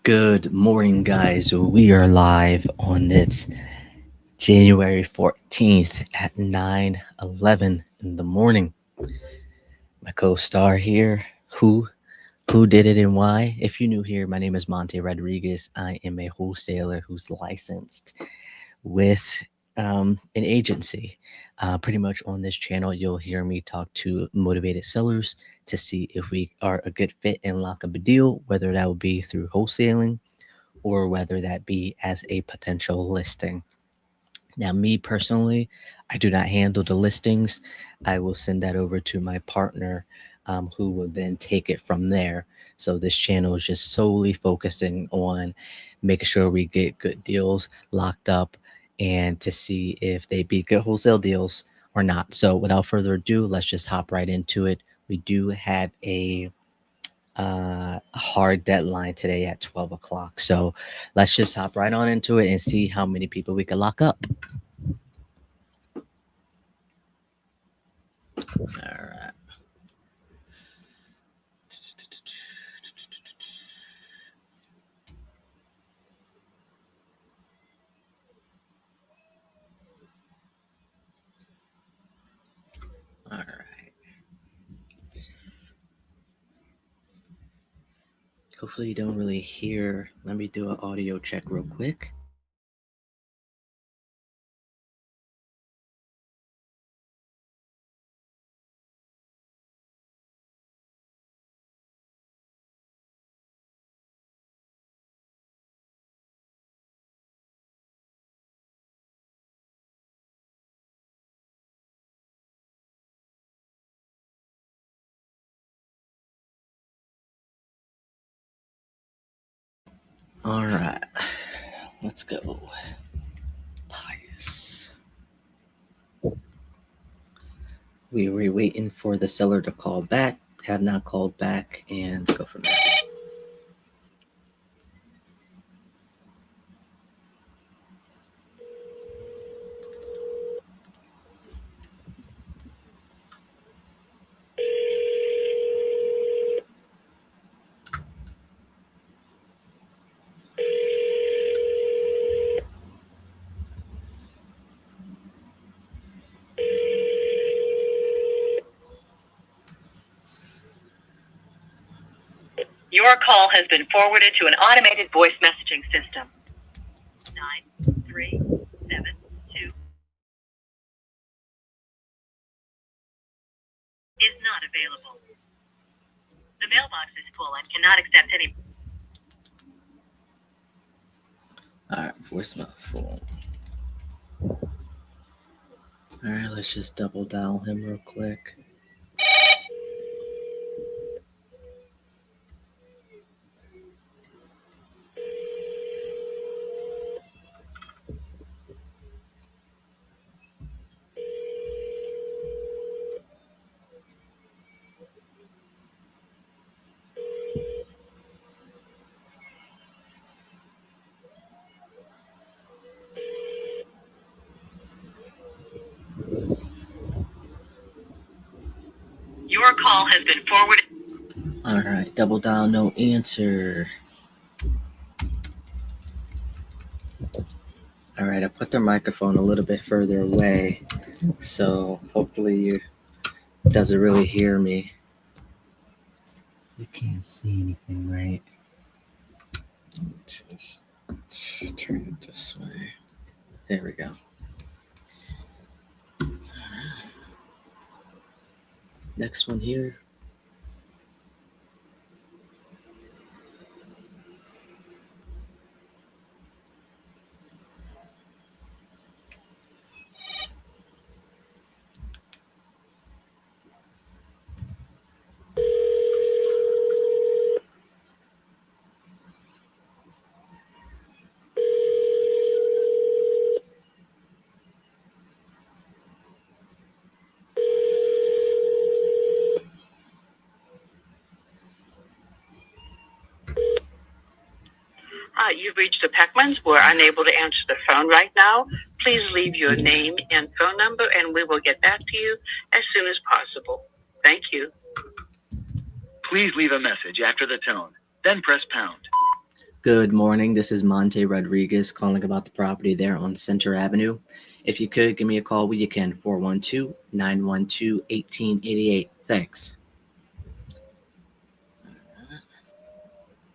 Good morning, guys. We are live on this January 14th at 9:11 in the morning. My co-star here, who did it and why? If you're new here, my name is Monte Rodriguez. I am a wholesaler who's licensed with an agency. Pretty much on this channel, you'll hear me talk to motivated sellers to see if we are a good fit and lock up a deal, whether that will be through wholesaling or whether that be as a potential listing. Now, me personally, I do not handle the listings. I will send that over to my partner, who will then take it from there. So this channel is just solely focusing on making sure we get good deals locked up and to see if they be good wholesale deals or not. So without further ado, let's just hop right into it. We do have a hard deadline today at 12 o'clock. So let's just hop right on into it and see how many people we can lock up. All right. All right. Hopefully you don't really hear. Let me do an audio check real quick. All right. Let's go. Pious. We were waiting for the seller to call back. Have not called back and go from there. Your call has been forwarded to an automated voice messaging system. 9372 is not available. The mailbox is full and cannot accept any. All right. Voicemail full. All right. Let's just double dial him real quick. Your call has been forwarded. All right. Double dial, no answer. All right, I put the microphone a little bit further away, so hopefully you doesn't really hear me. You can't see anything, right? Just turn it this way. There we go. Next one here. You've reached the Peckmans. We're unable to answer the phone right now. Please leave your name and phone number, and we will get back to you as soon as possible. Thank you. Please leave a message after the tone, then press pound. Good morning. This is Monte Rodriguez calling about the property there on Center Avenue. If you could, give me a call when you can, 412-912-1888. Thanks.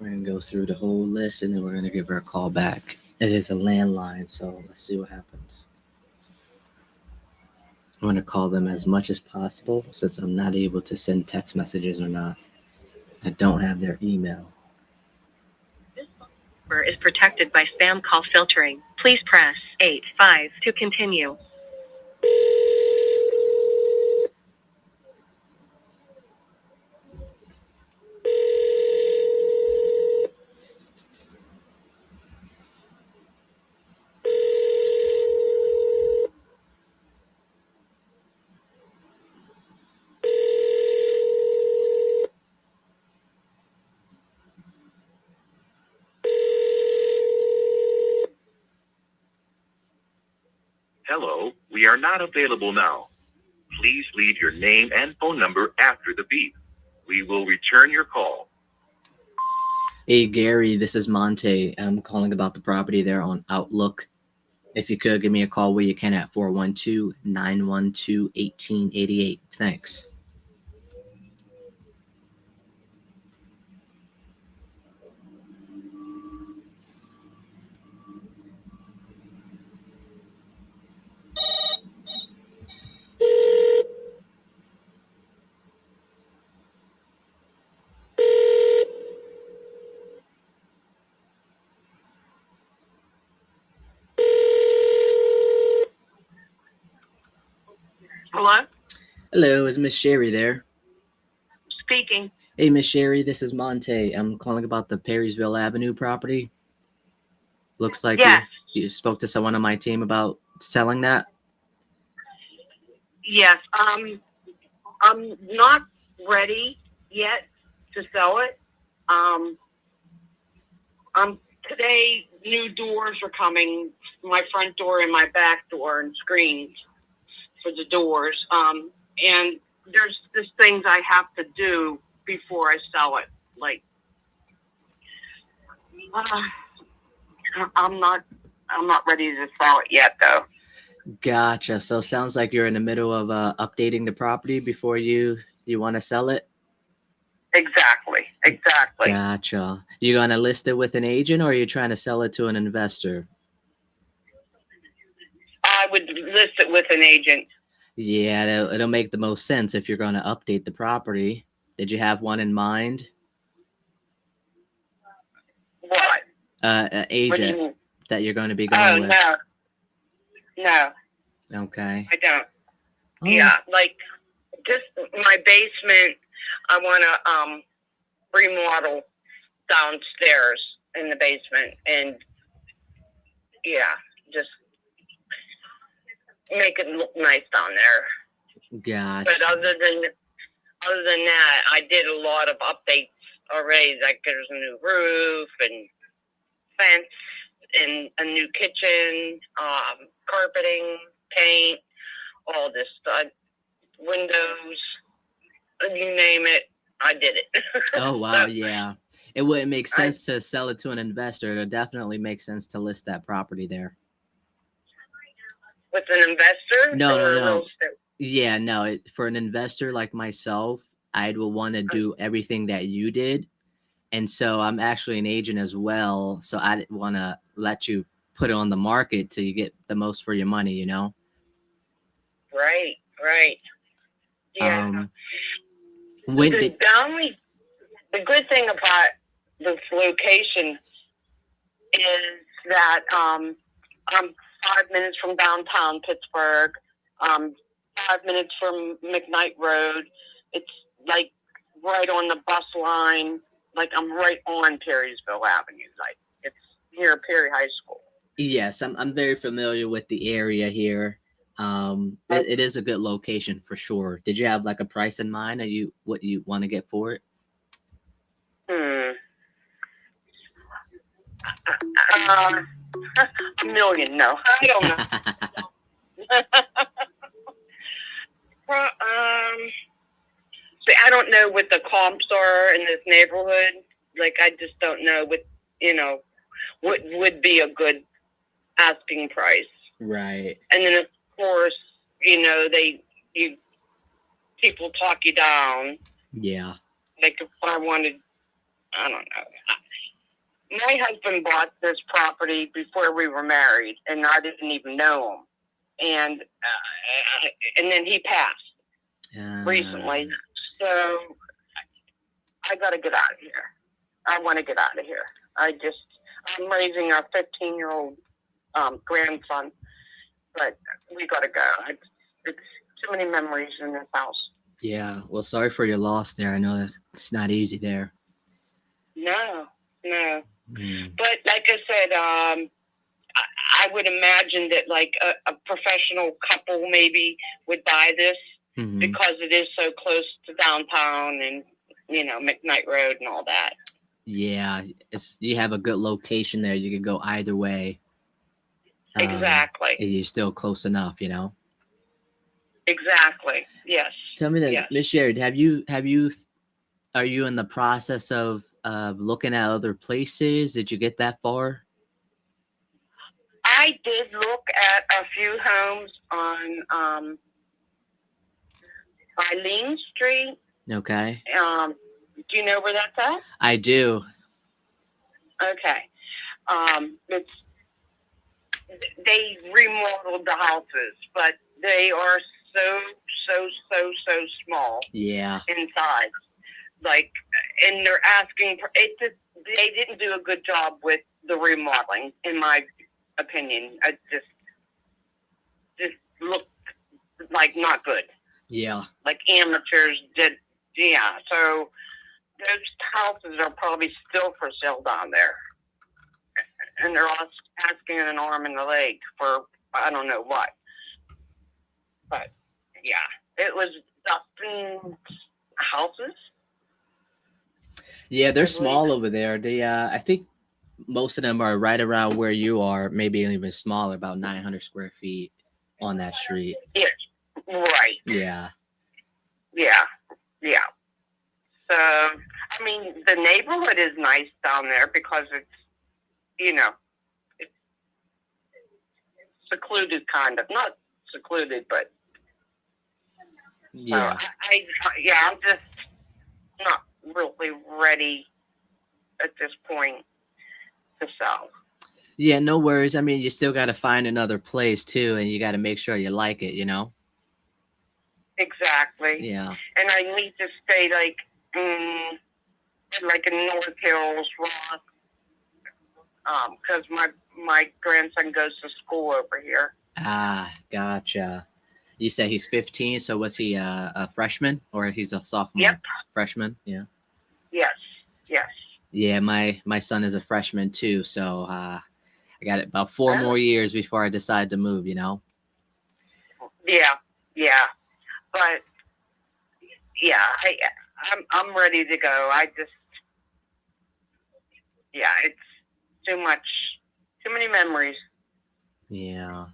We're going to go through the whole list and then we're going to give her a call back. It is a landline, so let's see what happens. I'm going to call them as much as possible since I'm not able to send text messages or not. I don't have their email. This number is protected by spam call filtering. Please press 8-5 to continue. Hello, we are not available now. Please leave your name and phone number after the beep. We will return your call. Hey, Gary, this is Monte. I'm calling about the property there on Outlook. If you could, give me a call where you can at 412-912-1888. Thanks. Hello? Hello, is Miss Sherry there? Speaking. Hey, Miss Sherry, this is Monte. I'm calling about the Perrysville Avenue property. Looks like Yes. you spoke to someone on my team about selling that. Yes. I'm not ready yet to sell it. Today new doors are coming, my front door and my back door, and screens for the doors. And there's just things I have to do before I sell it. Like, I'm not ready to sell it yet, though. Gotcha. So sounds like you're in the middle of updating the property before you want to sell it. Exactly. Gotcha. You gonna list it with an agent or are you trying to sell it to an investor? I would list it with an agent. Yeah, it'll make the most sense if you're going to update the property. Did you have one in mind? What? An agent What that you're going to be going with? No, Okay. I don't. Oh, Yeah, like just my basement, I want to remodel downstairs in the basement, and yeah, just make it look nice down there. Gotcha. But other than that, I did a lot of updates already. Like there's a new roof and fence and a new kitchen, carpeting, paint, all this stuff, windows, you name it, I did it. Oh, wow. Yeah. It wouldn't make sense to sell it to an investor. It'll definitely make sense to list that property there. With an investor? No. Yeah, no. For an investor like myself, I'd want to do everything that you did. And so I'm actually an agent as well. So I want to let you put it on the market till you get the most for your money, you know? Right. Yeah. The good thing about this location is that I'm 5 minutes from downtown Pittsburgh, 5 minutes from McKnight Road. It's like right on the bus line. Like I'm right on Perrysville Avenue. Like it's near Perry High School. Yes, I'm very familiar with the area here. It is a good location for sure. Did you have like a price in mind? What you want to get for it? $1 million? No, I don't know. See, I don't know what the comps are in this neighborhood. Like, I just don't know what you know, would be a good asking price. Right. And then of course, people talk you down. Yeah. Like if I wanted, I don't know. My husband bought this property before we were married, and I didn't even know him. And then he passed recently. So I got to get out of here. I want to get out of here. I'm raising a 15-year-old grandson, but we got to go. It's too many memories in this house. Yeah. Well, sorry for your loss there. I know it's not easy there. No. But like I said, I would imagine that like a professional couple maybe would buy this because it is so close to downtown and, McKnight Road and all that. Yeah. You have a good location there. You could go either way. Exactly. And you're still close enough, Exactly. Yes. Tell me that, Miss Sherry, are you in the process of looking at other places? Did you get that far? I did look at a few homes on Eileen Street. Okay. Do you know where that's at? I do. Okay. They remodeled the houses, but they are so small. Yeah. Inside. And they're asking for it. They didn't do a good job with the remodeling, in my opinion. It just looked like not good. Yeah. Like amateurs did. Yeah. So those houses are probably still for sale down there, and they're asking an arm and a leg for I don't know what. But yeah, it was Dustin's houses. Yeah, they're small over there. They, I think most of them are right around where you are, maybe even smaller, about 900 square feet on that street. Yeah, right. Yeah. So, I mean, the neighborhood is nice down there because it's, it's secluded kind of. Not secluded, but yeah. I'm just not really ready at this point to sell. Yeah, no worries. I mean, you still got to find another place too, and you got to make sure you like it, Exactly. Yeah. And I need to stay like in North Hills, Ross, because my grandson goes to school over here. Ah, gotcha. You say he's 15, so was he a freshman or he's a sophomore? Yep. Freshman, yeah. Yes. Yeah, my son is a freshman too, so I got about 4 more years before I decide to move, Yeah. But yeah, I'm ready to go. It's too many memories. Yeah.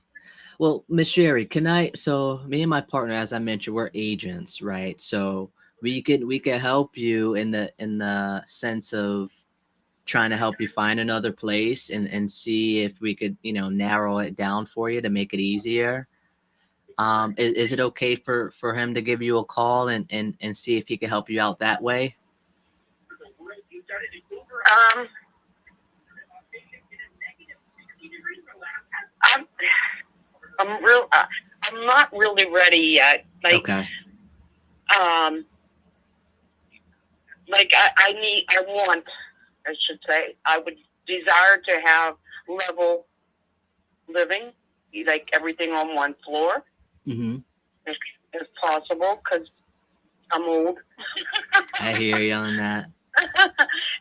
Well, Miss Sherry, so me and my partner, as I mentioned, we're agents, right? So we can help you in the sense of trying to help you find another place and see if we could, narrow it down for you to make it easier. Is it okay for him to give you a call and see if he can help you out that way? I'm not really ready yet. Okay. I would desire to have level living, like everything on one floor, if possible, because I'm old. I hear you on that.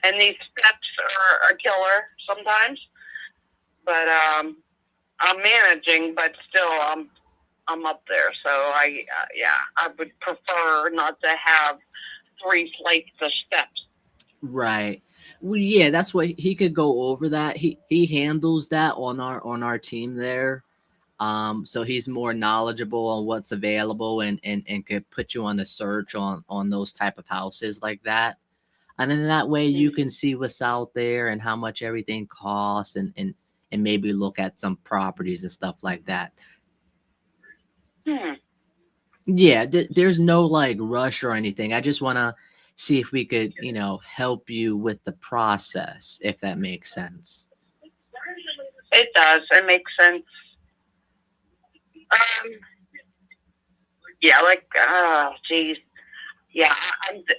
And these steps are a killer sometimes. But I'm managing, but still I'm up there. So I would prefer not to have 3 flights of steps. Right. Well, yeah, that's what he could go over that. He handles that on our team there. So he's more knowledgeable on what's available and could put you on the search on those type of houses like that. And then that way you can see what's out there and how much everything costs, and maybe look at some properties and stuff like that. Hmm. Yeah, there's no like rush or anything. I just want to see if we could, help you with the process, if that makes sense. It does. It makes sense. Um, yeah, like, geez. Yeah,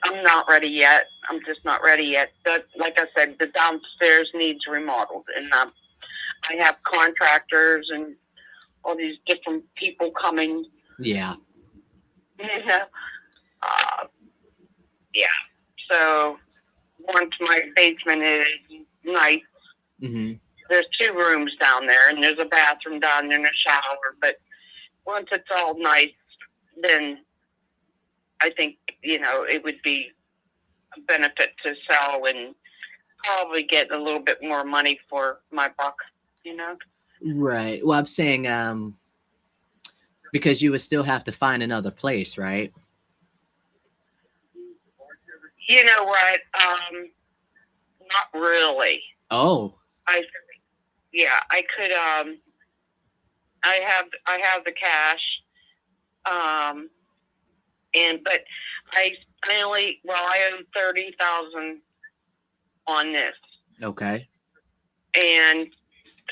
I'm not ready yet. I'm just not ready yet. But like I said, the downstairs needs remodeled, and I have contractors and all these different people coming. Yeah. You know, uh, yeah. So once my basement is nice, Hmm. there's 2 rooms down there, and there's a bathroom down there and a shower. But once it's all nice, then I think it would be a benefit to sell and probably get a little bit more money for my buck. You know. Right. Well, I'm saying, because you would still have to find another place, right? You know what? Not really. Oh. I I could. I have the cash. But I owe 30,000 on this, Okay. and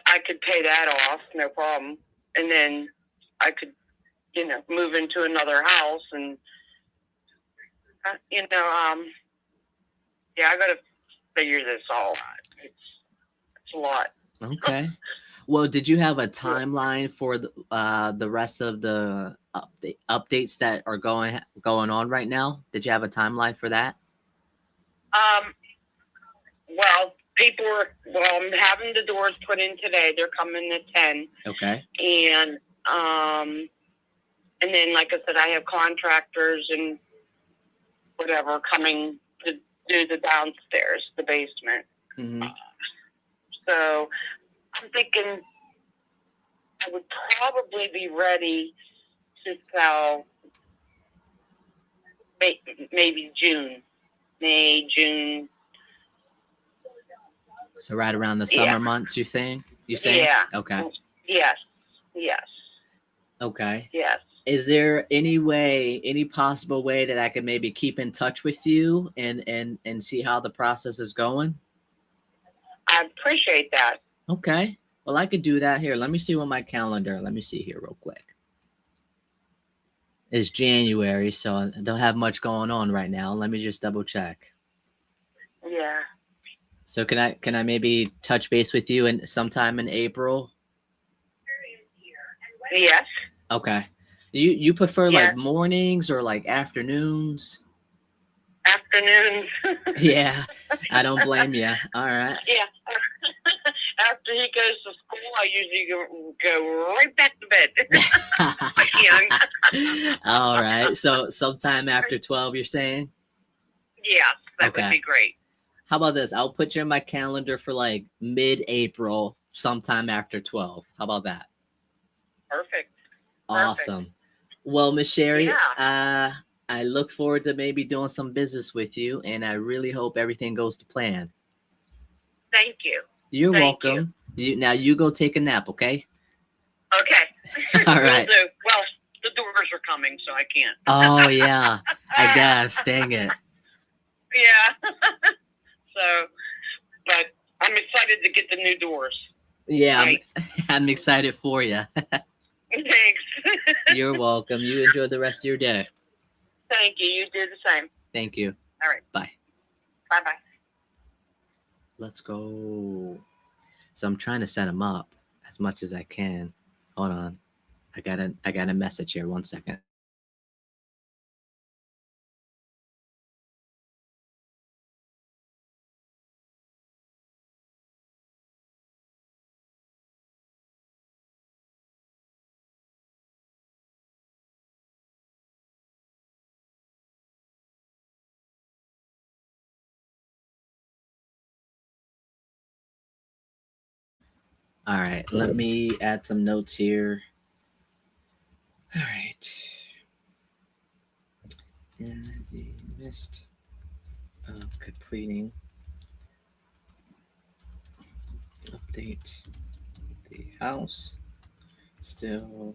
I could pay that off, no problem, and then I could, move into another house, and yeah, I got to figure this all out. It's a lot. Okay. Well, did you have a timeline for the rest of the updates that are going on right now? Did you have a timeline for that? Well, I'm having the doors put in today. They're coming at 10. Okay. And then, like I said, I have contractors and whatever coming to do the downstairs, the basement. Mm-hmm. So I'm thinking I would probably be ready to sell maybe May, June. So right around the summer months, you saying? Yeah. Okay. Yes. Okay. Yes. Is there any possible way that I could maybe keep in touch with you and see how the process is going? I appreciate that. Okay. Well, I could do that here. Let me see what my calendar. Let me see here real quick. It's January, so I don't have much going on right now. Let me just double check. Yeah. So can I maybe touch base with you in sometime in April? Yes. Okay. You prefer like mornings or like afternoons? Afternoons. Yeah, I don't blame you. All right. Yeah. After he goes to school, I usually go right back to bed. All right. So sometime after 12, you're saying? Yes, that would be great. How about this? I'll put you in my calendar for like mid-April, sometime after 12. How about that? Perfect. Awesome. Well, Miss Sherry, I look forward to maybe doing some business with you, and I really hope everything goes to plan. Thank you. You're welcome. Now you go take a nap, okay? Okay. All right. Will do. Well, the doors are coming, so I can't. Oh, yeah. I guess. Dang it. Yeah. But I'm excited to get the new doors. Yeah, right? I'm excited for you. Thanks. You're welcome. You enjoy the rest of your day. Thank you. You do the same. Thank you. All right. Bye. Bye-bye. Let's go. So I'm trying to set him up as much as I can. Hold on. I got a message here. 1 second. All right, let me add some notes here. All right. In the mist completing updates. The house still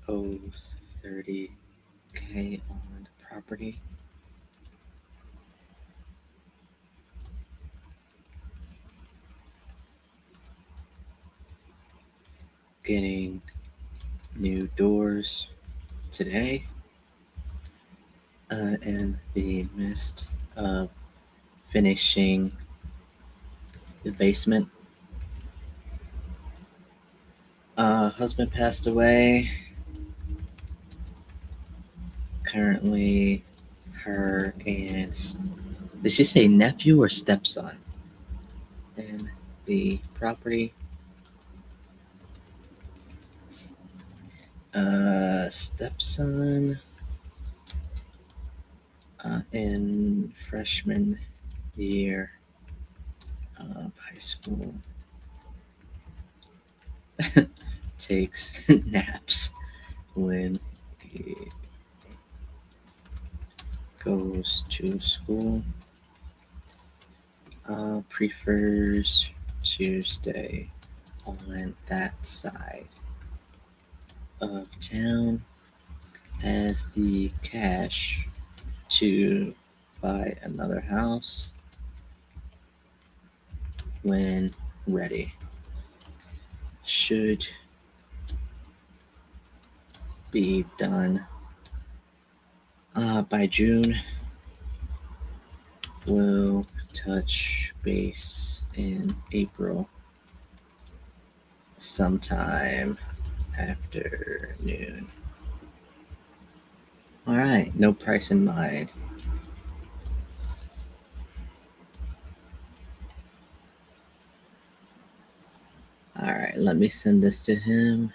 owes 30K on the property. Getting new doors today. In the midst of finishing the basement. Husband passed away. Currently, her and did she say nephew or stepson? And the property. Stepson in freshman year of high school takes naps when he goes to school. Prefers to stay on that side of town, has the cash to buy another house when ready. Should be done by June. Will touch base in April sometime afternoon. All right, no price in mind. All right, let me send this to him.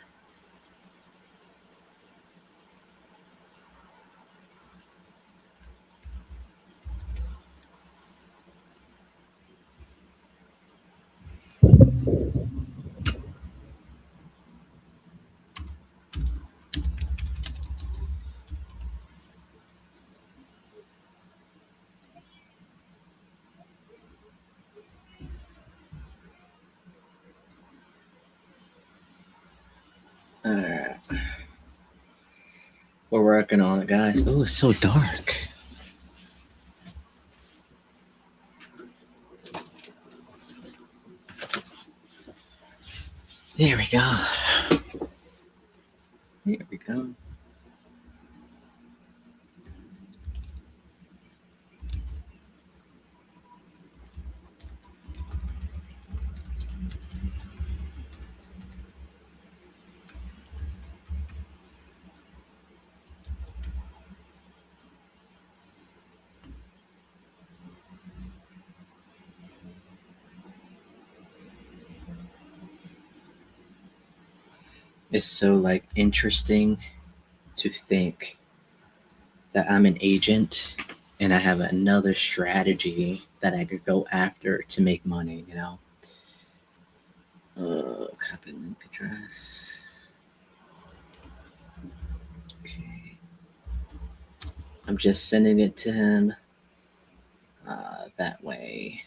All right. We're working on it, guys. Oh, it's so dark. There we go. There we go. It's so like interesting to think that I'm an agent and I have another strategy that I could go after to make money, you know? Copy link address. Okay. I'm just sending it to him. That way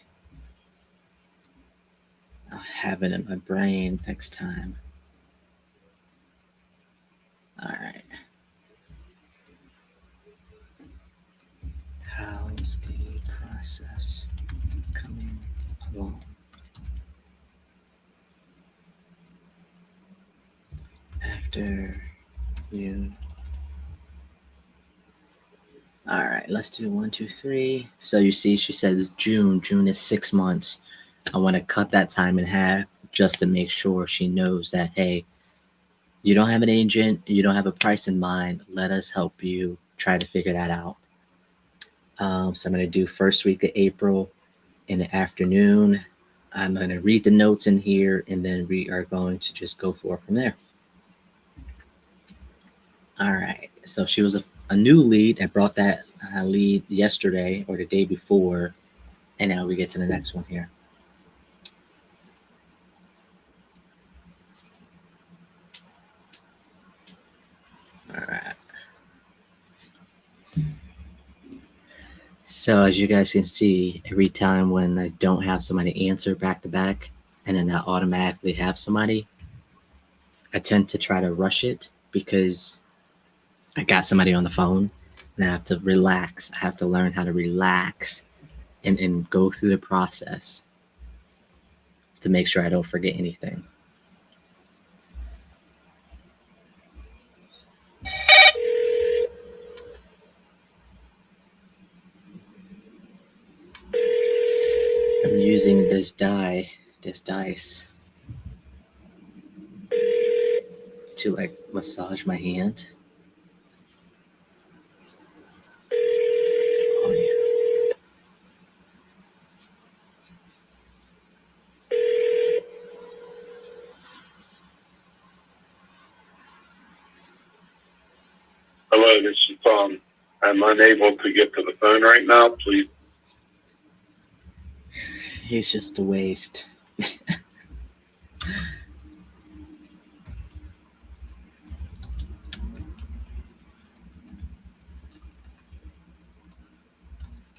I'll have it in my brain next time. All right. How's the process coming along? After you. All right, let's do 1, 2, 3. So you see, she says June. June is 6 months. I want to cut that time in half just to make sure she knows that, hey, you don't have an agent, you don't have a price in mind. Let us help you try to figure that out. So I'm going to do first week of April in the afternoon. I'm going to read the notes in here, and then we are going to just go forward from there. All right. So she was a new lead. I brought that lead yesterday or the day before, and now we get to the next one here. All right. So as you guys can see, every time when I don't have somebody answer back to back, and then I automatically have somebody, I tend to try to rush it because I got somebody on the phone, and I have to relax. I have to learn how to relax and go through the process to make sure I don't forget anything. I'm using this dice, to like massage my hand. Oh yeah. Hello, this is Tom. I'm unable to get to the phone right now. Please. He's just a waste.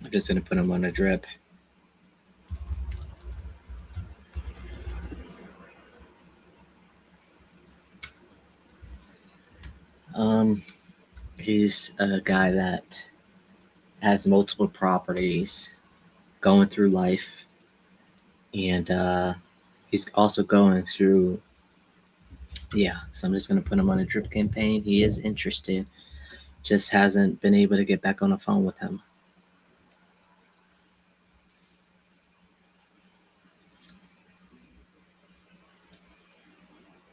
I'm just gonna put him on a drip. He's a guy that has multiple properties, going through life, and he's also going through. Yeah, so I'm just gonna put him on a drip campaign. He is interested, just hasn't been able to get back on the phone with him.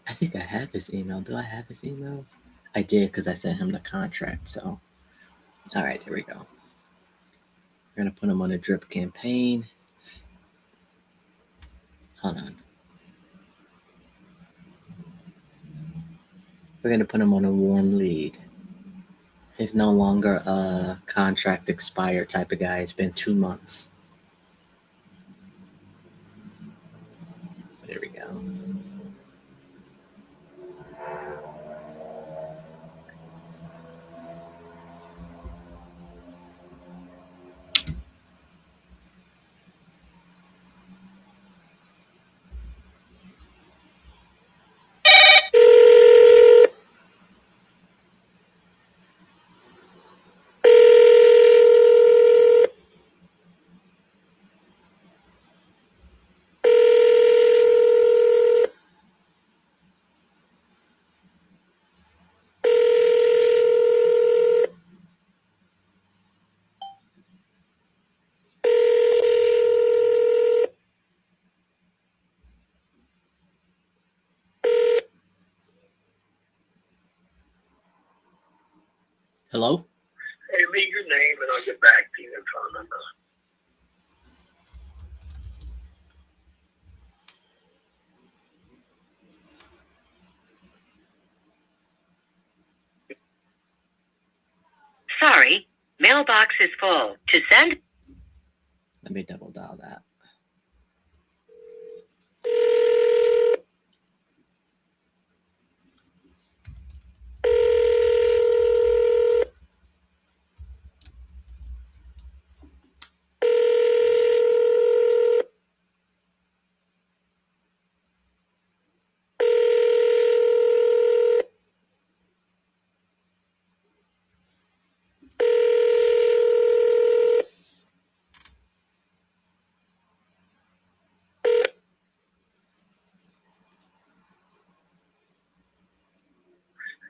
I think I have his email. Do I have his email? I did because I sent him the contract. So, all right, here we go. We're gonna put him on a drip campaign. Hold on. We're gonna put him on a warm lead. He's no longer a contract expired type of guy. It's been 2 months. There we go. Hello? Hey, leave your name and I'll get back to you if I remember. Sorry, mailbox is full. To send. Let me double dial that.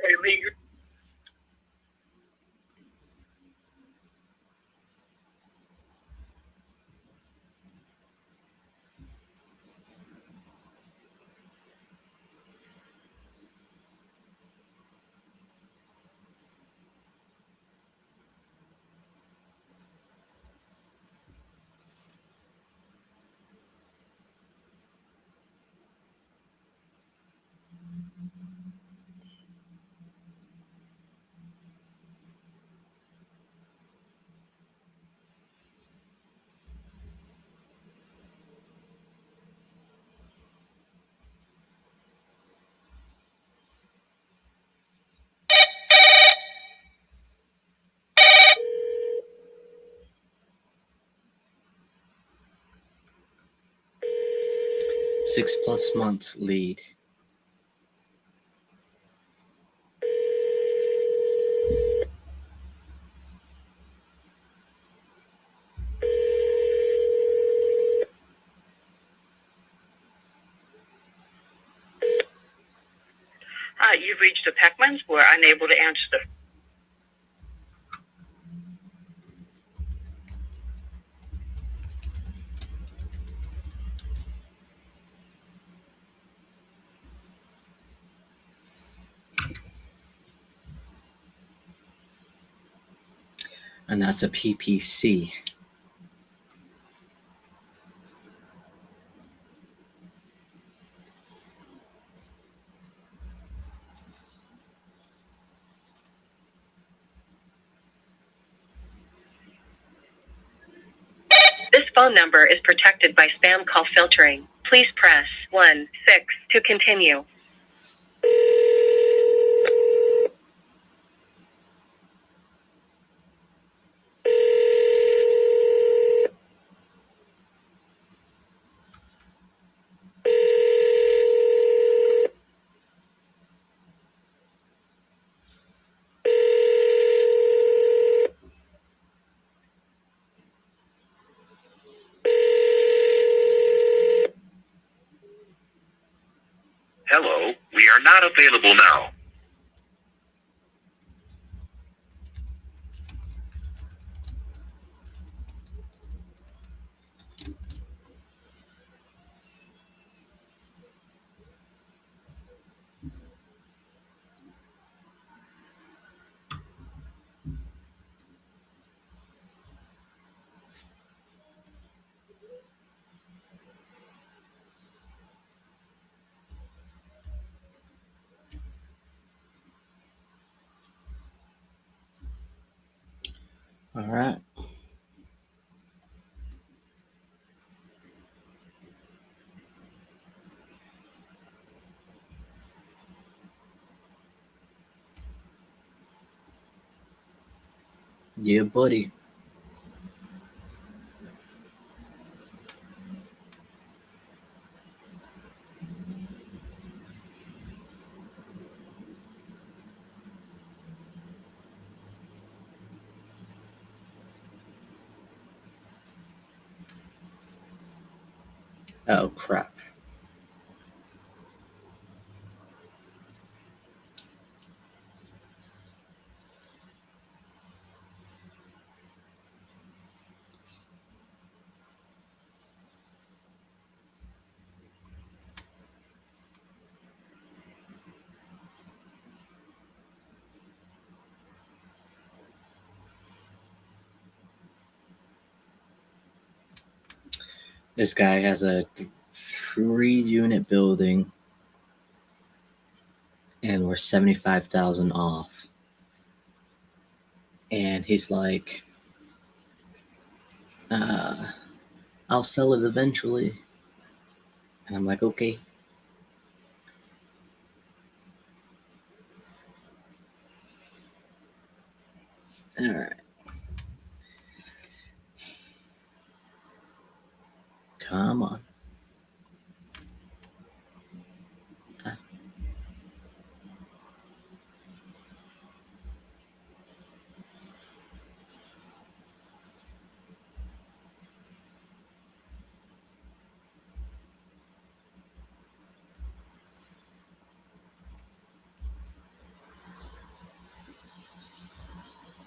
Hey, leave your 6+ months lead. You've reached the Peckmans. We're unable to answer the And that's a PPC. This phone number is protected by spam call filtering. Please press 1-6 to continue. Hello, we are not available now. All right. Yeah, buddy. Oh, crap. This guy has a 3-unit building, and we're 75,000 off. And he's like, I'll sell it eventually. And I'm like, okay. All right. Come on.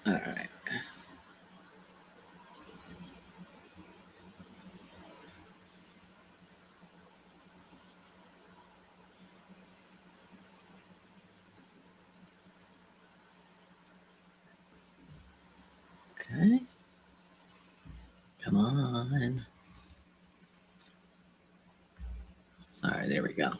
All right. Okay. Come on. All right, there we go.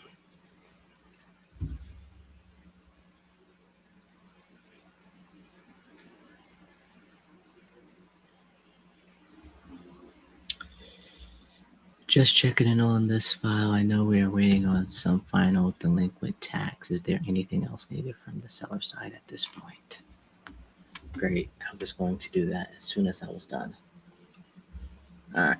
Just checking in on this file. I know we are waiting on some final delinquent tax. Is there anything else needed from the seller side at this point? Great. I was going to do that as soon as I was done. All right.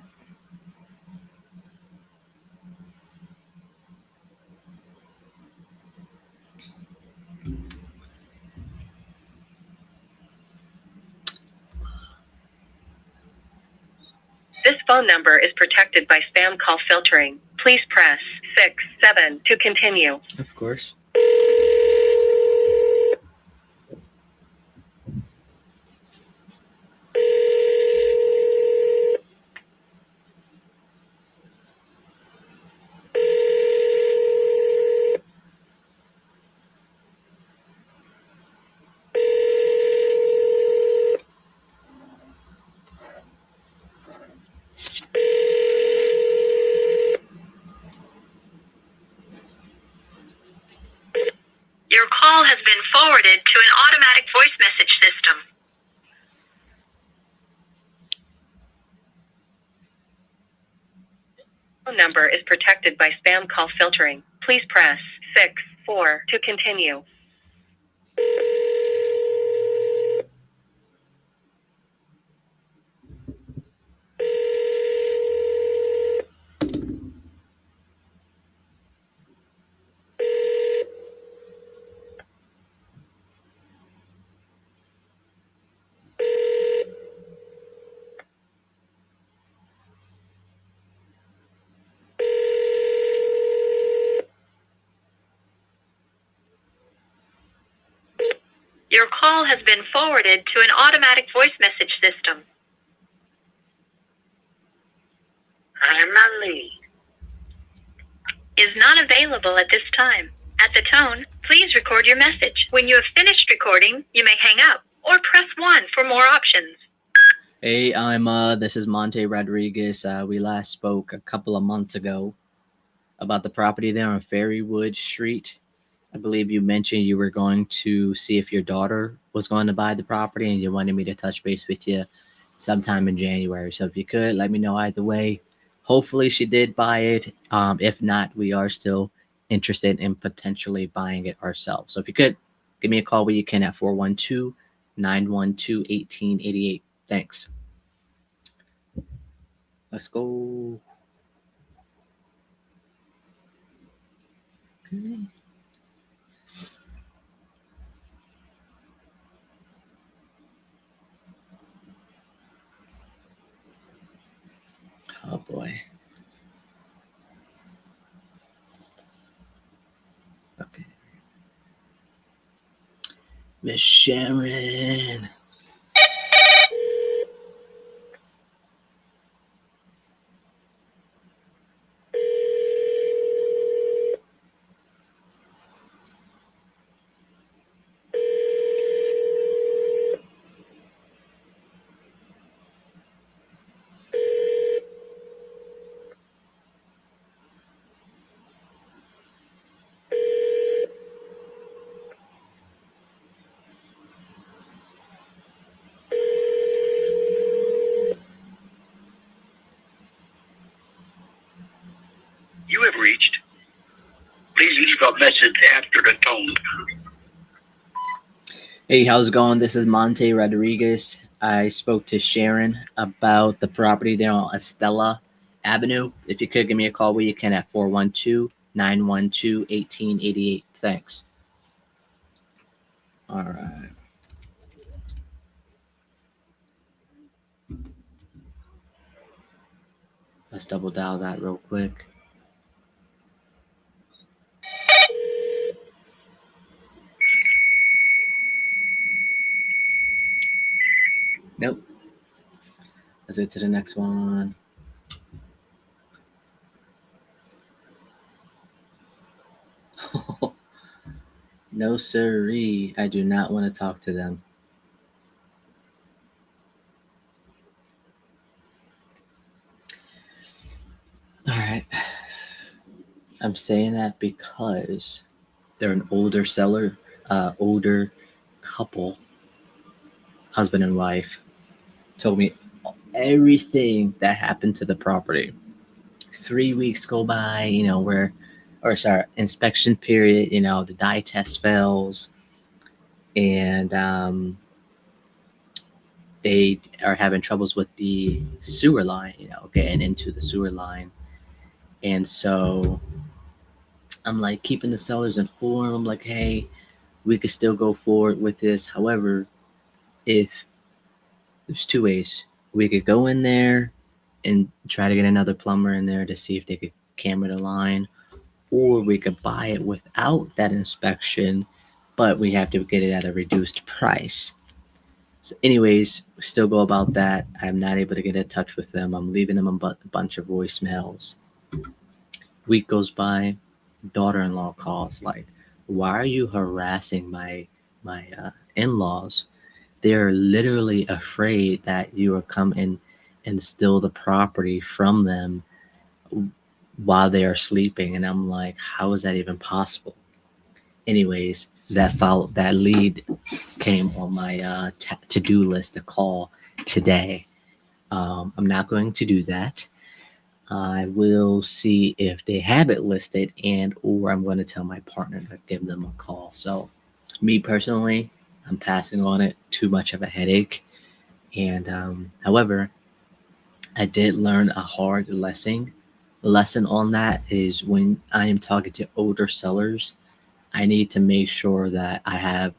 phone number is protected by spam call filtering. Please press 6-7 to continue. Of course. Your call has been forwarded to an automatic voice message system. Phone number is protected by spam call filtering. Please press 6-4 to continue. Your call has been forwarded to an automatic voice message system. I'm Ali. Is not available at this time. At the tone, please record your message. When you have finished recording, you may hang up or press 1 for more options. Hey, this is Monte Rodriguez. We last spoke a couple of months ago about the property there on Ferrywood Street. I believe you mentioned you were going to see if your daughter was going to buy the property and you wanted me to touch base with you sometime in January. So if you could, let me know either way. Hopefully she did buy it. If not, we are still interested in potentially buying it ourselves. So if you could, give me a call where you can at 412-912-1888. Thanks. Let's go. Okay. Oh boy. Okay. Miss Sharon. You have reached. Please leave a message after the tone. Hey, how's it going? This is Monte Rodriguez. I spoke to Sharon about the property there on Estella Avenue. If you could give me a call where you can at 412-912-1888. Thanks. All right. Let's double dial that real quick. Nope. Let's get to the next one. No, sirree. I do not want to talk to them. All right. I'm saying that because they're an older seller, older couple, husband and wife, told me everything that happened to the property. 3 weeks go by, inspection period, the dye test fails, and they are having troubles with the sewer line, getting into the sewer line. And so I'm like keeping the sellers informed. I'm like, hey, we could still go forward with this. However, if there's two ways, we could go in there and try to get another plumber in there to see if they could camera the line, or we could buy it without that inspection, but we have to get it at a reduced price. So anyways, we still go about that. I'm not able to get in touch with them. I'm leaving them a bunch of voicemails. Week goes by, daughter-in-law calls like, why are you harassing my in-laws? They're literally afraid that you will come in and steal the property from them while they are sleeping. And I'm like, how is that even possible? Anyways, that lead came on my to-do list to call today. I'm not going to do that. I will see if they have it listed, and or I'm going to tell my partner to give them a call. So me personally, I'm passing on it. Too much of a headache. And however, I did learn a hard lesson on that is when I am talking to older sellers, I need to make sure that I have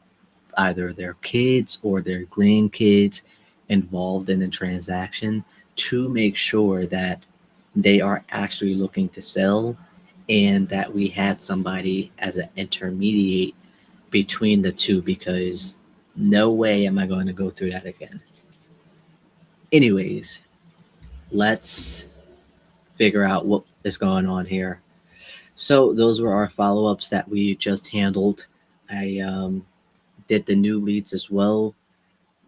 either their kids or their grandkids involved in the transaction to make sure that they are actually looking to sell, and that we had somebody as an intermediate between the two, because no way am I going to go through that again. Anyways, let's figure out what is going on here. So those were our follow-ups that we just handled. I did the new leads as well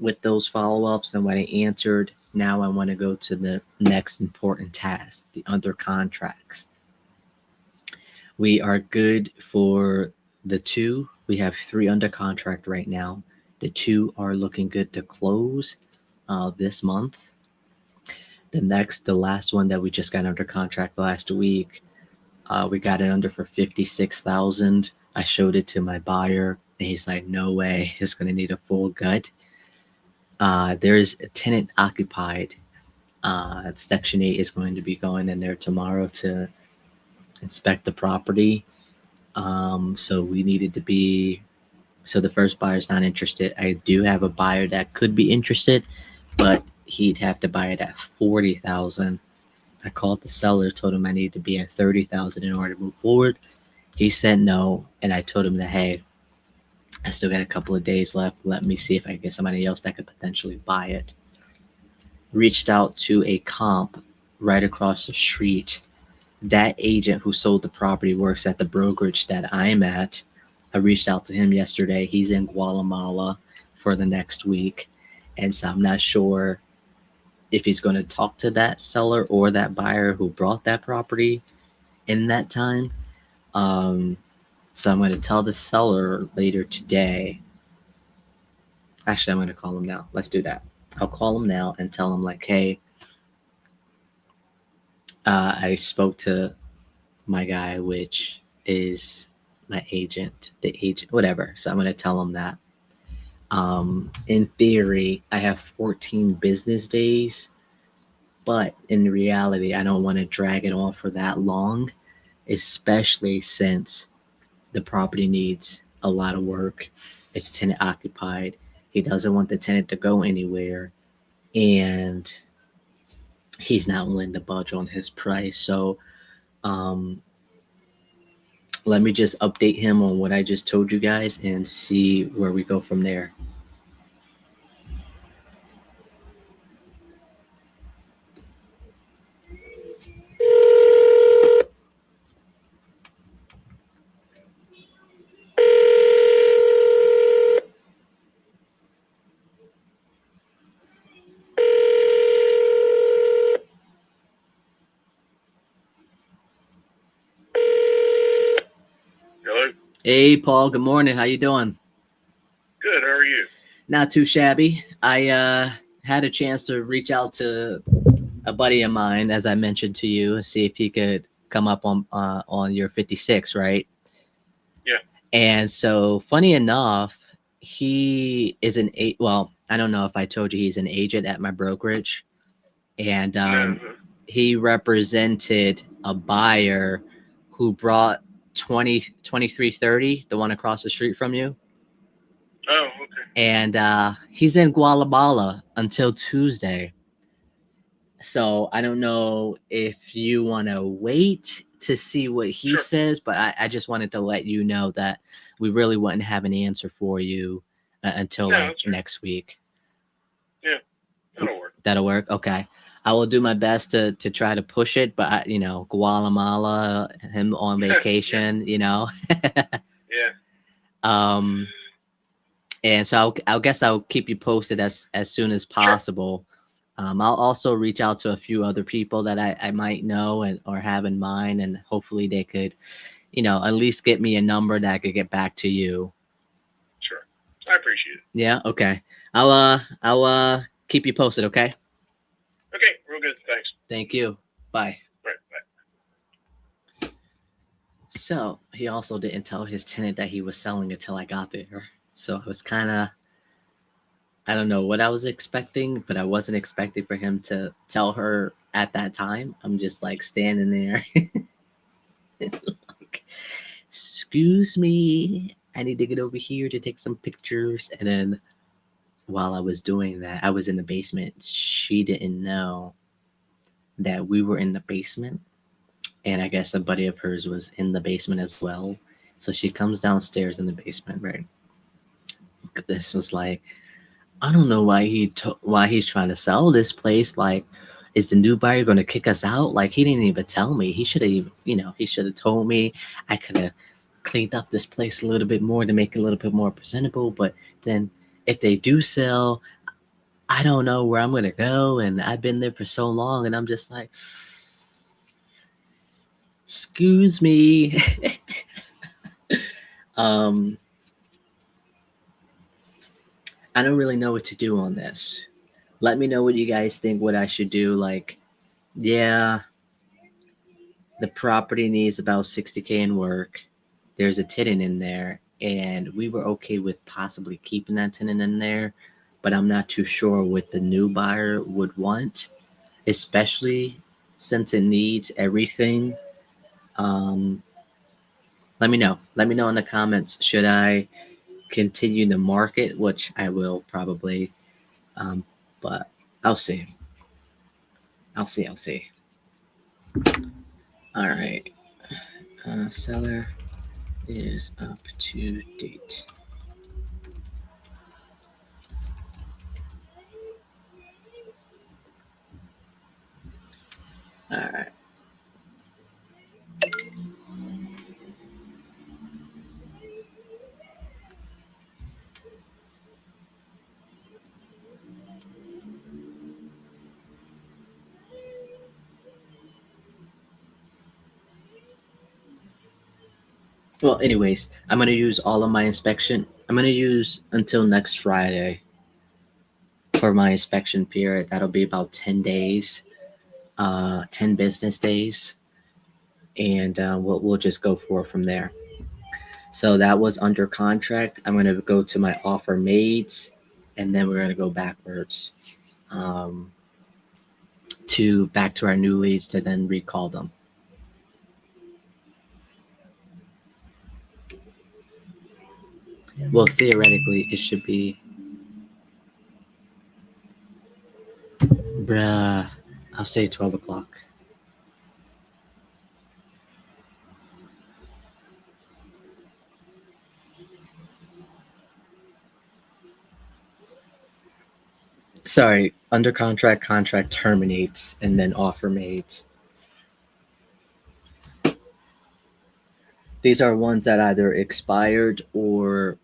with those follow-ups and what I answered. Now I want to go to the next important task, the under contracts. We are good for the 2. We have 3 under contract right now. The 2 are looking good to close this month. The last one that we just got under contract last week, we got it under for $56,000. I showed it to my buyer, and he's like, "No way, it's gonna need a full gut." There's a tenant occupied. Section 8 is going to be going in there tomorrow to inspect the property. So we needed to be. So the first buyer's not interested. I do have a buyer that could be interested, but he'd have to buy it at $40,000. I called the seller, told him I needed to be at $30,000 in order to move forward. He said no, and I told him that, hey, I still got a couple of days left. Let me see if I can get somebody else that could potentially buy it. Reached out to a comp right across the street. That agent who sold the property works at the brokerage that I'm at. I reached out to him yesterday. He's in Guatemala for the next week. And so I'm not sure if he's going to talk to that seller or that buyer who brought that property in that time. So I'm going to tell the seller later today. Actually, I'm going to call him now. Let's do that. I'll call him now and tell him like, hey, I spoke to my guy, which is my agent, whatever. So I'm going to tell him that. In theory, I have 14 business days, but in reality, I don't want to drag it on for that long, especially since the property needs a lot of work. It's tenant occupied. He doesn't want the tenant to go anywhere, and he's not willing to budge on his price. So let me just update him on what I just told you guys and see where we go from there. Hello? Hey, Paul. Good morning. How you doing? Good, how are you? Not too shabby. I had a chance to reach out to a buddy of mine, as I mentioned to you, see if he could come up on your 56, right? Yeah. And so, funny enough, he is well, I don't know if I told you he's an agent at my brokerage, and he represented a buyer who brought 2330, the one across the street from you. Oh, okay. And he's in Guatemala until Tuesday. So I don't know if you want to wait to see what he Sure. says, but I just wanted to let you know that we really wouldn't have an answer for you until Yeah, like that's right. next week. That'll work. That'll work. Okay. I will do my best to try to push it, but Guatemala, him on vacation, Yeah. and so I'll guess I'll keep you posted as soon as possible. I'll also reach out to a few other people that I might know or have in mind, and hopefully they could, at least get me a number that I could get back to you. Sure. I appreciate it. Yeah. Okay. I'll keep you posted. Okay. Okay. Real good. Thanks. Thank you. Bye. Right. Bye. So he also didn't tell his tenant that he was selling until I got there. So it was kind of, I don't know what I was expecting, but I wasn't expecting for him to tell her at that time. I'm just like standing there. Like, excuse me, I need to get over here to take some pictures. And then while I was doing that, I was in the basement. She didn't know that we were in the basement. And I guess a buddy of hers was in the basement as well. So she comes downstairs in the basement, right? This was like, I don't know why he's trying to sell this place. Like, is the new buyer going to kick us out? Like, he didn't even tell me. He should have, he should have told me. I could have cleaned up this place a little bit more to make it a little bit more presentable. But then, if they do sell, I don't know where I'm going to go. And I've been there for so long, and I'm just like, excuse me. I don't really know what to do on this. Let me know what you guys think, what I should do. Like, yeah, the property needs about 60K in work. There's a tenant in there, and we were okay with possibly keeping that tenant in there, but I'm not too sure what the new buyer would want, especially since it needs everything. Let me know. Let me know in the comments. Should I continue the market, which I will probably, but I'll see. I'll see. All right. Seller is up to date. All right. Well, anyways, I'm going to use all of my inspection. I'm going to use until next Friday for my inspection period. That'll be about 10 days, 10 business days. And we'll just go from there. So that was under contract. I'm going to go to my offer made, and then we're going to go backwards back to our new leads to then recall them. Well, theoretically, it should be. I'll say 12 o'clock. Sorry, under contract terminates, and then offer made. These are ones that either expired or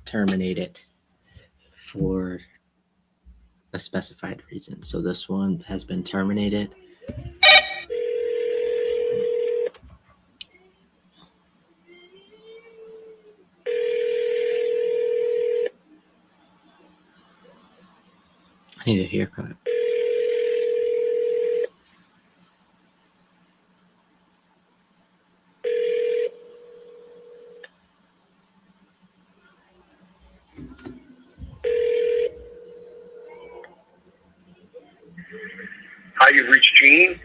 terminated for a specified reason. So this one has been terminated. I need a haircut. Hi, you've reached Gene.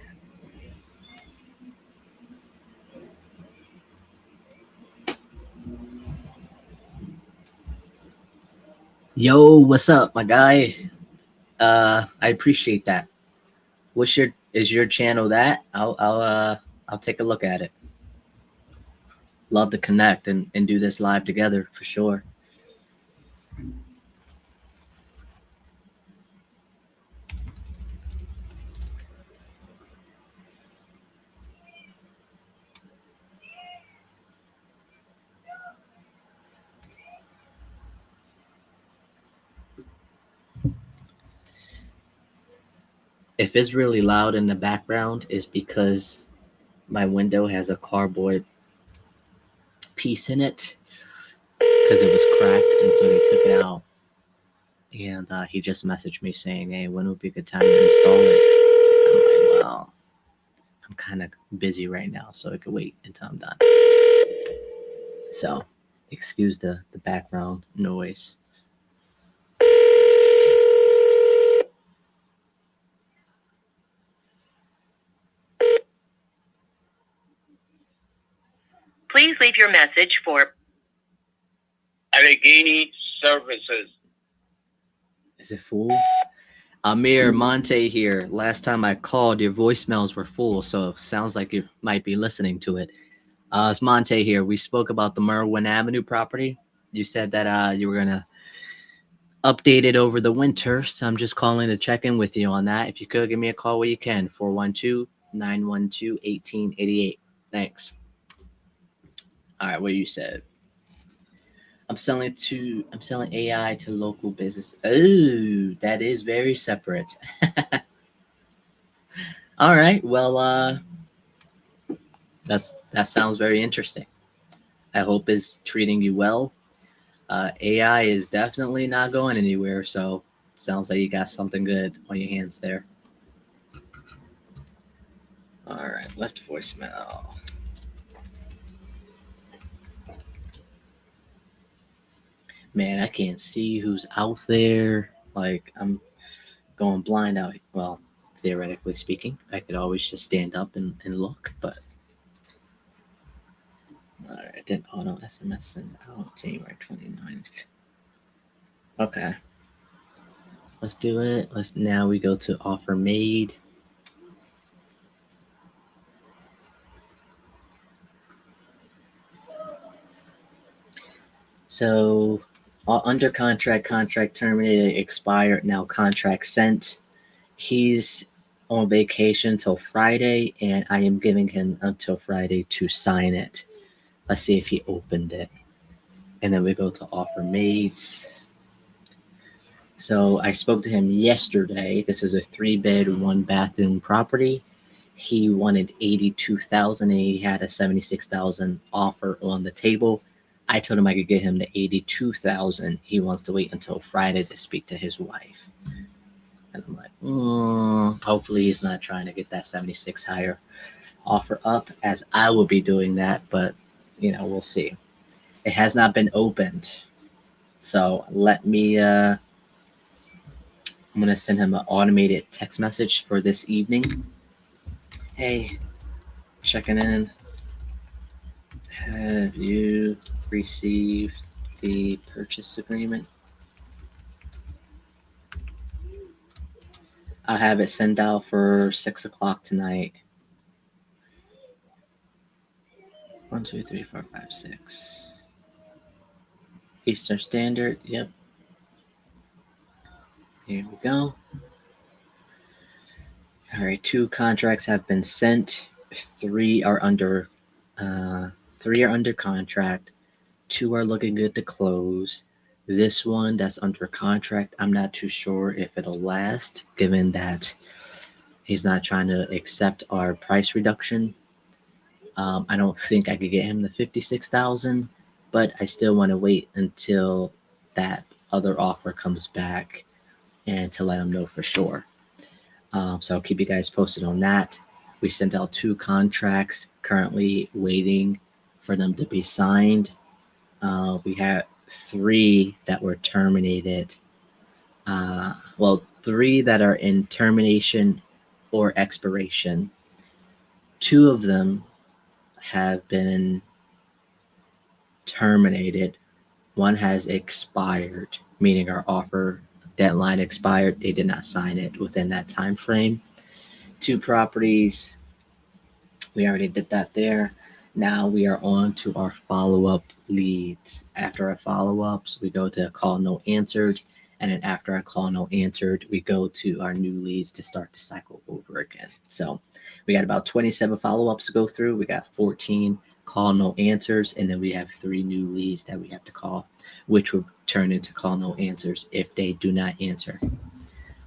Yo, what's up, my guy? I appreciate that. Is your channel that? I'll take a look at it. Love to connect and do this live together for sure. If it's really loud in the background, it's because my window has a cardboard piece in it because it was cracked, and so they took it out. And he just messaged me saying, "Hey, when would be a good time to install it?" I'm like, "Well, I'm kind of busy right now, so it could wait until I'm done." So, excuse the background noise. Please leave your message for Allegheny Services. Is it full? Amir Monte here. Last time I called, your voicemails were full, so it sounds like you might be listening to it. It's Monte here. We spoke about the Merwin Avenue property. You said that you were gonna update it over the winter, so I'm just calling to check in with you on that. If you could give me a call when you can, 412-912-1888. Thanks. All right, what you said. I'm selling AI to local business. Oh, that is very separate. All right. Well, that sounds very interesting. I hope it's treating you well. AI is definitely not going anywhere, so it sounds like you got something good on your hands there. All right, left voicemail. Man, I can't see who's out there. Like, I'm going blind out. Well, theoretically speaking, I could always just stand up and look, but all right, I didn't auto SMS send out January 29th. Okay. Let's do it. Now we go to offer made. So under contract terminated, expired, now contract sent. He's on vacation till Friday, and I am giving him until Friday to sign it. Let's see if he opened it. And then we go to offer made. So I spoke to him yesterday. This is a 3-bed, 1-bathroom property. He wanted $82,000 and he had a $76,000 offer on the table. I told him I could get him the $82,000. He wants to wait until Friday to speak to his wife. And I'm like, hopefully he's not trying to get that 76 higher offer up, as I will be doing that, but we'll see. It has not been opened. So let me I'm gonna send him an automated text message for this evening. Hey, checking in. Have you received the purchase agreement? I'll have it sent out for 6 o'clock tonight. 1, 2, 3, 4, 5, 6. Eastern Standard. Yep. Here we go. All right. 2 contracts have been sent. 3 are under contract. 2 are looking good to close. This one that's under contract, I'm not too sure if it'll last, given that he's not trying to accept our price reduction. I don't think I could get him the $56,000, but I still want to wait until that other offer comes back and to let him know for sure. So I'll keep you guys posted on that. We sent out 2 contracts, currently waiting for them to be signed. We have 3 that were terminated. 3 that are in termination or expiration. 2 of them have been terminated. 1 has expired, meaning our offer deadline expired, they did not sign it within that time frame. 2 properties, we already did that there. Now we are on to our follow-up leads. After our follow-ups, we go to call no answered, and then after our call no answered, we go to our new leads to start the cycle over again. So we got about 27 follow-ups to go through. We got 14 call no answers, and then we have 3 new leads that we have to call, which will turn into call no answers if they do not answer.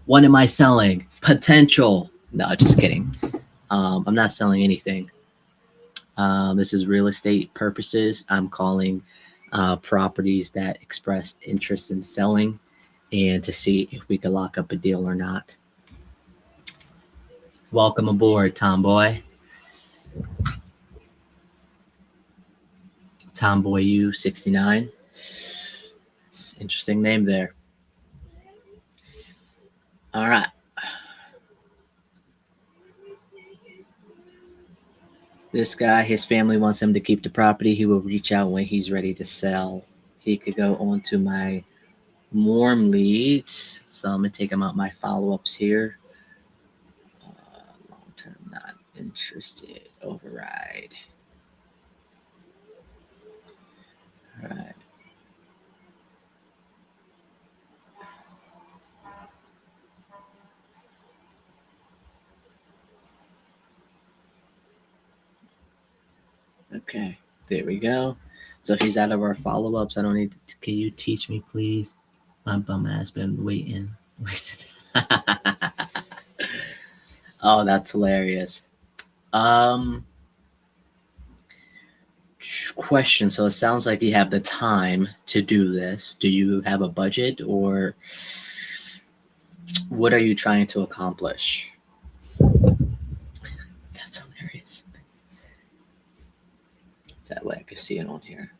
What am I selling? Potential. No, just kidding. I'm not selling anything. This is real estate purposes. I'm calling properties that expressed interest in selling and to see if we can lock up a deal or not. Welcome aboard, Tomboy. Tomboy U69. It's an interesting name there. All right. This guy, his family wants him to keep the property. He will reach out when he's ready to sell. He could go on to my warm leads. So I'm going to take him out my follow-ups here. Long-term not interested. Override. All right. Okay, there we go. So he's out of our follow-ups. I don't need to, can you teach me, please? My bum ass been waiting. Oh, that's hilarious. Question. So it sounds like you have the time to do this. Do you have a budget, or what are you trying to accomplish? That's hilarious. That way I can see it on here.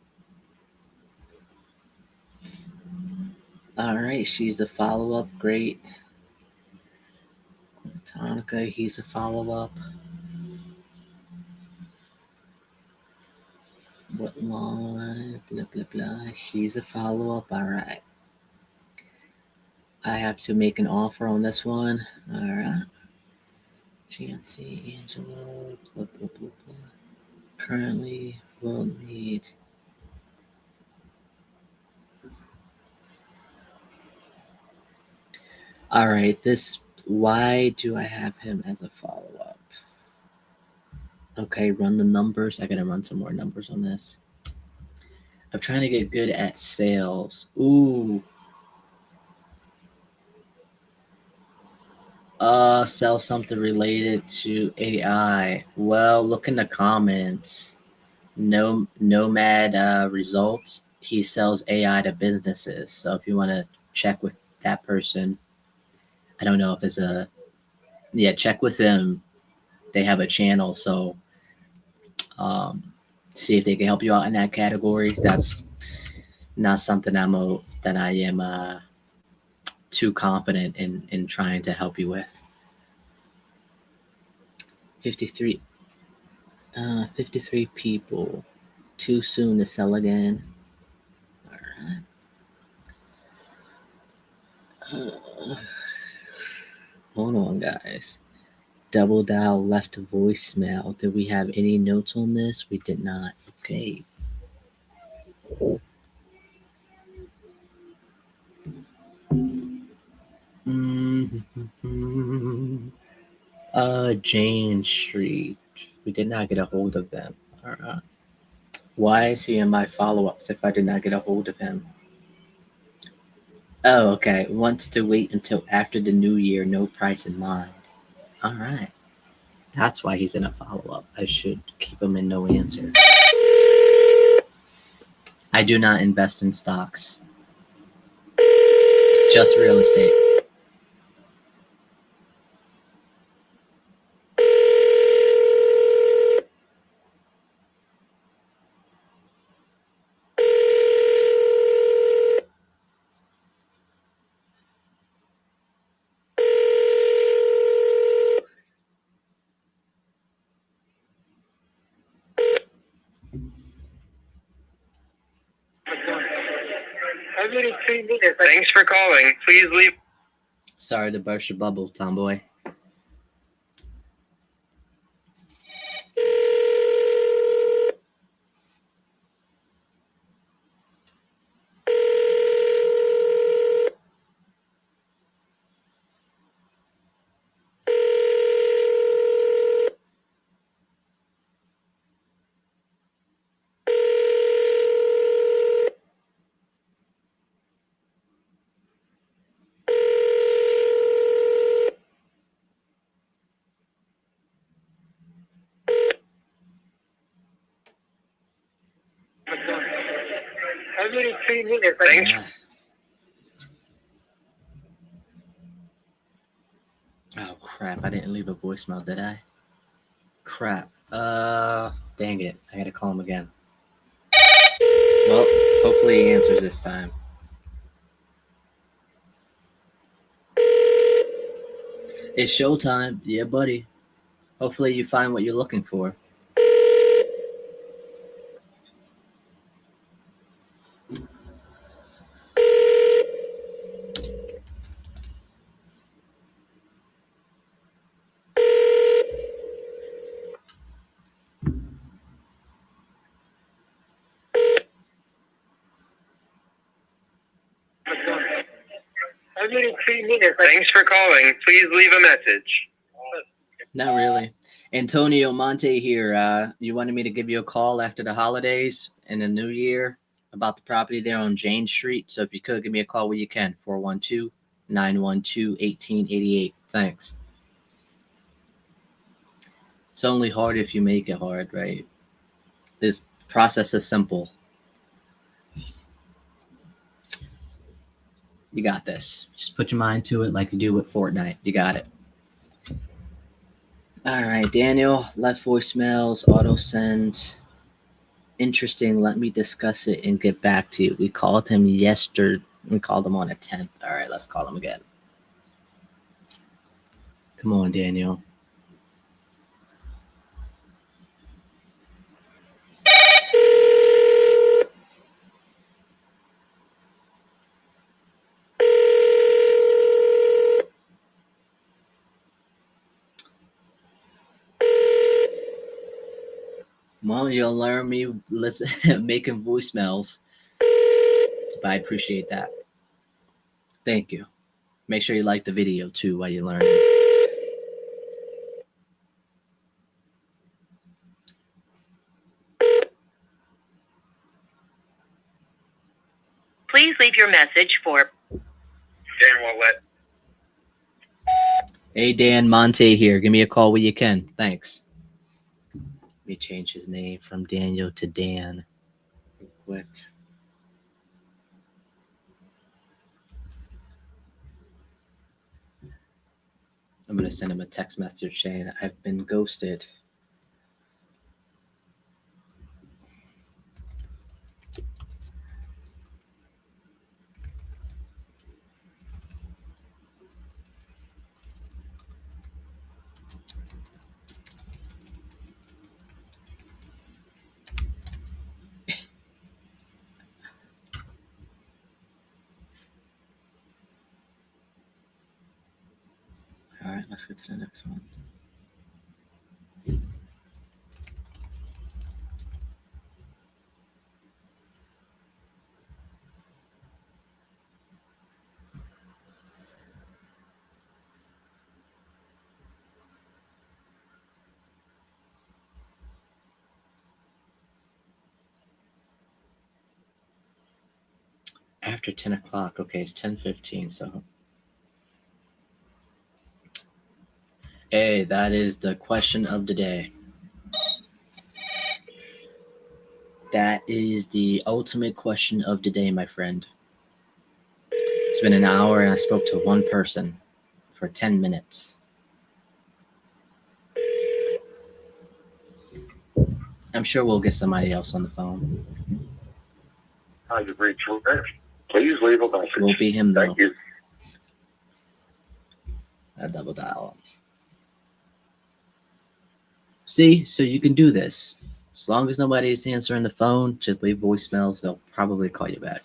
All right, she's a follow-up. Great. Tonica, he's a follow-up. What line? Blah, blah, blah. He's a follow-up. All right. I have to make an offer on this one. All right. Chancy, Angelo, blah, blah, blah, blah. Currently will need. All right. Why do I have him as a follow-up? Okay, run the numbers. I gotta run some more numbers on this. I'm trying to get good at sales. Ooh. Sell something related to AI. Well, look in the comments. Nomad results. He sells AI to businesses. So if you want to check with that person, I don't know if it's check with them. They have a channel, so see if they can help you out in that category. That's not something that I am too confident in trying to help you with. 53 people. Too soon to sell again. All right. Hold on, guys. Double dial left voicemail. Did we have any notes on this? We did not. Okay. Jane Street. We did not get a hold of them. All right. Why is he in my follow-ups if I did not get a hold of him? Oh, okay. Wants to wait until after the new year, no price in mind. All right. That's why he's in a follow-up. I should keep him in no answer. I do not invest in stocks. Just real estate. Thanks for calling. Please leave. Sorry to burst your bubble, tomboy. Thanks. Oh crap! I didn't leave a voicemail, did I? Crap. Dang it! I gotta call him again. Well, hopefully he answers this time. It's showtime. Yeah, buddy. Hopefully you find what you're looking for. Thanks for calling. Please leave a message. Not really. Antonio Monte here. You wanted me to give you a call after the holidays and the new year about the property there on Jane Street. So if you could, give me a call when you can. 412-912-1888. Thanks. It's only hard if you make it hard, right? This process is simple. You got this. Just put your mind to it like you do with Fortnite. You got it. All right, Daniel, left voicemails, auto send. Interesting. Let me discuss it and get back to you. We called him yesterday. We called him on the 10th. All right, let's call him again. Come on, Daniel. Well, you'll learn me making voicemails. But I appreciate that. Thank you. Make sure you like the video too while you're learning. Please leave your message for Dan Willett. Hey, Dan Monte here. Give me a call when you can. Thanks. Let me change his name from Daniel to Dan real quick. I'm going to send him a text message saying I've been ghosted. All right, let's get to the next one. After 10 o'clock. Okay, it's 10:15, so. Hey, that is the question of the day. That is the ultimate question of the day, my friend. It's been an hour and I spoke to one person for 10 minutes. I'm sure we'll get somebody else on the phone. Hi, you've reached Rick. Please leave a message. Won't be him, though. Thank you. I double dial. See, so you can do this. As long as nobody's answering the phone, just leave voicemails. They'll probably call you back.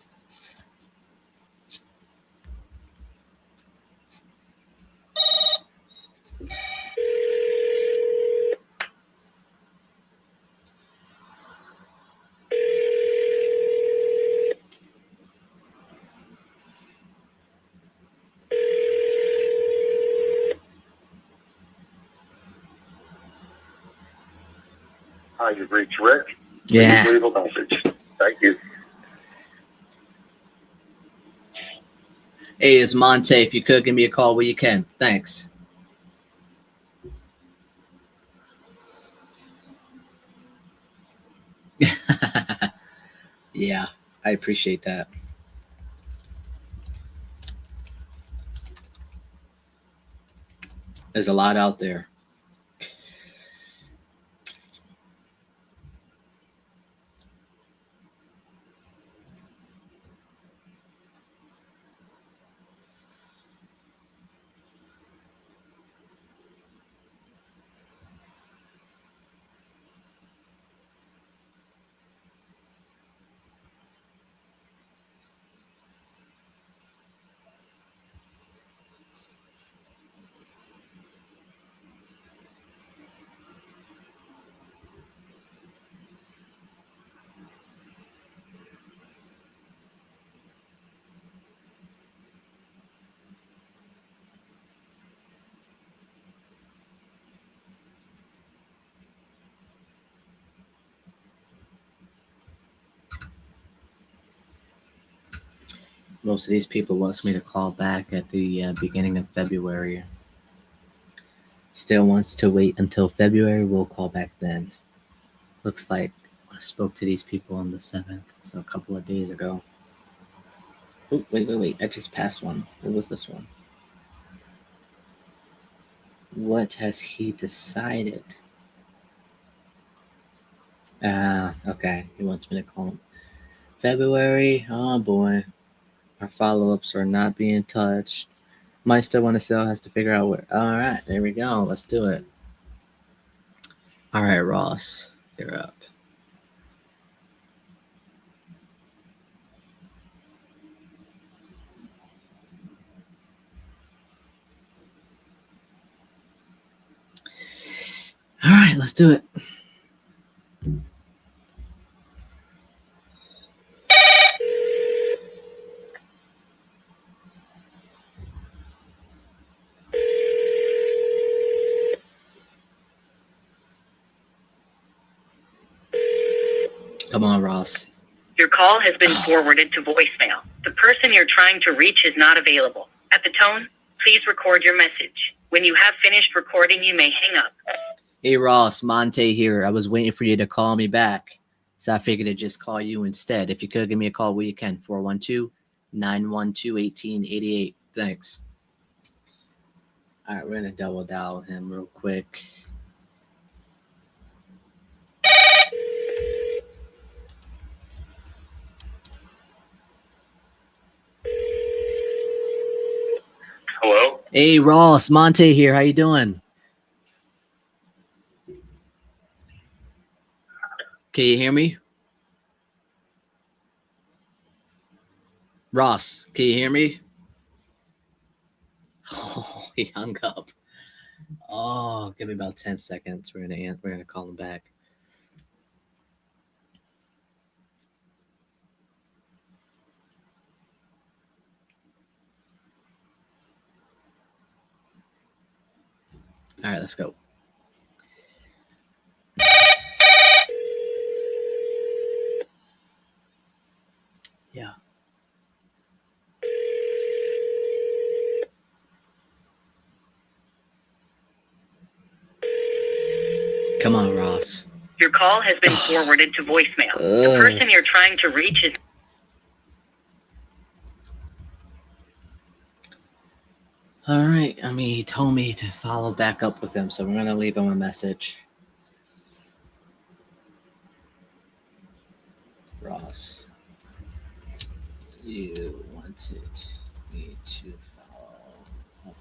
Hi, you've reached Rick. Yeah. Please leave a message. Thank you. Hey, it's Monte. If you could give me a call when you can. Thanks. Yeah, I appreciate that. There's a lot out there. Most of these people wants me to call back at the beginning of February. Still wants to wait until February. We'll call back then. Looks like I spoke to these people on the 7th, so a couple of days ago. Oh, wait. I just passed one. What was this one? What has he decided? Okay. He wants me to call him. February. Oh, boy. Our follow-ups are not being touched. Might still want to sell, has to figure out where. All right, there we go. Let's do it. All right, Ross, you're up. All right, let's do it. Come on, Ross. Your call has been forwarded to voicemail. The person you're trying to reach is not available. At the tone, please record your message. When you have finished recording, you may hang up. Hey, Ross, Monte here. I was waiting for you to call me back, so I figured I'd just call you instead. If you could, give me a call when you can. 412-912-1888. Thanks. All right, we're going to double dial him real quick. Hello? Hey, Ross, Monte here. How you doing? Can you hear me? Ross, can you hear me? Oh, he hung up. Oh, give me about 10 seconds. We're gonna call him back. All right, let's go. Yeah. Come on, Ross. Your call has been forwarded to voicemail. The person you're trying to reach is... All right. I mean, he told me to follow back up with him, so we're gonna leave him a message. Ross, you wanted me to follow up.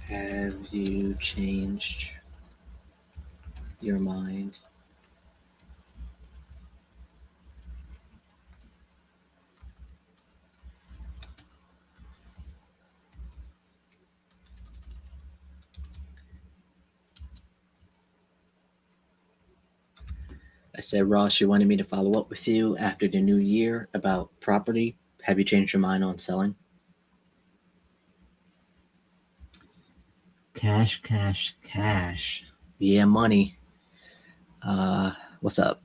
Have you changed your mind? I said, Ross, you wanted me to follow up with you after the new year about property. Have you changed your mind on selling? Cash, cash, cash. Yeah, money. What's up?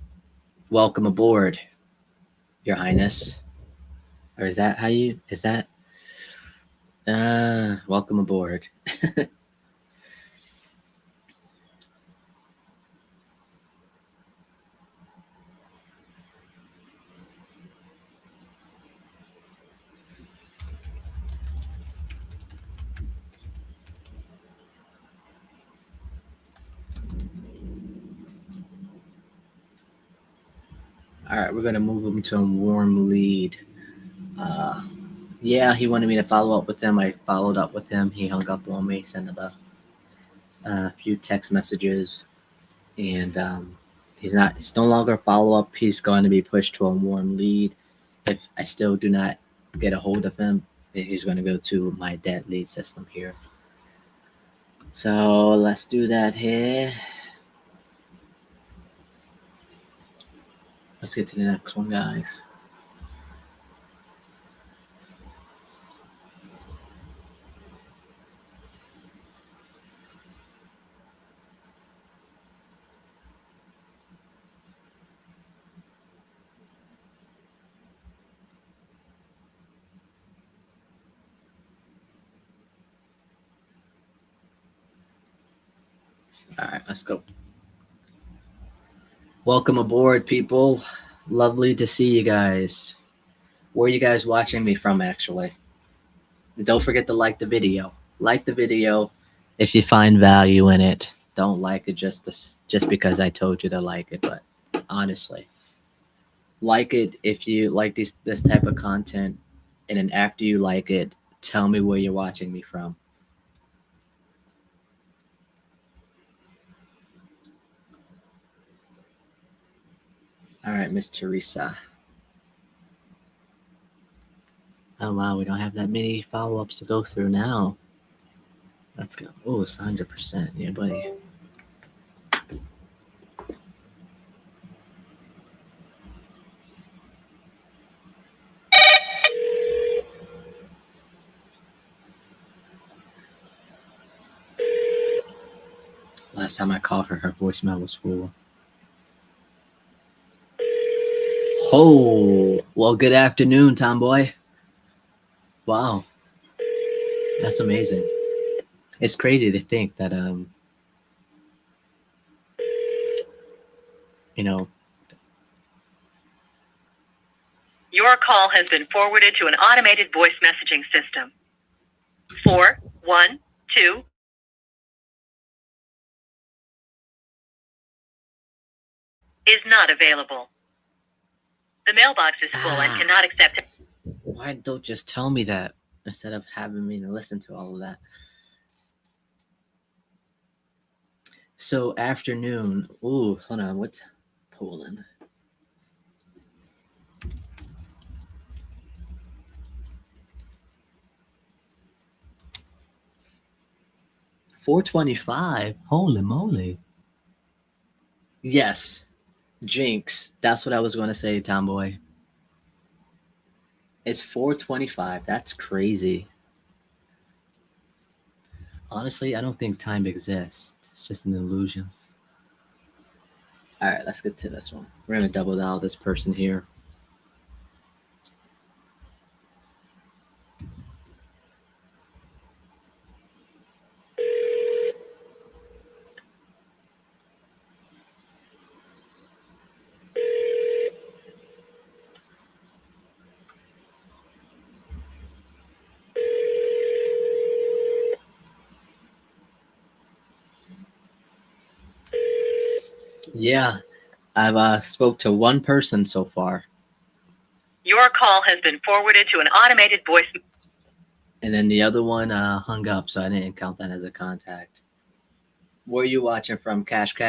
Welcome aboard, Your Highness. Or is that how you? Is that? Welcome aboard. All right, we're gonna move him to a warm lead. Yeah, he wanted me to follow up with him. I followed up with him. He hung up on me, sent him a few text messages, and he's not. It's no longer a follow up. He's going to be pushed to a warm lead. If I still do not get a hold of him, he's going to go to my dead lead system here. So let's do that here. Let's get to the next one, guys. All right, let's go. Welcome aboard, people. Lovely to see you guys. Where are you guys watching me from, actually? And don't forget to like the video. Like the video if you find value in it. Don't like it just because I told you to like it, but honestly, like it if you like this type of content, and then after you like it, tell me where you're watching me from. All right, Miss Teresa. Oh wow, we don't have that many follow-ups to go through now. Let's go. Oh, it's 100%. Yeah, buddy. Last time I called her, her voicemail was full. Oh, well, good afternoon, Tomboy. Wow, that's amazing. It's crazy to think that you know. Your call has been forwarded to an automated voice messaging system. 412 is not available. The mailbox is full and cannot accept it. Why don't just tell me that instead of having me to listen to all of that? So afternoon. Ooh, hold on. What's Poland? $4.25. Holy moly! Yes, Jinx. That's what I was going to say, Tomboy. It's $4.25. That's crazy. Honestly, I don't think time exists. It's just an illusion. All right, let's get to this one. We're going to double dial this person here. Yeah, I've spoke to one person so far. Your call has been forwarded to an automated voice. And then the other one hung up, so I didn't count that as a contact. Where are you watching from? Cash?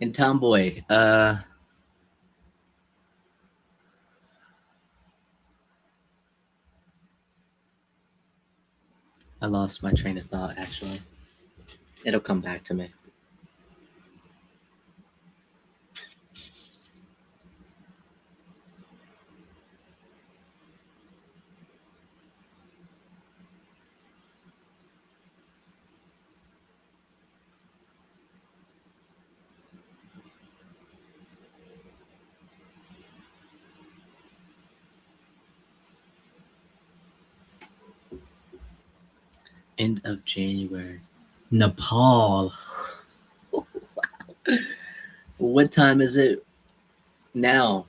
And Tomboy, I lost my train of thought, actually. It'll come back to me. End of January. Nepal. What time is it now?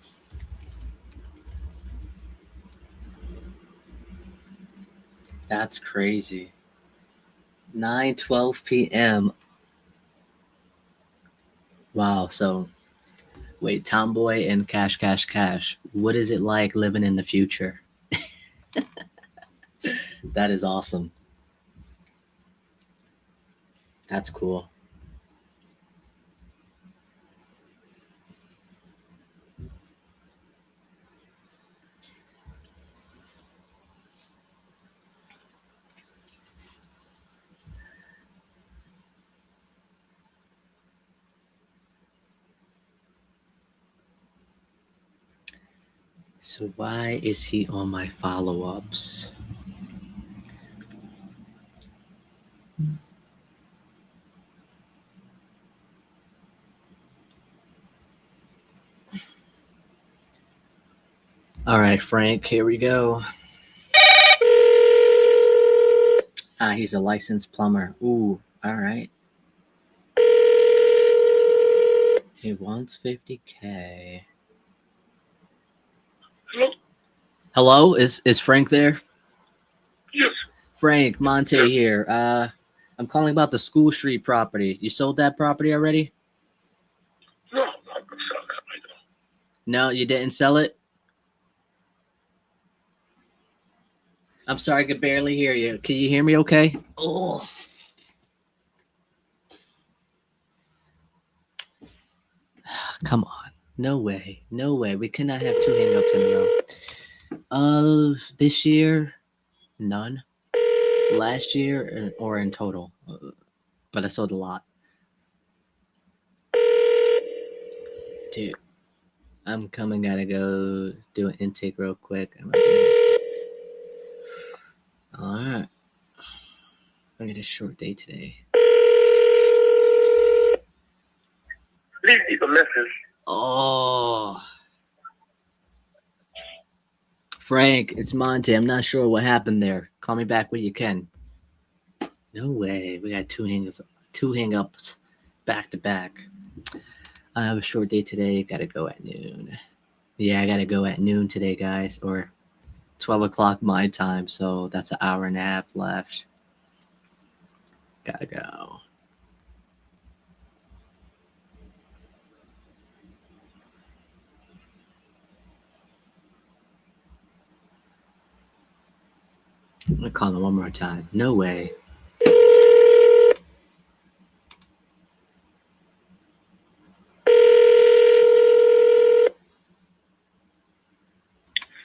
That's crazy. 9:12 p.m. Wow. So, wait, Tomboy and Cash Cash Cash. What is it like living in the future? That is awesome. That's cool. So why is he on my follow-ups? All right, Frank, here we go. He's a licensed plumber. Ooh, all right. He wants 50K. Hello? Hello, is Frank there? Yes. Frank, Monte here. I'm calling about the School Street property. You sold that property already? No, I'm not going to sell that right now. No, you didn't sell it? I'm sorry, I could barely hear you. Can you hear me okay? Oh. Come on. No way. No way. We cannot have two hang-ups in a row. This year, none. Last year, or in total. But I sold a lot. Dude, I'm coming. Gotta go do an intake real quick. Alright. I get a short day today. Please leave a message. Oh. Frank, it's Monte. I'm not sure what happened there. Call me back when you can. No way. We got two hang-ups back to back. I have a short day today. Gotta go at noon. Yeah, I gotta go at noon today, guys. Or 12 o'clock my time. So that's an hour and a half left. Gotta go. I'm gonna call him one more time. No way.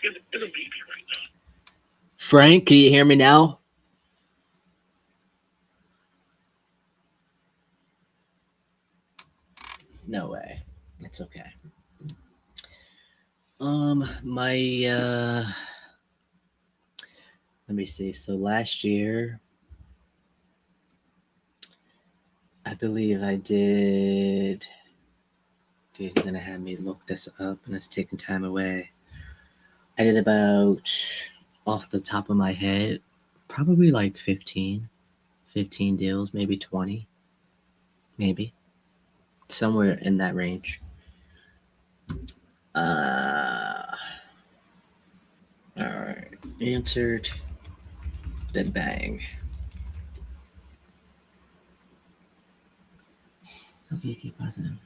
It'll be right now. Frank, can you hear me now? No way. It's okay. Let me see. So last year, I believe I did. Dude, you're gonna have me look this up, and it's taking time away. I did about, off the top of my head, probably like 15 deals, maybe 20, maybe somewhere in that range. All right, answered, then bang. Okay, keep positive.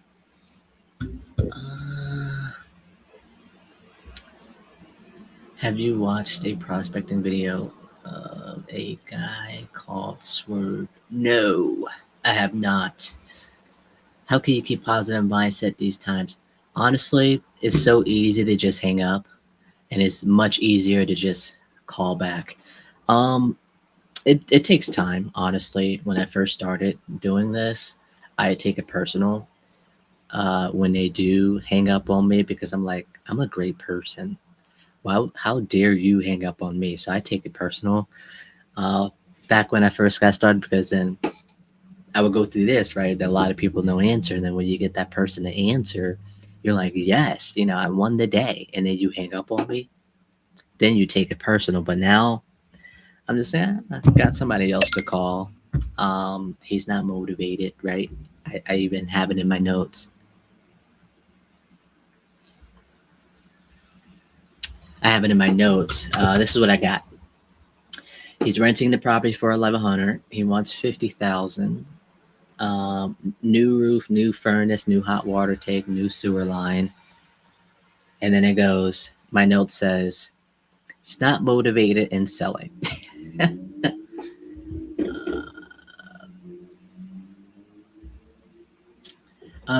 Have you watched a prospecting video of a guy called Swerve? No, I have not. How can you keep positive mindset these times? Honestly, it's so easy to just hang up, and it's much easier to just call back. It takes time, honestly. When I first started doing this, I take it personal when they do hang up on me, because I'm like, I'm a great person. Wow, how dare you hang up on me? So I take it personal. Back when I first got started, because then I would go through this, right? That a lot of people don't answer. And then when you get that person to answer, you're like, yes, I won the day. And then you hang up on me. Then you take it personal. But now I'm just saying, I've got somebody else to call. He's not motivated, right? I even have it in my notes. I have it in my notes. This is what I got. He's renting the property for 1,100. He wants 50,000. New roof, new furnace, new hot water tank, new sewer line. And then it goes. My note says, "It's not motivated in selling."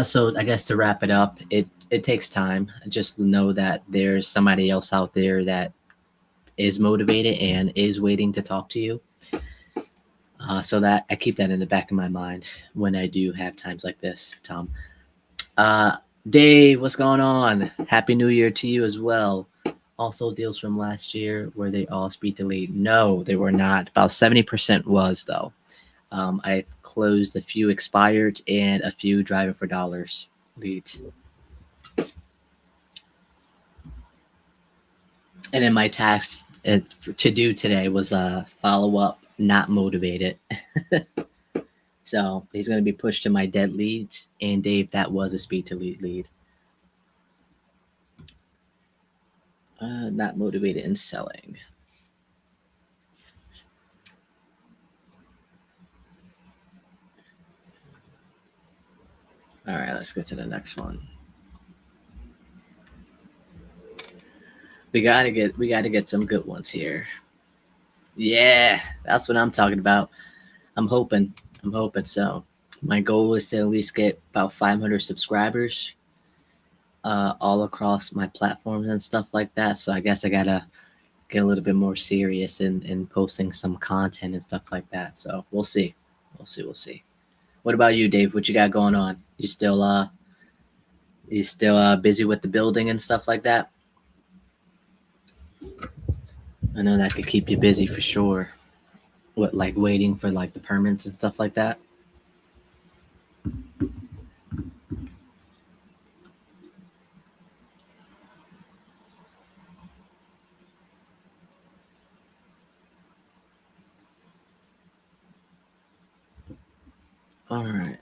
So I guess to wrap it up, it takes time. Just know that there's somebody else out there that is motivated and is waiting to talk to you. So that I keep that in the back of my mind when I do have times like this, Tom. Uh, Dave, what's going on? Happy New Year to you as well. Also, deals from last year were they all iSpeedtoLead? No, they were not. About 70% was though. I closed a few expired and a few driving for dollars leads. And then my task to do today was follow up, not motivated. So he's going to be pushed to my dead leads. And Dave, that was a iSpeedtoLead lead. Not motivated in selling. All right, let's go to the next one. We gotta get some good ones here. Yeah, that's what I'm talking about. I'm hoping so. My goal is to at least get about 500 subscribers, all across my platforms and stuff like that. So I guess I gotta get a little bit more serious in posting some content and stuff like that. So we'll see. We'll see. What about you, Dave? What you got going on? You still busy with the building and stuff like that? I know that could keep you busy for sure. What, like waiting for like the permits and stuff like that? All right.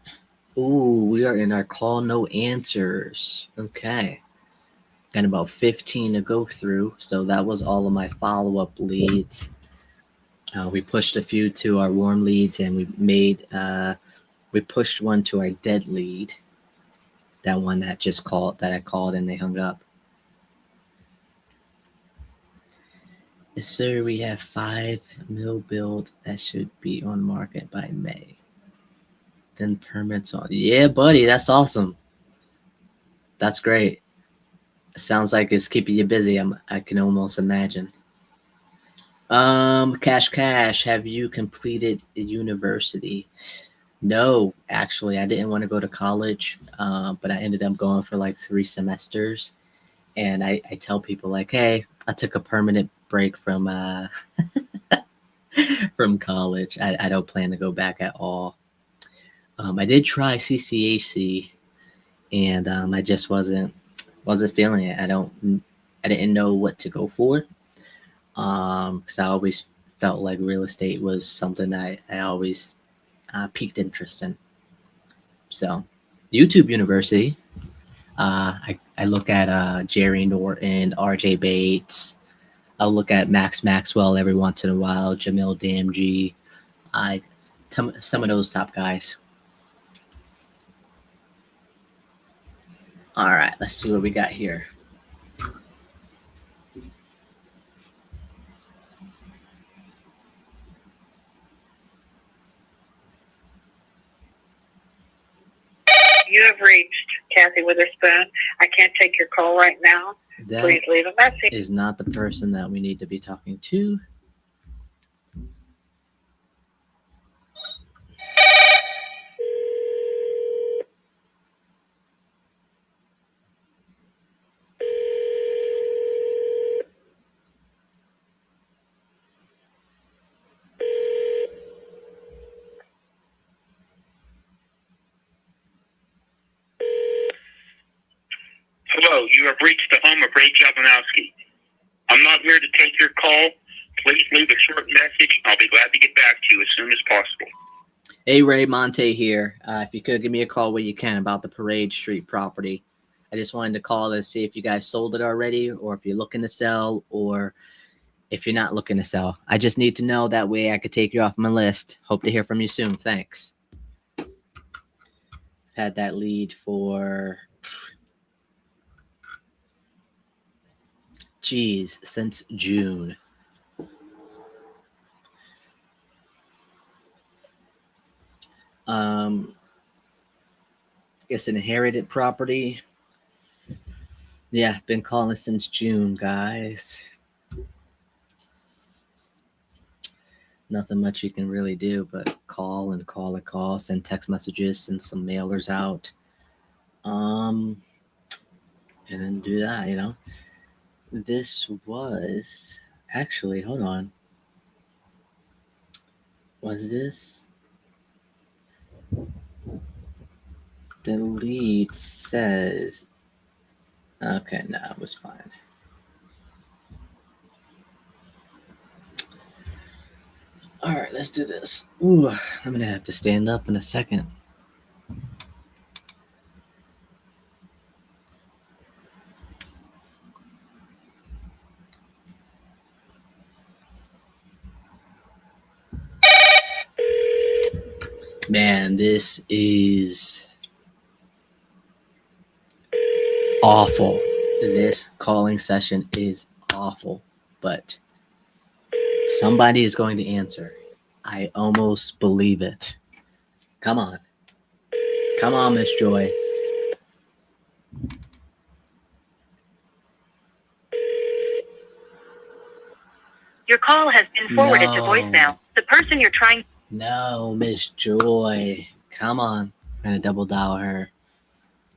Ooh, we are in our call no answers. Okay. Got about 15 to go through. So that was all of my follow-up leads. We pushed a few to our warm leads, and we pushed one to our dead lead. That one that I called and they hung up. Yes, sir, we have 5 mill build that should be on market by May. Then permits on. Yeah, buddy, that's awesome. That's great. Sounds like it's keeping you busy. I can almost imagine. Cash, have you completed university? No, actually, I didn't want to go to college, but I ended up going for like 3 semesters. And I tell people like, hey, I took a permanent break from from college. I don't plan to go back at all. I did try CCAC, and I just wasn't feeling it. I didn't know what to go for. Because I always felt like real estate was something I always piqued interest in. So, YouTube University. I look at Jerry Norton, RJ Bates. I'll look at Max Maxwell every once in a while, Jamil Damji. Some of those top guys. All right, let's see what we got here. You have reached Kathy Witherspoon. I can't take your call right now. That Please leave a message. is not the person that we need to be talking to. Hello, you have reached the home of Ray Jablonowski. I'm not here to take your call. please leave a short message. I'll be glad to get back to you as soon as possible. Hey, Ray, Monte here. If you could give me a call when you can about the Parade Street property. I just wanted to call to see if you guys sold it already, or if you're looking to sell, or if you're not looking to sell. I just need to know, that way I could take you off my list. Hope to hear from you soon. Thanks. Had that lead for, since June. It's an inherited property. Yeah, been calling since June, guys. Nothing much you can really do but call and call and call, send text messages, send some mailers out. And then do that, you know. This was actually, hold on. Was this? The lead says, okay, no, it was fine. All right, let's do this. Ooh, I'm gonna have to stand up in a second. Man, this is awful. This calling session is awful, but somebody is going to answer. I almost believe it. Come on. Come on, Miss Joy. Your call has been forwarded to voicemail. The person you're trying... No, Miss Joy. Come on. I'm going to double dial her.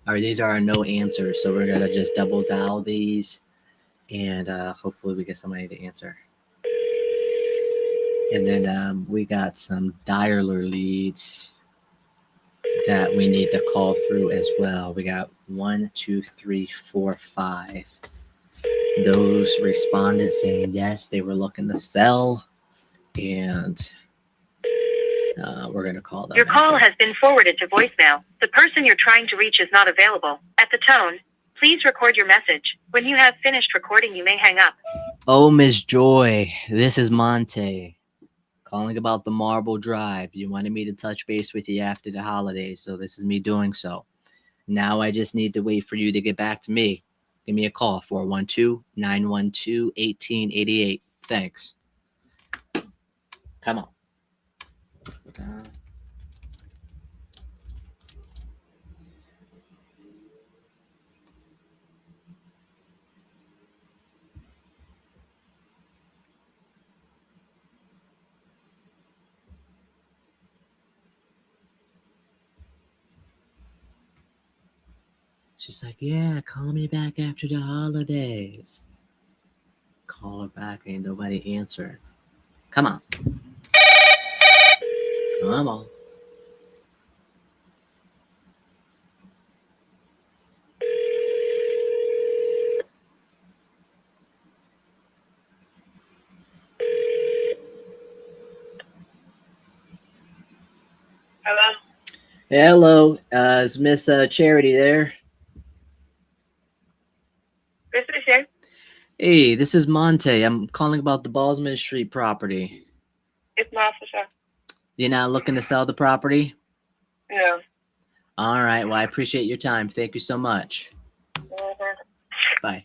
All right, these are our no answers, so we're going to just double dial these, and hopefully we get somebody to answer. And then we got some dialer leads that we need to call through as well. We got 1, 2, 3, 4, 5. Those responded saying yes, they were looking to sell, and we're going to call them. Your call has been forwarded to voicemail. The person you're trying to reach is not available. At the tone, please record your message. When you have finished recording, you may hang up. Oh, Miss Joy, this is Monte calling about the Marble Drive. You wanted me to touch base with you after the holidays, so this is me doing so. Now I just need to wait for you to get back to me. Give me a call, 412-912-1888. Thanks. Come on. She's like, yeah, call me back after the holidays. Call her back, ain't nobody answering. Come on. Come on. Hello? Hello, is Miss Charity there? This is you. Hey, this is Monte. I'm calling about the Ballsman Street property. It's my officer. You're not looking to sell the property? No. All right, well, I appreciate your time. Thank you so much. Bye.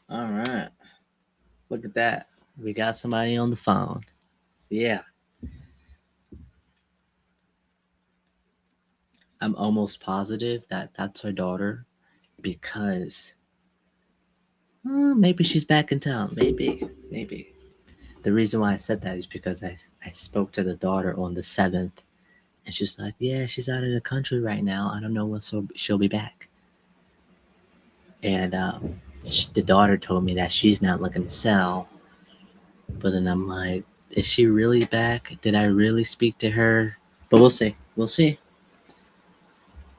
All right. Look at that. We got somebody on the phone. Yeah. I'm almost positive that that's her daughter, because maybe she's back in town. Maybe. The reason why I said that is because I spoke to the daughter on the 7th, and she's like, yeah, she's out of the country right now. I don't know when she'll be back. And the daughter told me that she's not looking to sell. But then I'm like, is she really back? Did I really speak to her? But we'll see. We'll see.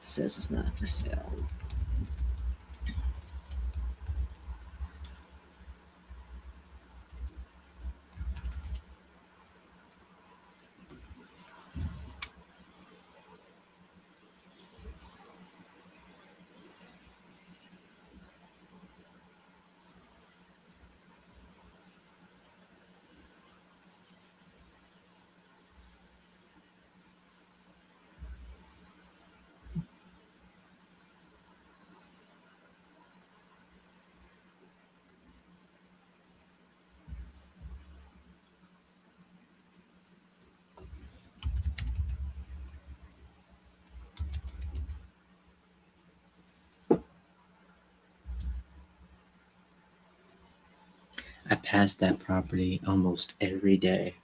It says it's not for sale. I pass that property almost every day.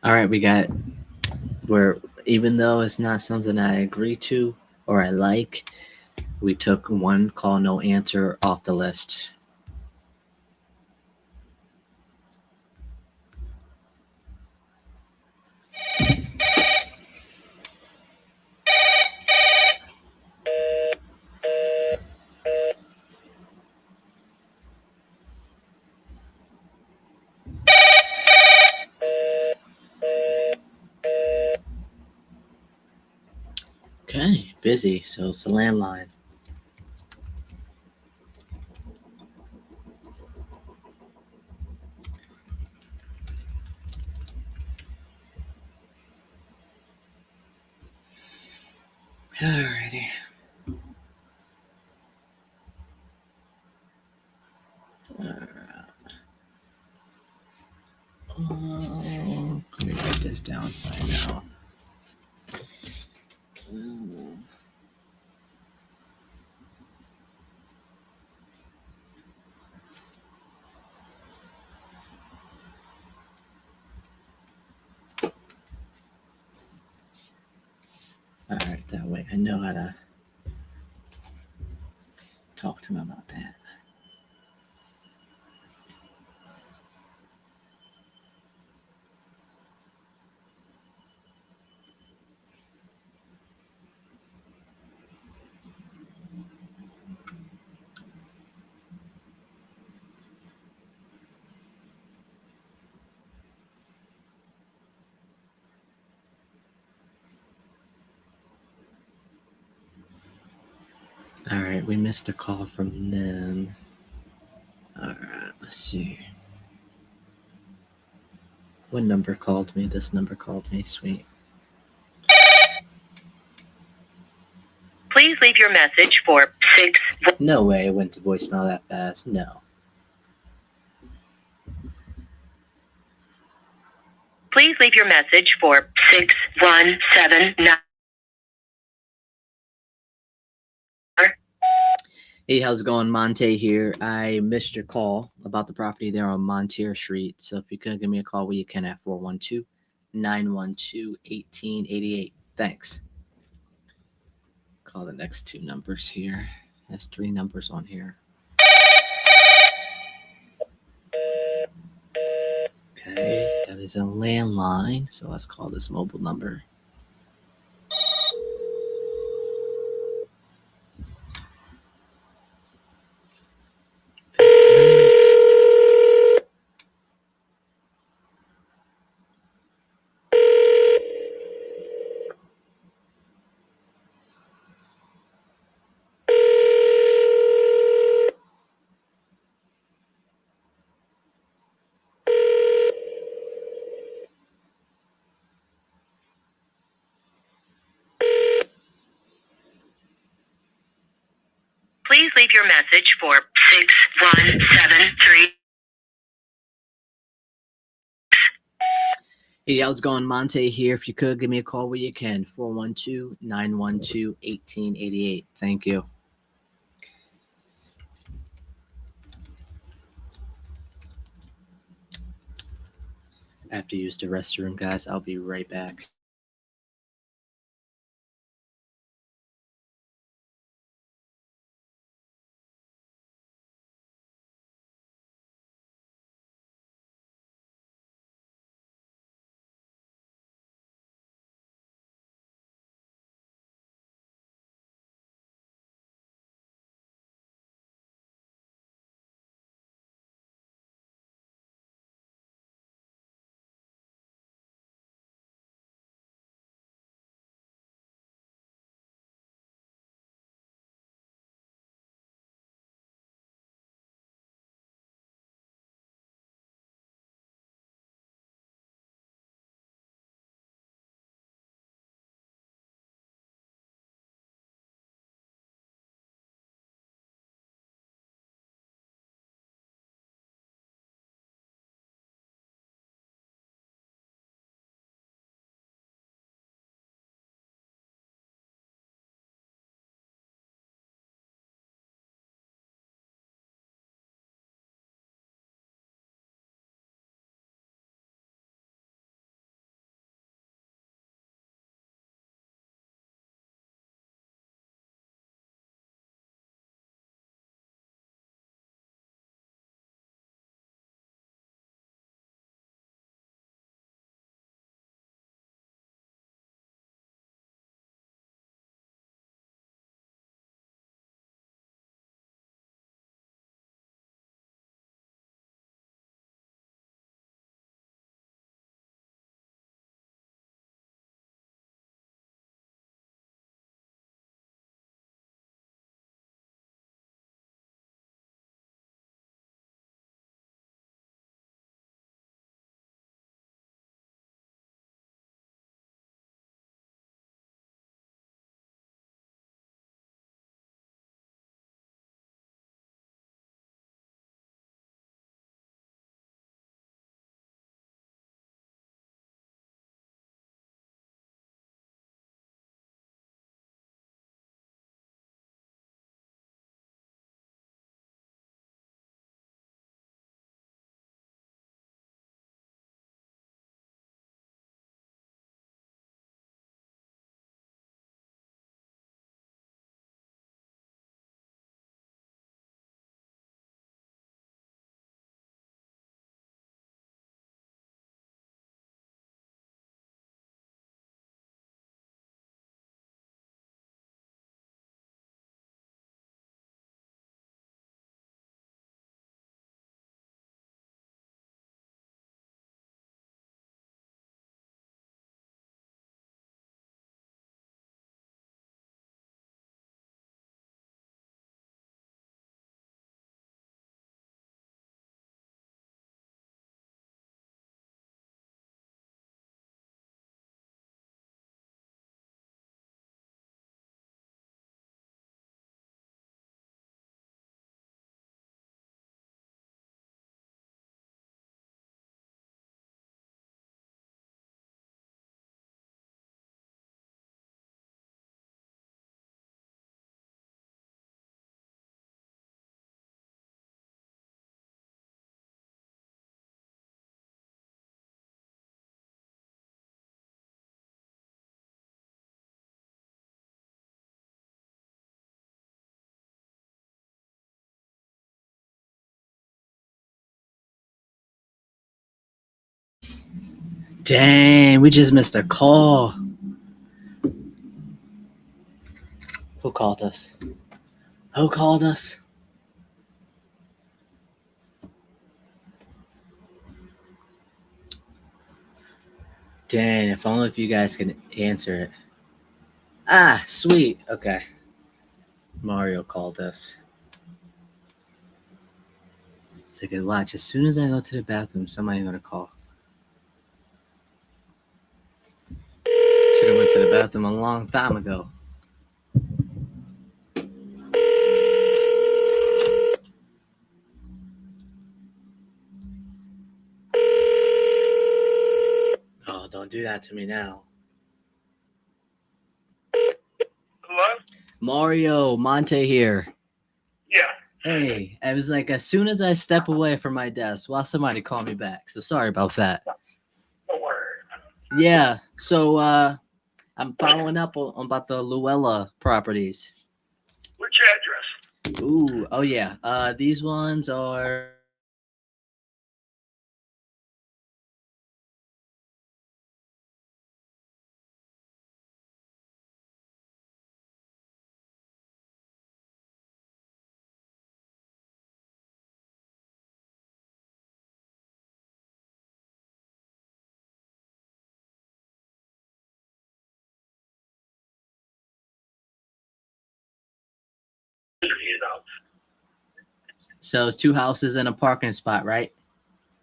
All right, where even though it's not something I agree to or I like, we took one call no answer off the list. Okay, busy, so it's a landline. Alrighty. Let me write this down so I know. Alright, that way I know how to talk to him about that. Alright, we missed a call from them. Alright, let's see. What number called me? This number called me. Sweet. Please leave your message for 6. No way it went to voicemail that fast. No. Please leave your message for 6179. Hey, how's it going? Monte here. I missed your call about the property there on Montier Street. So if you could give me a call, you can at 412-912-1888. Thanks. Call the next two numbers here. There's 3 numbers on here. Okay, that is a landline. So let's call this mobile number. Please leave your message for 6173. Hey, how's it going? Monte here. If you could give me a call, you can. 412-912-1888. Thank you. I have to use the restroom, guys. I'll be right back. Dang, we just missed a call. Who called us? Who called us? Dang, if only if you guys can answer it. Ah, sweet. Okay. Mario called us. It's a good watch. As soon as I go to the bathroom, somebody's gonna call. Should have went to the bathroom a long time ago. Oh, don't do that to me now. Hello? Mario, Monte here. Yeah. Hey, I was like, as soon as I step away from my desk, while somebody call me back. So sorry about that. Don't worry. Yeah, so I'm following up on about the Luella properties. Which address? Ooh, oh yeah. These ones are You know, so it's 2 houses and a parking spot, right?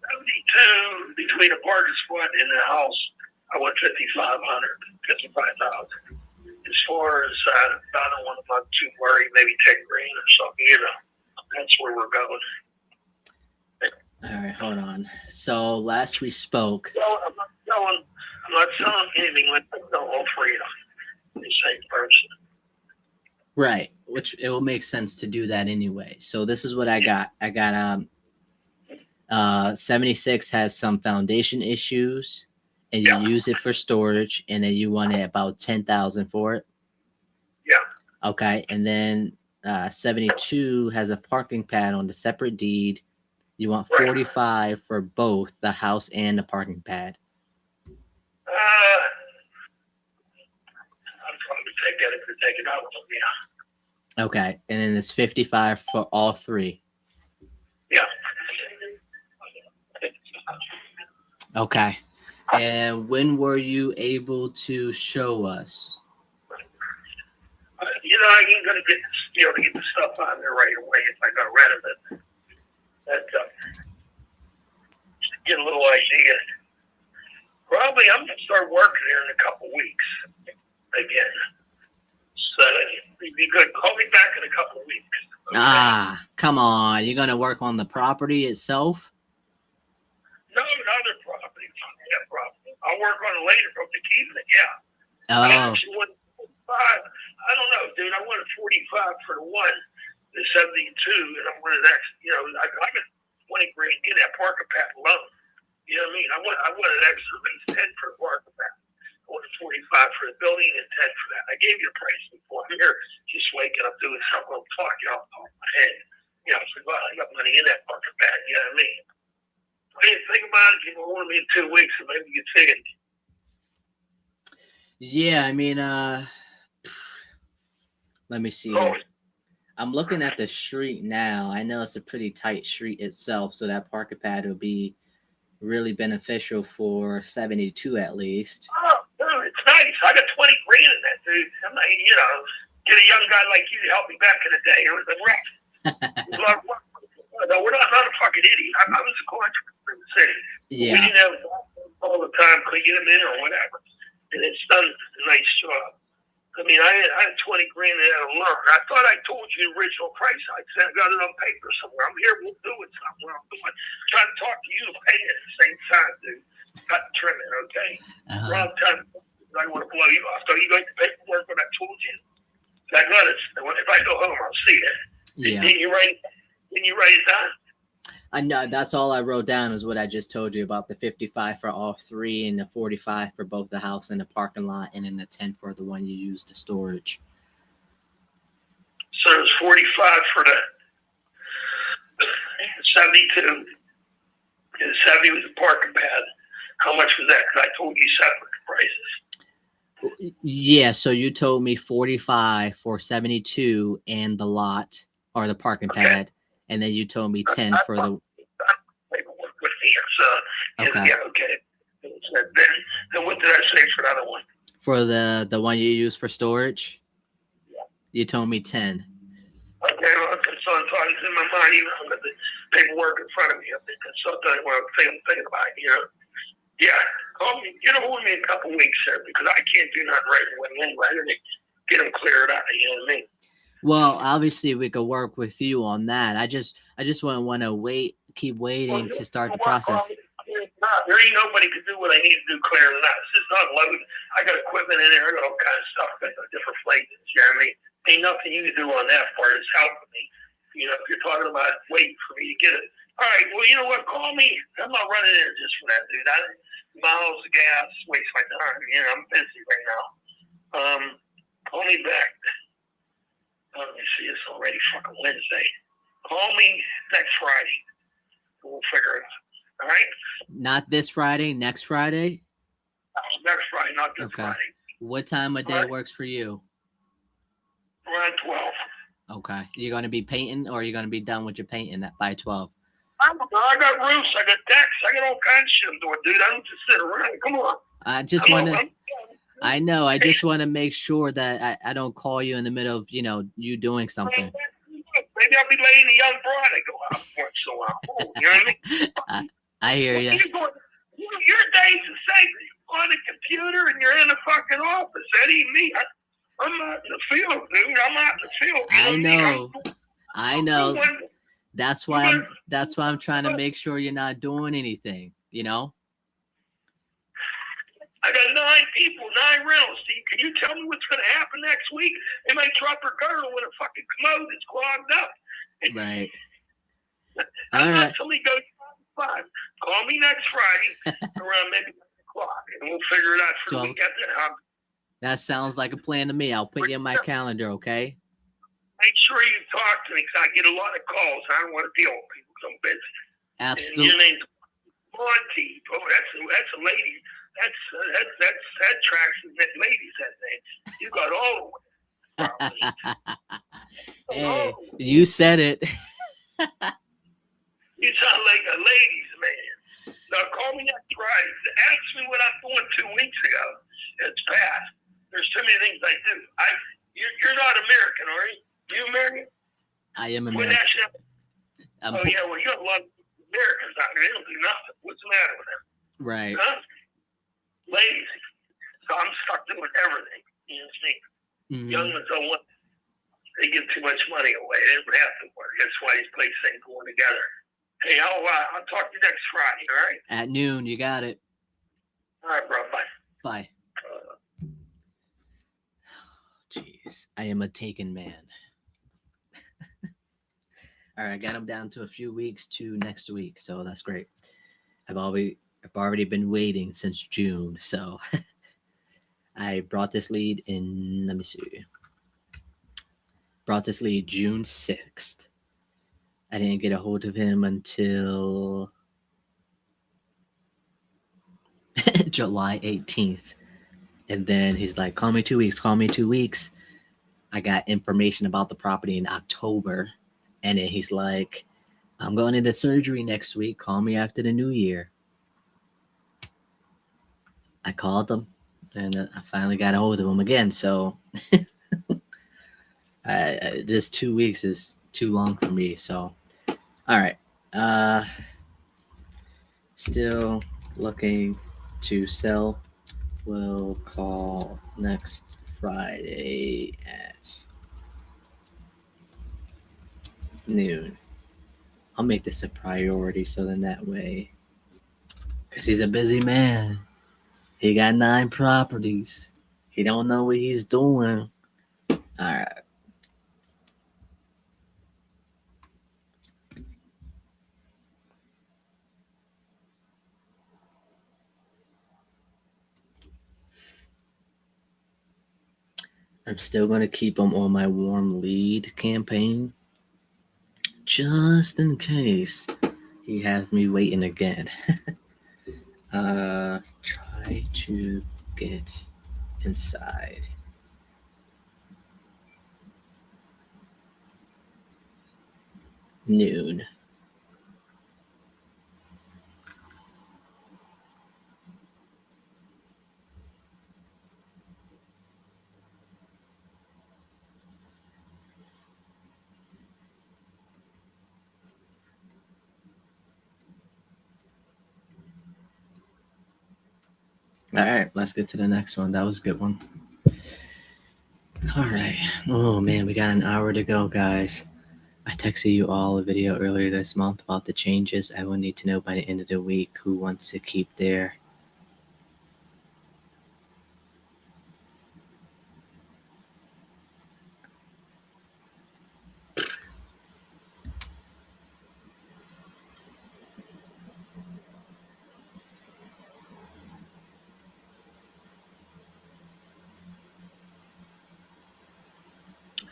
72 between a parking spot and the house. I want 5,500, 55,000. As far as I don't want to too worried, maybe 10 grand or something. You know, that's where we're going. All right, hold on. So last we spoke. So I'm not selling anything like all three of them. The same person. Right, which it will make sense to do that anyway. So this is what I got. I got 76 has some foundation issues, and you use it for storage, and then you wanted about 10,000 for it. Yeah. Okay, and then 72 has a parking pad on the separate deed. You want 45 for both the house and the parking pad. I'd probably take that if you're taking out of them, yeah. Okay, and then it's 55 for all 3. Yeah. Okay, and when were you able to show us? You know, I ain't gonna be able to get the stuff on there right away if I got rid of it. That get a little idea. Probably I'm gonna start working here in a couple weeks again. So it'd be good. Call me back in a couple weeks. Okay? Ah, come on! You're gonna work on the property itself? No, other property. That property. I'll work on it later, but to keep it, yeah. Oh. I actually want 45. I don't know, dude. I wanted 45 for the one, the 72, and I wanted extra. You know, I got 20 grand in that parking pad alone. You know what I mean? I wanted extra, at least 10 for the parking pad. I wanted 45 for the building and 10 for that. I gave you a price before. I'm here just waking up doing something. I'm talking off the top of my head. You know, so I got money in that parking pad. You know what I mean? What do you think about it? If you want me in 2 weeks, and maybe you take it. Yeah, I mean, let me see. Oh, I'm looking at the street now. I know it's a pretty tight street itself, so that parking pad will be really beneficial for 72 at least. oh, dude, it's nice. I got 20 grand in that, dude. I'm not, you know, get a young guy like you to help me back in the day. It was a wreck. It was a lot of work. No, we're not a fucking idiot. I was a contractor in the city. Yeah. We didn't have all the time cleaning them in or whatever. And it's done a nice job. I mean, I had 20 grand in that alone. I thought I told you the original price. I said I got it on paper somewhere. I'm here. We'll do it somewhere. I'm doing. Trying to talk to you to pay it at the same time, dude. Cut and trim it, okay? Wrong time. I don't want to blow you off. So you got the paperwork when I told you? I got it. If I go home, I'll see it. Yeah. Didn't you write it down? I know that's all I wrote down is what I just told you about the 55 for all 3 and the 45 for both the house and the parking lot, and then the 10 for the one you use to storage. So it's 45 for the 72. And 70 was the parking pad. How much was that? Because I told you separate prices. Yeah, so you told me 45 for 72 and the lot or the parking pad, and then you told me 10 for the. Paperwork with me. So Okay. yeah, okay. Then what did I say for the other one? For the one you use for storage, Yeah. you told me 10. Okay, well, so it's in my mind, even though I've got the paperwork in front of me. I'm thinking something when I'm thinking about it, you know. Yeah, call me. Get a hold of me in a couple weeks, sir, because I can't do nothing right away anyway. I need to get them cleared out. You know what I mean? Well, obviously we could work with you on that. I just wouldn't want to keep waiting to start the process. There ain't nobody can do what I need to do clearing it out. It's just unloaded. I got equipment in there. I got all kinds of stuff. I got different flavors. You know what I mean? Ain't nothing you can do on that part. It's helping me. You know, if you're talking about waiting for me to get it. All right, well, you know what? Call me. I'm not running in just for that, dude. Miles of gas, waste my time. You know, I'm busy right now. Call me back. Let me see. It's already fucking Wednesday. Call me next Friday. We'll figure it out. All right? Not this Friday, next Friday? Next Friday, not this Okay. Friday. What time of day Alright. works for you? Around 12. Okay. You're going to be painting or you're going to be done with your painting by 12? I got roofs, I got decks, I got all kinds of shit I'm doing, dude. I don't just sit around. Come on. I just want to... I know. I just want to make sure that I don't call you in the middle of, you doing something. Maybe I'll be laying a young bride I go out once in a while. You know what I mean? I hear you. Your days are safe. You're on the computer and you're in the fucking office. That ain't me. I'm out in the field, dude. I'm out in the field. I know. I know. That's why I'm trying to make sure you're not doing anything, I got 9 people, 9 rentals. Can you tell me what's going to happen next week? They might drop her girl with a fucking commode that's clogged up. Right. All right. right. Somebody goes 5. Call me next Friday around maybe 9 o'clock, and we'll figure it out for the week after that. That sounds like a plan to me. I'll put you in my calendar, okay? Make sure you talk to me because I get a lot of calls. I don't want to deal with people because I'm busy. Absolutely. And your name's Monty. Oh, that's a lady. That tracks that lady's that name. You got all the way. Hey, you said it. You sound like a ladies' man. Now call me next Friday. Ask me what I'm doing 2 weeks ago. It's past. There's too many things I do. You're not American, are you? You American? I am What American. nationality? Yeah, well, you have a lot of Americans out there. They don't do nothing. What's the matter with them? Right. Huh? Lazy. So I'm stuck doing everything. You know what I mean? Mm-hmm. Young ones don't want. They give too much money away. They don't have to work. That's why these places ain't going together. Hey, I'll talk to you next Friday. All right? At noon, you got it. All right, bro. Bye. Bye. Jeez, I am a taken man. All right, I got him down to a few weeks to next week, so that's great. I've already been waiting since June, so I brought this lead in. Let me see. Brought this lead June 6th. I didn't get a hold of him until July 18th. And then he's like, call me 2 weeks, call me 2 weeks. I got information about the property in October. And then he's like, I'm going into surgery next week. Call me after the new year. I called him and I finally got a hold of him again. So this 2 weeks is too long for me. So, all right. Still looking to sell. We'll call next Friday at noon. I'll make this a priority so then that way, because he's a busy man. He got 9 properties. He don't know what he's doing. All right. I'm still going to keep him on my warm lead campaign, just in case he has me waiting again. Try to get inside. Noon. All right, let's get to the next one. That was a good one. All right. Oh man, we got an hour to go, guys. I texted you all a video earlier this month about the changes. I will need to know by the end of the week who wants to keep their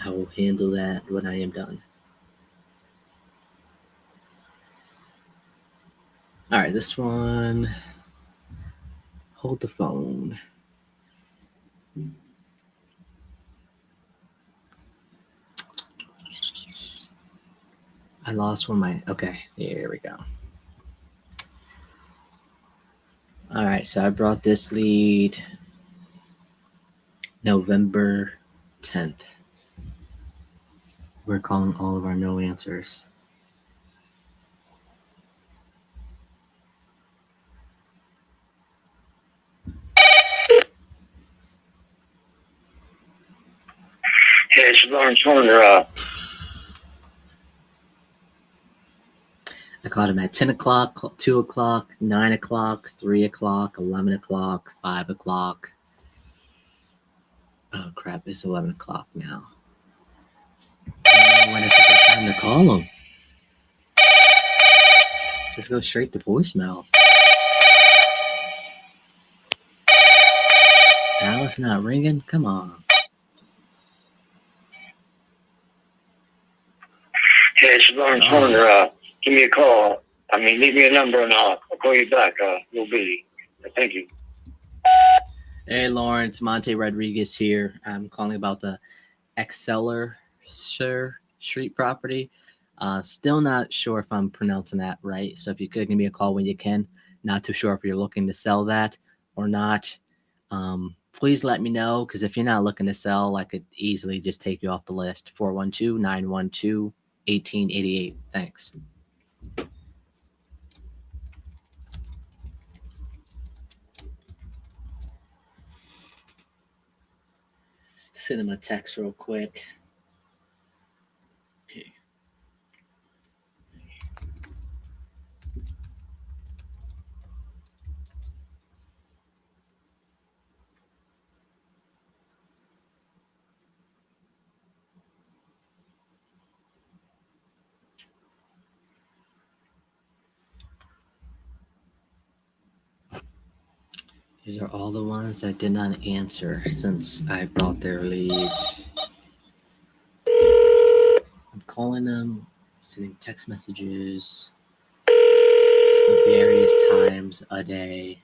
I will handle that when I am done. All right, this one. Hold the phone. I lost one of my. Okay, here we go. All right, so I brought this lead November 10th. We're calling all of our no answers. Hey, it's Lawrence Horner. I caught him at 10 o'clock, 2 o'clock, 9 o'clock, 3 o'clock, 11 o'clock, 5 o'clock. Oh, crap, it's 11 o'clock now. I don't know when it's a good time to call him. Just go straight to voicemail. Now it's not ringing? Come on. Hey, it's Lawrence Horner. Give me a call. Leave me a number and I'll call you back. We'll be. Thank you. Hey, Lawrence, Monte Rodriguez here. I'm calling about the Excelsior Street property. Still not sure if I'm pronouncing that right. So if you could give me a call when you can. Not too sure if you're looking to sell that or not. Please let me know, because if you're not looking to sell, I could easily just take you off the list. 412-912-1888. Thanks. Send him a text real quick. These are all the ones that did not answer since I brought their leads. I'm calling them, sending text messages various times a day.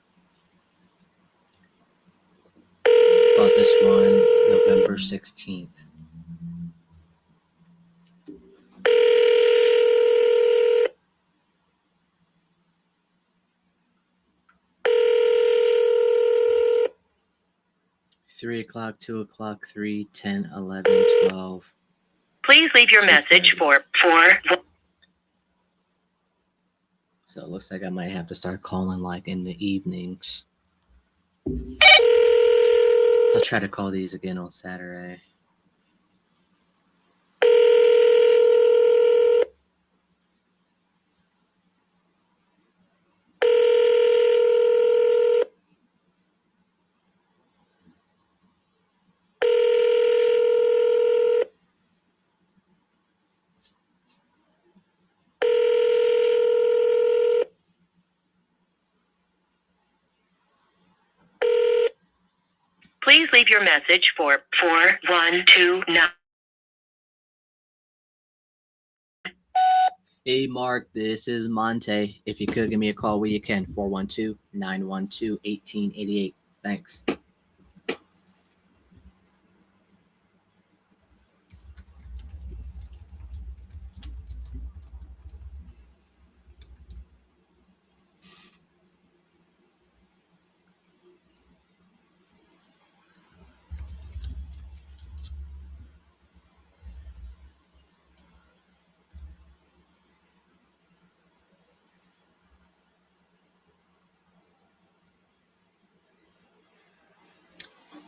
Brought this one November 16th. Three o'clock, 2 o'clock, 3, 10, 11, 12. Please leave your message for 4. So it looks like I might have to start calling like in the evenings. I'll try to call these again on Saturday. Please leave your message for 4129. Hey, Mark, this is Monte. If you could give me a call where you can, 412-912-1888. Thanks.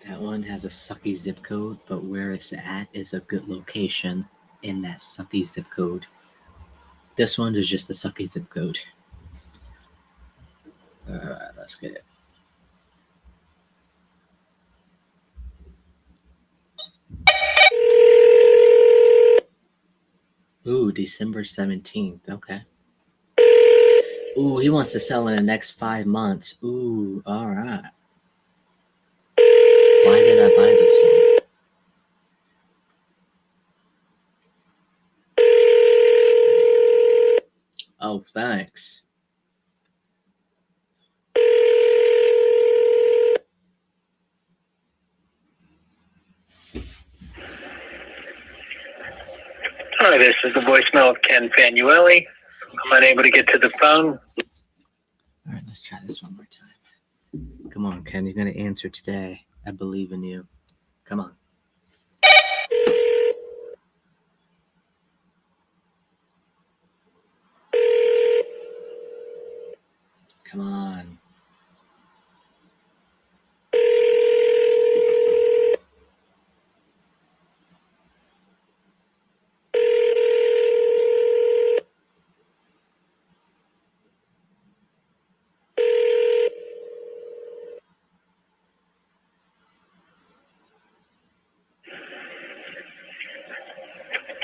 That one has a sucky zip code, but where it's at is a good location in that sucky zip code. This one is just a sucky zip code. Alright, let's get it. Ooh, December 17th. Okay. Ooh, he wants to sell in the next 5 months. Ooh, alright. Why did I buy this one? Oh, thanks. Hi, this is the voicemail of Ken Fanuelli. I'm unable to get to the phone. All right, let's try this one more time. Come on, Ken, you're going to answer today. I believe in you. Come on. Come on.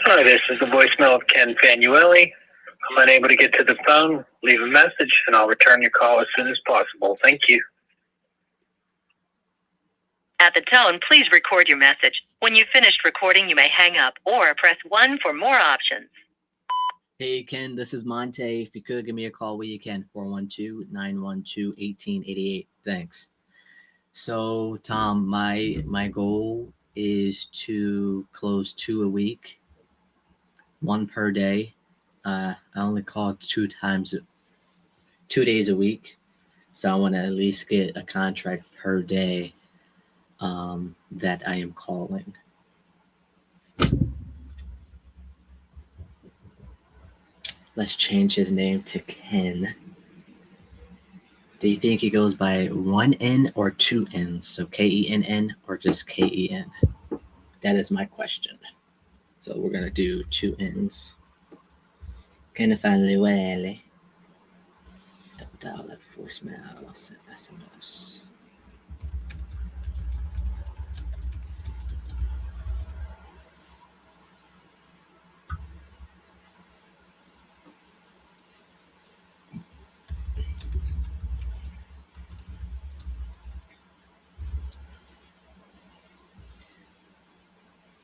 Hi, this is the voicemail of Ken Fanuelli. I'm unable to get to the phone. Leave a message, and I'll return your call as soon as possible. Thank you. At the tone, please record your message. When you've finished recording, you may hang up or press 1 for more options. Hey, Ken, this is Monte. If you could give me a call where you can, 412-912-1888. Thanks. So, Tom, my goal is to close 2 a week, 1 per day. I only call 2 days a week, so I want to at least get a contract per day that I am calling. Let's change his name to Ken. Do you think he goes by 1 N or 2 N's? So Kenn or just Ken? That is my question. So we're going to do 2 N's. Ken Fanuelli. Dial that voicemail. Send SMS.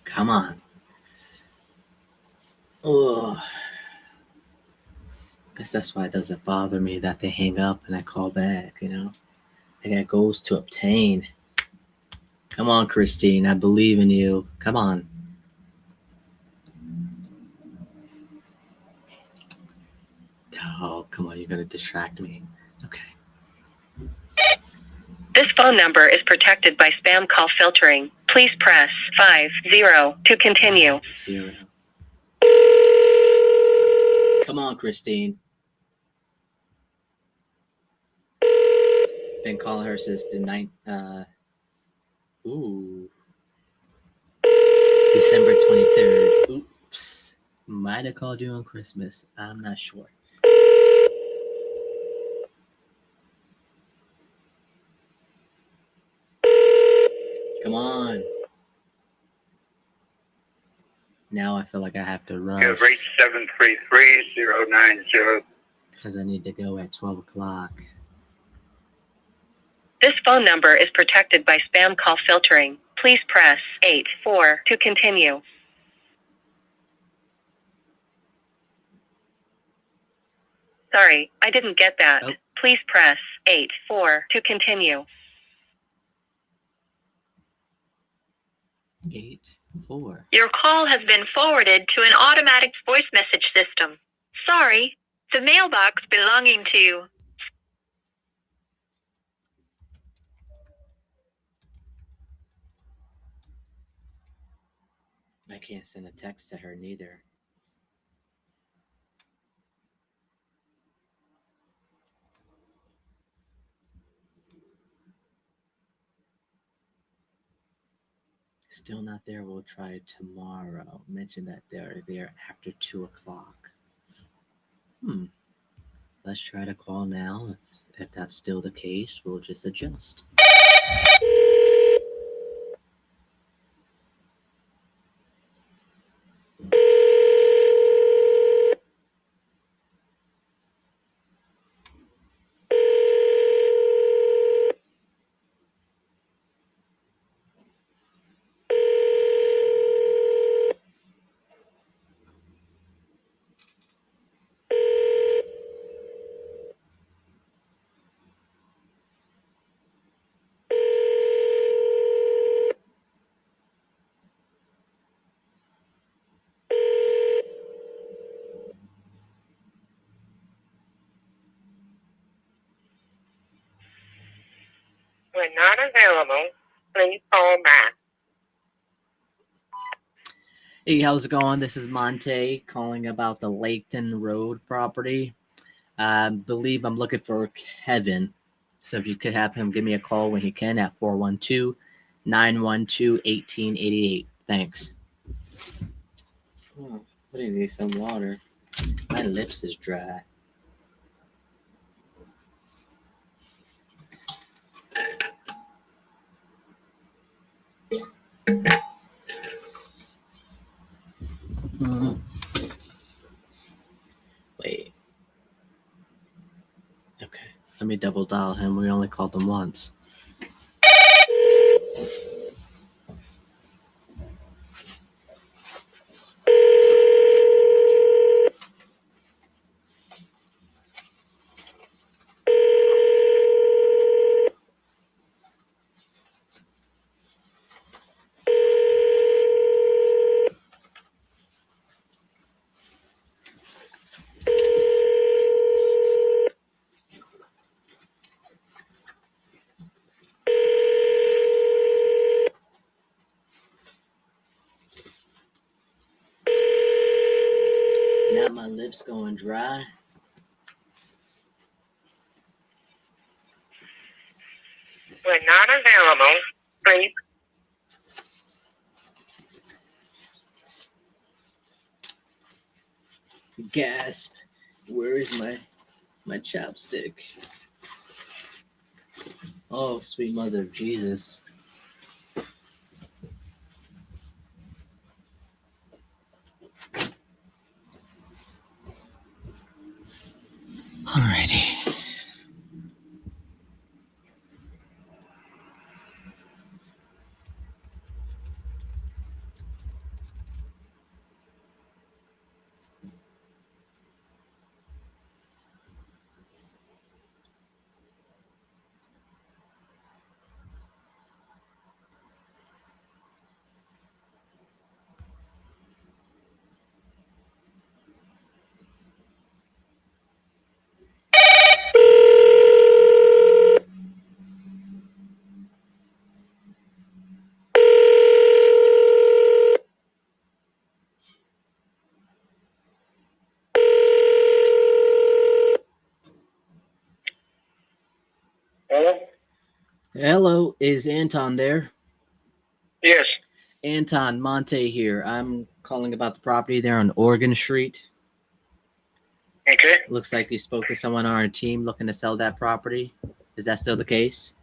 Come on. Oh, guess that's why it doesn't bother me that they hang up and I call back, I got goals to obtain. Come on, Christine. I believe in you. Come on. Oh, come on. You're going to distract me. Okay. This phone number is protected by spam call filtering. Please press 50 to continue. 0. Come on, Christine. Been calling her since the December 23rd. Oops. Might have called you on Christmas. I'm not sure. Come on. Now I feel like I have to rush. You have reached 733-090. Because I need to go at 12 o'clock. This phone number is protected by spam call filtering. Please press 84 to continue. Sorry, I didn't get that. Oh. Please press 8-4 to continue. 8-4. Your call has been forwarded to an automatic voice message system. Sorry, the mailbox belonging to... I can't send a text to her neither. Still not there. We'll try tomorrow. Mention that they're there after 2 o'clock. Let's try to call now. If that's still the case, we'll just adjust. When not available, please call back. Hey, how's it going? This is Monte calling about the Laketon Road property. I believe I'm looking for Kevin. So if you could have him give me a call when he can at 412-912-1888. Thanks. Oh, I need some water. My lips is dry. Wait. Okay, let me double dial him. We only called him once. Now my lips going dry. When not available, please. Gasp. Where is my chapstick? Oh, sweet mother of Jesus. Alrighty. Hello? Hello, is Anton there? Yes. Anton, Monte here. I'm calling about the property there on Oregon Street. Okay. Looks like you spoke to someone on our team looking to sell that property. Is that still the case?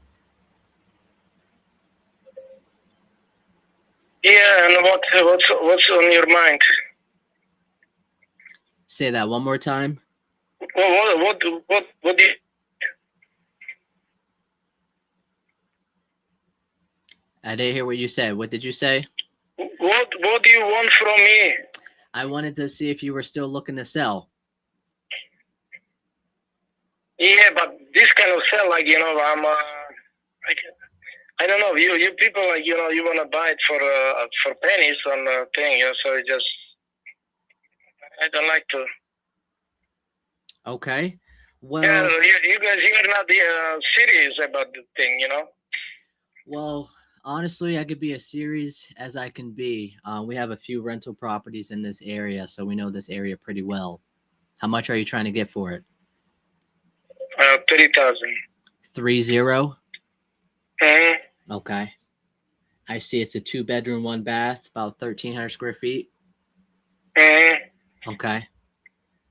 Yeah, and what's on your mind? Say that one more time. What do you... I didn't hear what you said. What did you say? What do you want from me? I wanted to see if you were still looking to sell. Yeah, but this kind of sell, like, I'm, I don't know, you people, like, you want to buy it for pennies on a thing, so it just, I don't like to. Okay. Well, Yeah, you guys, you're not serious about the thing, well, honestly, I could be as serious as I can be. We have a few rental properties in this area, so we know this area pretty well. How much are you trying to get for it? 30,000. 30? Mm-hmm. Okay. I see it's a 2-bedroom, 1 bath, about 1,300 square feet. Mm-hmm. Okay.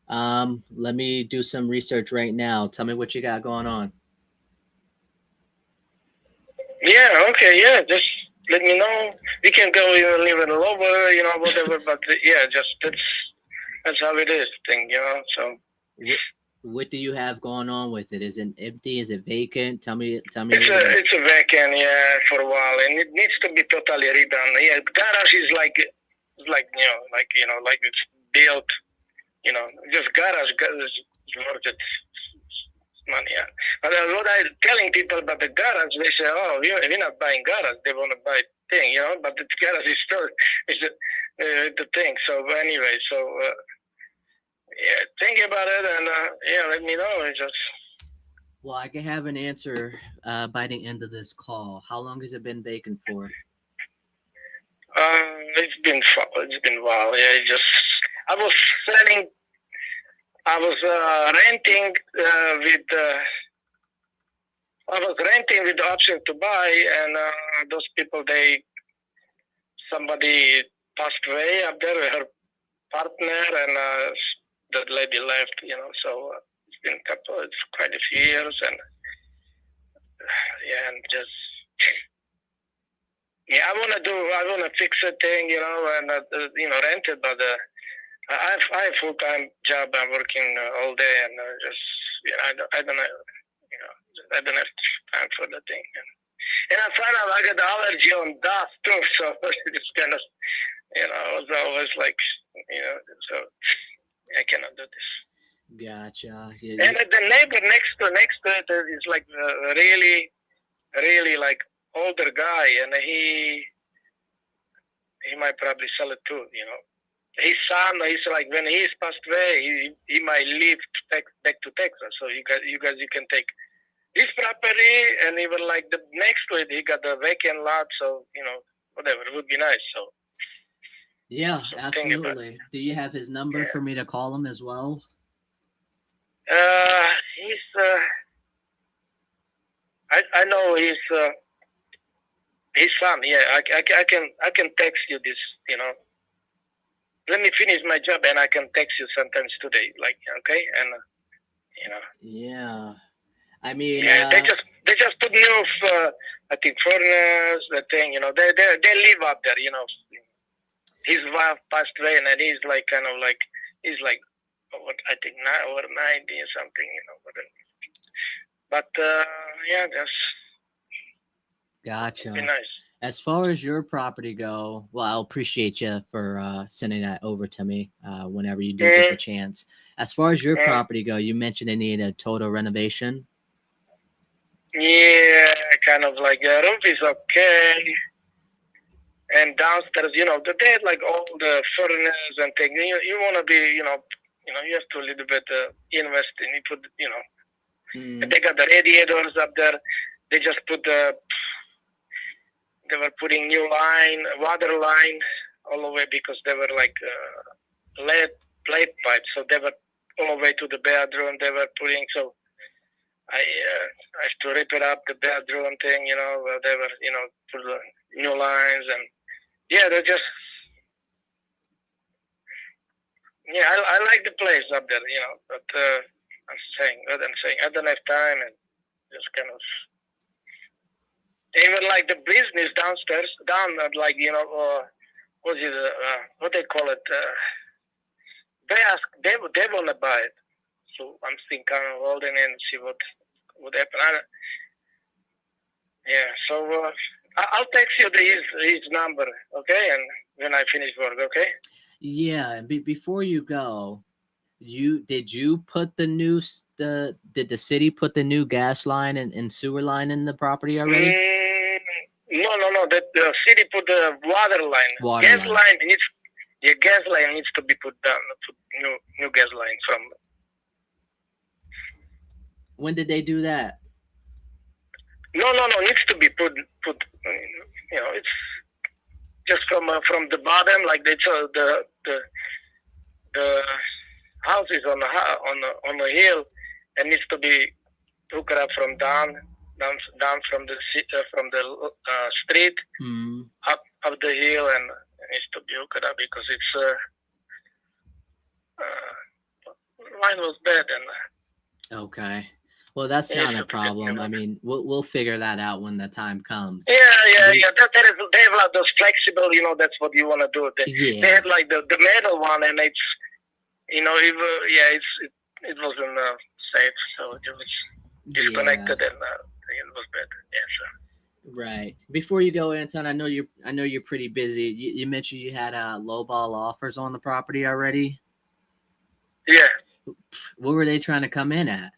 Let me do some research right now. Tell me what you got going on. Yeah, okay, yeah, just let me know. We can go even lower, whatever, but yeah, just that's how it is thing, so. What do you have going on with it? Is it empty? Is it vacant? Tell me. It's a vacant, yeah, for a while, and it needs to be totally redone. Yeah, the garage is like it's built, just garage is worth it money. Yeah. But what I'm telling people about the garage, they say, "Oh, we're not buying garage. They want to buy thing, But the garage is still the thing. So anyway, yeah, think about it and let me know. It's just. Well, I can have an answer by the end of this call. How long has it been vacant for? It's been a while. Yeah, I was selling. I was renting with the option to buy, and those people, somebody passed away up there, her partner, and that lady left. So it's been it's quite a few years, and yeah, and just. Yeah, I want to fix a thing, and rent it, but I have a full-time job. I'm working all day, and I don't have time for the thing. And I find out I got allergy on dust too, so it's kind of, I was always like, so I cannot do this. Gotcha. And the neighbor next to it is like really, really like older guy, and he might probably sell it too, His son, he's like, when he's passed away, he might leave back to Texas. So you can take his property, and even like the next to it, he got a vacant lot. So whatever, it would be nice. So yeah, absolutely. Do you have his number for me to call him as well? I know his son. Yeah, I can text you this. Let me finish my job, and I can text you sometimes today. Like, okay, and Yeah, I mean. Yeah, they just put new. I think foreigners. The thing, they live up there. His wife passed away, and he's like he's like what I think over 90 or something. But yeah, that's. Gotcha. Be nice. As far as your property go, well, I'll appreciate you for sending that over to me whenever you do get the chance. As far as your property go, you mentioned they need a total renovation. Yeah, kind of like the roof is okay, and downstairs, they had like all the furnace and things. You want to be, you have to a little bit invest in. You put, They got the radiators up there. They just put they were putting new water line all the way, because they were like lead plate pipes. So they were all the way to the bedroom. They were putting, so I have to rip it up, the bedroom thing, where they were, put the new lines, and yeah, they're just, yeah, I like the place up there, but I'm saying, I don't have time, and just kind of. Even like the business downstairs, like, what they call it? They want to buy it. So I'm still kind of holding in and see what would happen. Yeah, so I'll text you his number, okay? And when I finish work, okay? Yeah, and before you go, did you put the new did the city put the new gas line and sewer line in the property already? No. The city put the water line. Water gas line. line needs. Your gas line needs to be put down. Put new gas line from. When did they do that? No. Needs to be put. You know, it's just from the bottom, like it's the house is on the hill, and needs to be hooked up from down from the street up the hill, and needs to be hooked up because it's line was bad and. Okay. Well, that's not a problem. I mean, we'll figure that out when the time comes. Yeah. They have like those flexible. You know, that's what you want to do. They have like the metal one, and it's it wasn't safe, so it was disconnected, and it was bad. Yeah, sure. Right. Before you go, Anton, I know you're pretty busy. You mentioned you had lowball offers on the property already. Yeah. What were they trying to come in at?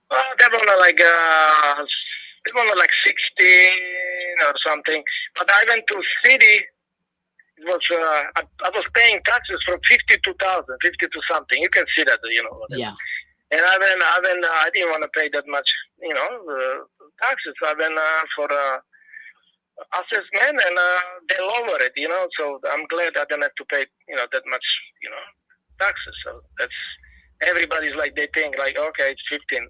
They were like 16 or something. But I went to city. It was I was paying taxes from 52,000, 52 something. You can see that, you know. Yeah. And I didn't want to pay that much, you know, taxes. I went for assessment, and they lowered it, you know. So I'm glad I didn't have to pay, you know, that much, you know, taxes. So that's everybody's like they think like okay, it's 15.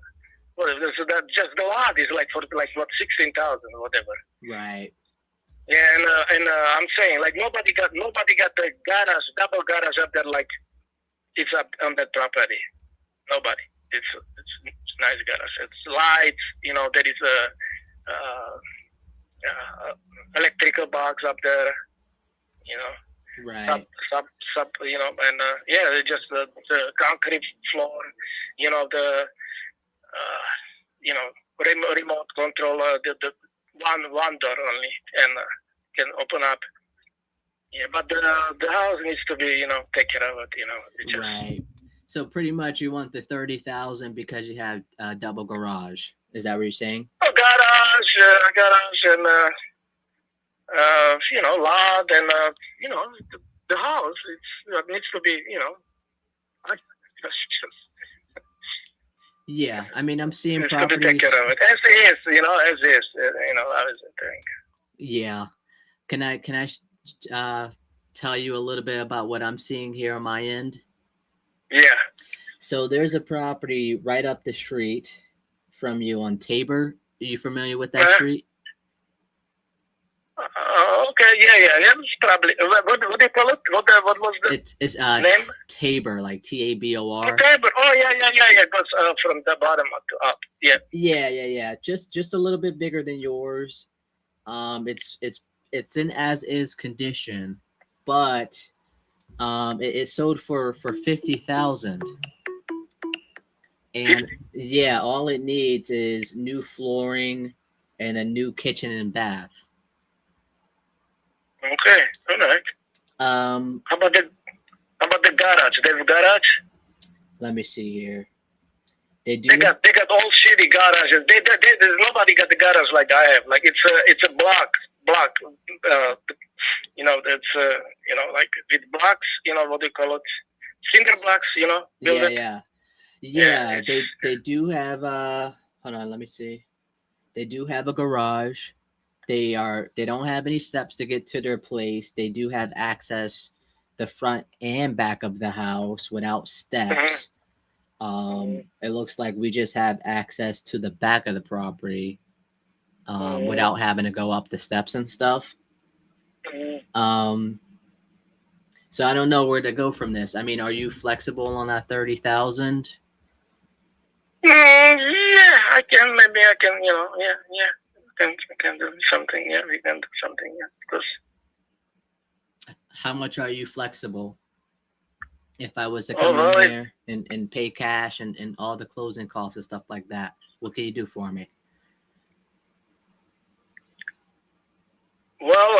Well, so that just the lot is like for like what 16,000 or whatever. Right. Yeah, and I'm saying like nobody got the garage, double garage up there like it's up on that property. Nobody. It's nice garage. It's lights. You know, there is a electrical box up there. You know. Right. Sub. You know, and just the concrete floor. You know the. You know, remote control, the one door only, and can open up. Yeah, but the house needs to be, you know, take care of it. You know. Right. So pretty much, you want the 30,000 because you have a double garage. Is that what you're saying? A garage, and you know, lot, and you know, the house. It needs to be, you know. Yeah, I mean, I'm seeing it's properties. To take care of it as is, you know, you know, I was thinking. Yeah, can I tell you a little bit about what I'm seeing here on my end? Yeah. So there's a property right up the street from you on Tabor. Are you familiar with that street? Okay, yeah. It's probably what do you call it? What was the it's name? Tabor, like TABOR. Tabor. Oh yeah. It goes from the bottom up. Yeah. Yeah. Just a little bit bigger than yours. It's in as is condition, but it sold for 50,000. And yeah, all it needs is new flooring and a new kitchen and bath. Okay, all right. How about the garage? They have a garage? Let me see here. They got all shitty garages. There's nobody got the garage like I have. Like it's a block. You know, it's you know, like with blocks. You know what do you call it? Cinder blocks. You know. Yeah. They do have hold on, let me see. They do have a garage. They don't have any steps to get to their place. They do have access the front and back of the house without steps. It looks like we just have access to the back of the property without having to go up the steps and stuff. So I don't know where to go from this. I mean, are you flexible on that 30,000? Yeah, I can. Maybe I can. You know, yeah. I can do something. Yeah, we can do something. Yeah, because. How much are you flexible? If I was to come in there and pay cash and all the closing costs and stuff like that, what can you do for me? Well,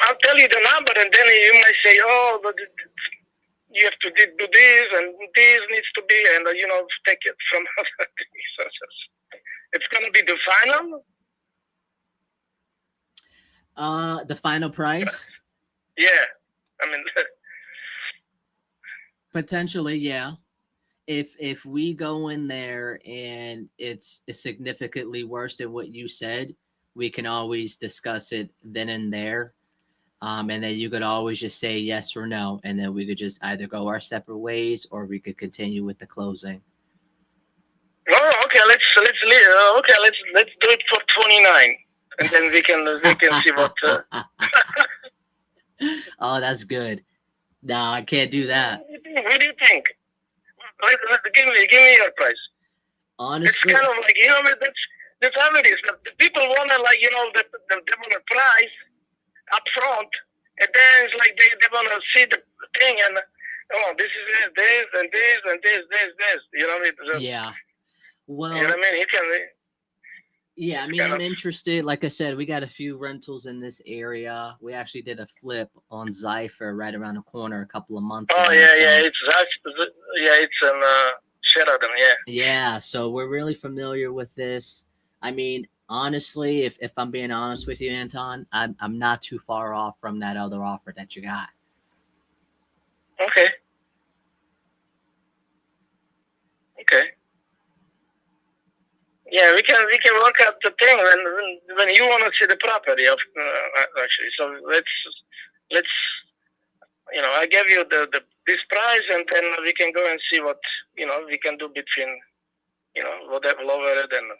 I'll tell you the number, and then you might say, "Oh, but you have to do this, and this needs to be, and take it from other things. It's gonna be the final. The final price? Yeah, I mean, Potentially, yeah. If we go in there and it's significantly worse than what you said, we can always discuss it then and there. And then you could always just say yes or no, and then we could just either go our separate ways or we could continue with the closing. oh, okay. Let's do it for 29, and then we can see what. Oh, that's good. No, I can't do that. What do you think? Give me your price. Honestly, It's kind of like that's how it is. The people want to they want a price up front, and then it's like they want to see the thing and this is this and this and this. You know what I mean? yeah. Well, you know what I mean? You can. yeah, I mean, I'm interested. Like I said, we got a few rentals in this area. We actually did a flip on Zypher right around the corner a couple of months ago. Oh yeah, it's in Sheridan, yeah. Yeah, so we're really familiar with this. I mean, honestly, if I'm being honest with you, Anton, I'm not too far off from that other offer that you got. Okay. Yeah, we can work out the thing when you want to see the property of actually. So let's I gave you this price, and then we can go and see what we can do between whatever lower it and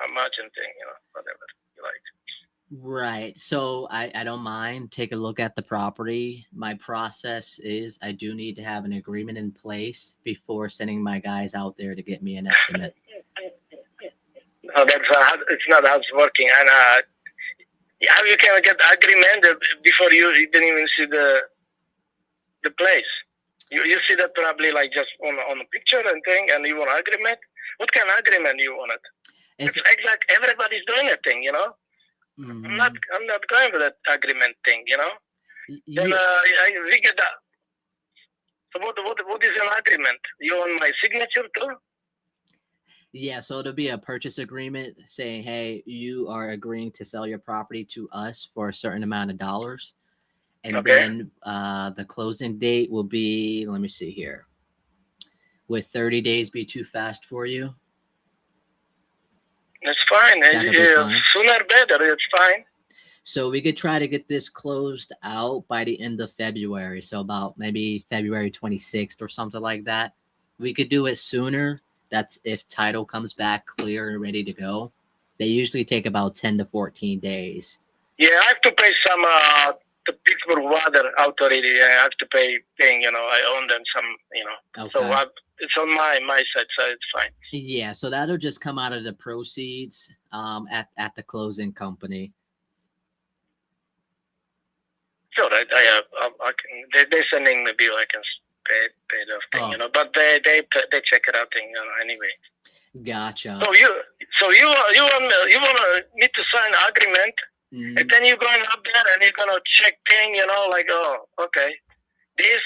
a margin thing, whatever you like. Right. So I don't mind. Take a look at the property. My process is I do need to have an agreement in place before sending my guys out there to get me an estimate. No, it's not how it's working. And how you can get agreement before you didn't even see the place? You see that probably like just on a picture and thing, and you want agreement. What kind of agreement you want it? It's exact. Everybody's doing a thing, Mm-hmm. I'm not going for that agreement thing, Then we get that. So what is an agreement? You want my signature too? Yeah, so it'll be a purchase agreement saying, hey, you are agreeing to sell your property to us for a certain amount of dollars. And then the closing date will be, let me see here. Would 30 days be too fast for you? It's fine. Fine. Sooner better. It's fine. So we could try to get this closed out by the end of February. So about maybe February 26th or something like that. We could do it sooner. That's if title comes back clear and ready to go. They usually take about 10 to 14 days. Yeah, I have to pay some the Pittsburgh Water Authority. I have to pay thing. I own them some. Okay. So it's on my side, so it's fine. Yeah, so that'll just come out of the proceeds at the closing company. Sure, I can. They're sending the bill. I can pay the thing, But they check it out, thing, anyway. Gotcha. So you want me to sign an agreement, and then you're going up there and you're gonna check thing, like okay, this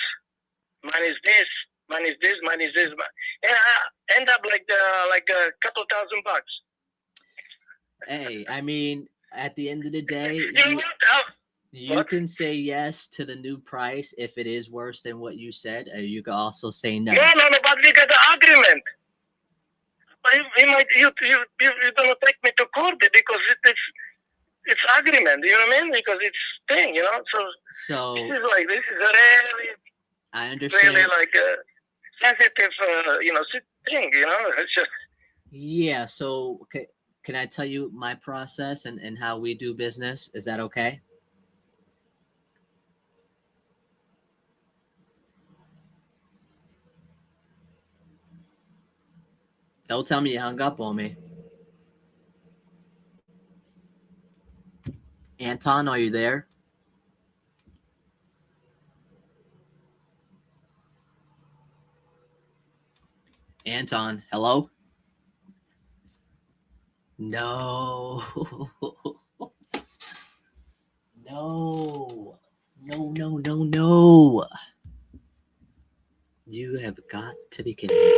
mine is this. Mine is this, and I end up like a couple $1,000. Hey, I mean, at the end of the day, you can say yes to the new price if it is worse than what you said, or you can also say no. No, but we got the agreement. But you're gonna take me to court because it's agreement. You know what I mean? Because it's thing, So this is really. I understand. Really like a sensitive, thing, It's just. Yeah. So, can I tell you my process and how we do business? Is that okay? Don't tell me you hung up on me. Anton, are you there? Anton, hello? No. No. You have got to be kidding me.